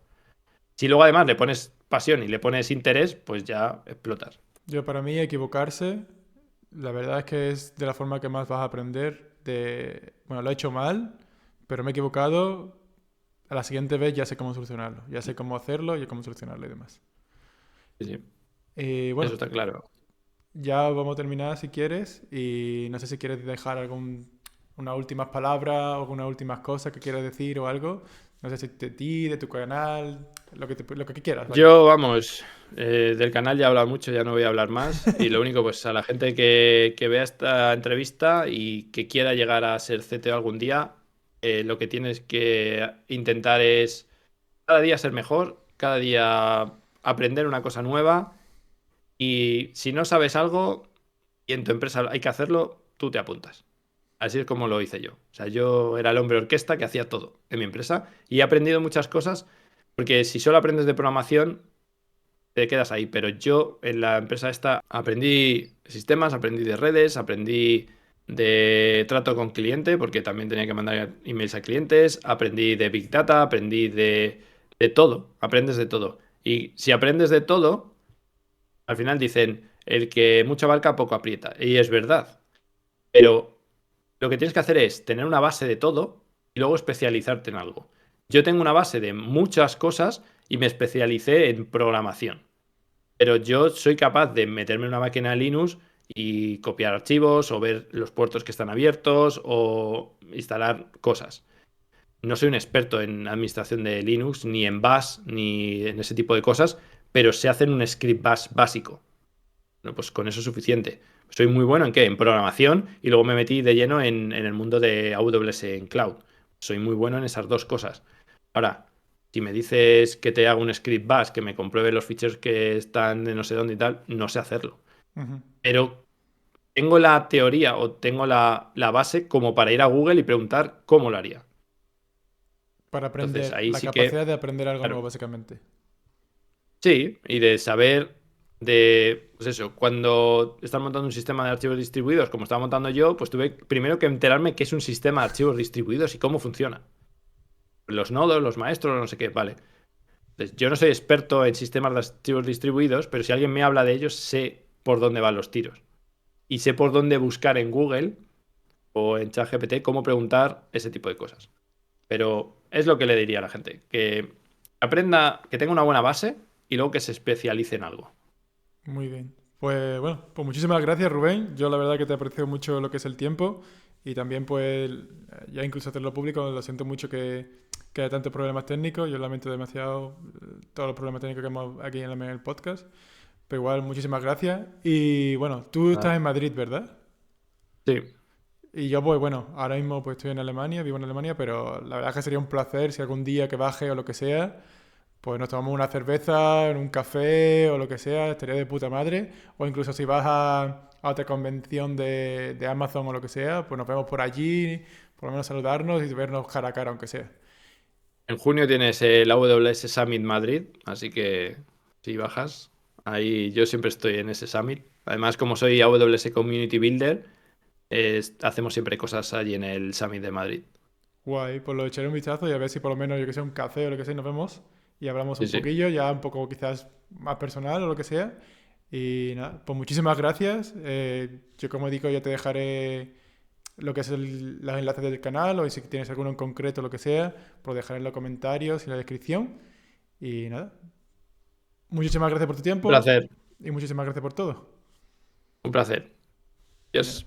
[SPEAKER 1] Si luego además le pones pasión y le pones interés, pues ya explotas.
[SPEAKER 2] Yo, para mí, equivocarse, la verdad es que es de la forma que más vas a aprender bueno, lo he hecho mal, pero me he equivocado, a la siguiente vez ya sé cómo solucionarlo, ya sé cómo hacerlo y cómo solucionarlo y demás.
[SPEAKER 1] Sí, sí. Eso
[SPEAKER 2] Bueno,
[SPEAKER 1] está claro.
[SPEAKER 2] ya vamos a terminar si quieres y no sé si quieres dejar unas últimas palabras o algunas últimas cosas que quieras decir o algo. No sé si de ti, de tu canal, lo que quieras, vaya.
[SPEAKER 1] Yo, vamos, del canal ya he hablado mucho, ya no voy a hablar más. Y lo único, pues a la gente que vea esta entrevista y que quiera llegar a ser CTO algún día, lo que tienes que intentar es cada día ser mejor, cada día aprender una cosa nueva. Y si no sabes algo y en tu empresa hay que hacerlo, tú te apuntas. Así es como lo hice yo. O sea, yo era el hombre orquesta que hacía todo en mi empresa y he aprendido muchas cosas porque si solo aprendes de programación, te quedas ahí. Pero yo en la empresa esta aprendí sistemas, aprendí de redes, aprendí de trato con cliente, porque también tenía que mandar emails a clientes, aprendí de Big Data, aprendí de todo, aprendes de todo. Y si aprendes de todo, al final dicen, el que mucho abarca, poco aprieta. Y es verdad. Pero lo que tienes que hacer es tener una base de todo y luego especializarte en algo. Yo tengo una base de muchas cosas y me especialicé en programación. Pero yo soy capaz de meterme en una máquina de Linux y copiar archivos o ver los puertos que están abiertos o instalar cosas. No soy un experto en administración de Linux, ni en Bash, ni en ese tipo de cosas, pero sé hacer un script Bash básico. Bueno, pues con eso es suficiente. Soy muy bueno en qué? En programación y luego me metí de lleno en el mundo de AWS en cloud. Soy muy bueno en esas dos cosas. Ahora, si me dices que te haga un script bash, que me compruebe los ficheros que están de no sé dónde y tal, no sé hacerlo.
[SPEAKER 2] Ujú.
[SPEAKER 1] Pero tengo la teoría o tengo la base como para ir a Google y preguntar cómo lo haría.
[SPEAKER 2] Para
[SPEAKER 1] Entonces,
[SPEAKER 2] aprender,
[SPEAKER 1] ahí
[SPEAKER 2] la
[SPEAKER 1] sí que,
[SPEAKER 2] capacidad de aprender algo nuevo,
[SPEAKER 1] claro,
[SPEAKER 2] básicamente.
[SPEAKER 1] sí, y de saber de, pues eso, cuando están montando un sistema de archivos distribuidos, como estaba montando yo, pues tuve primero que enterarme qué es un sistema de archivos distribuidos y cómo funciona. Los nodos, los maestros, no sé qué, vale. Entonces, yo no soy experto en sistemas de archivos distribuidos, pero si alguien me habla de ellos, sé por dónde van los tiros. Y sé por dónde buscar en Google o en ChatGPT cómo preguntar ese tipo de cosas. Pero es lo que le diría a la gente, que aprenda, que tenga una buena base y luego que se especialice en algo.
[SPEAKER 2] Muy bien. Pues bueno, pues muchísimas gracias, Rubén. Yo la verdad que te aprecio mucho lo que es el tiempo y también pues ya incluso hacerlo público, lo siento mucho que haya tantos problemas técnicos. Yo lamento demasiado todos los problemas técnicos que hemos aquí en el podcast. Pero igual, muchísimas gracias. Y bueno, tú
[SPEAKER 1] Ah,
[SPEAKER 2] estás en Madrid, ¿verdad?
[SPEAKER 1] sí,
[SPEAKER 2] Y yo pues bueno, ahora mismo pues estoy en Alemania, vivo en Alemania, pero la verdad es que sería un placer si algún día que baje o lo que sea, pues nos tomamos una cerveza en un café o lo que sea, estaría de puta madre. O incluso si vas a otra convención de Amazon o lo que sea, pues nos vemos por allí, por lo menos saludarnos y vernos cara a cara, aunque sea.
[SPEAKER 1] en junio tienes el AWS Summit Madrid, así que si bajas, ahí yo siempre estoy en ese Summit. Además, como soy AWS Community Builder, hacemos siempre cosas allí en el Summit de Madrid.
[SPEAKER 2] Guay, pues lo echaré un vistazo y a ver si por lo menos, yo que sé, un café o lo que sea, nos vemos y hablamos
[SPEAKER 1] Sí,
[SPEAKER 2] un
[SPEAKER 1] sí.
[SPEAKER 2] poquillo, ya un poco quizás más personal o lo que sea. Y nada, pues muchísimas gracias. Yo como digo, ya te dejaré lo que es los enlaces del canal o si tienes alguno en concreto, lo que sea, pues lo dejaré en los comentarios y en la descripción. Y nada, muchísimas gracias por tu
[SPEAKER 1] Un
[SPEAKER 2] tiempo
[SPEAKER 1] placer,
[SPEAKER 2] y muchísimas gracias por todo.
[SPEAKER 1] un placer.
[SPEAKER 2] Genial.
[SPEAKER 1] Adiós.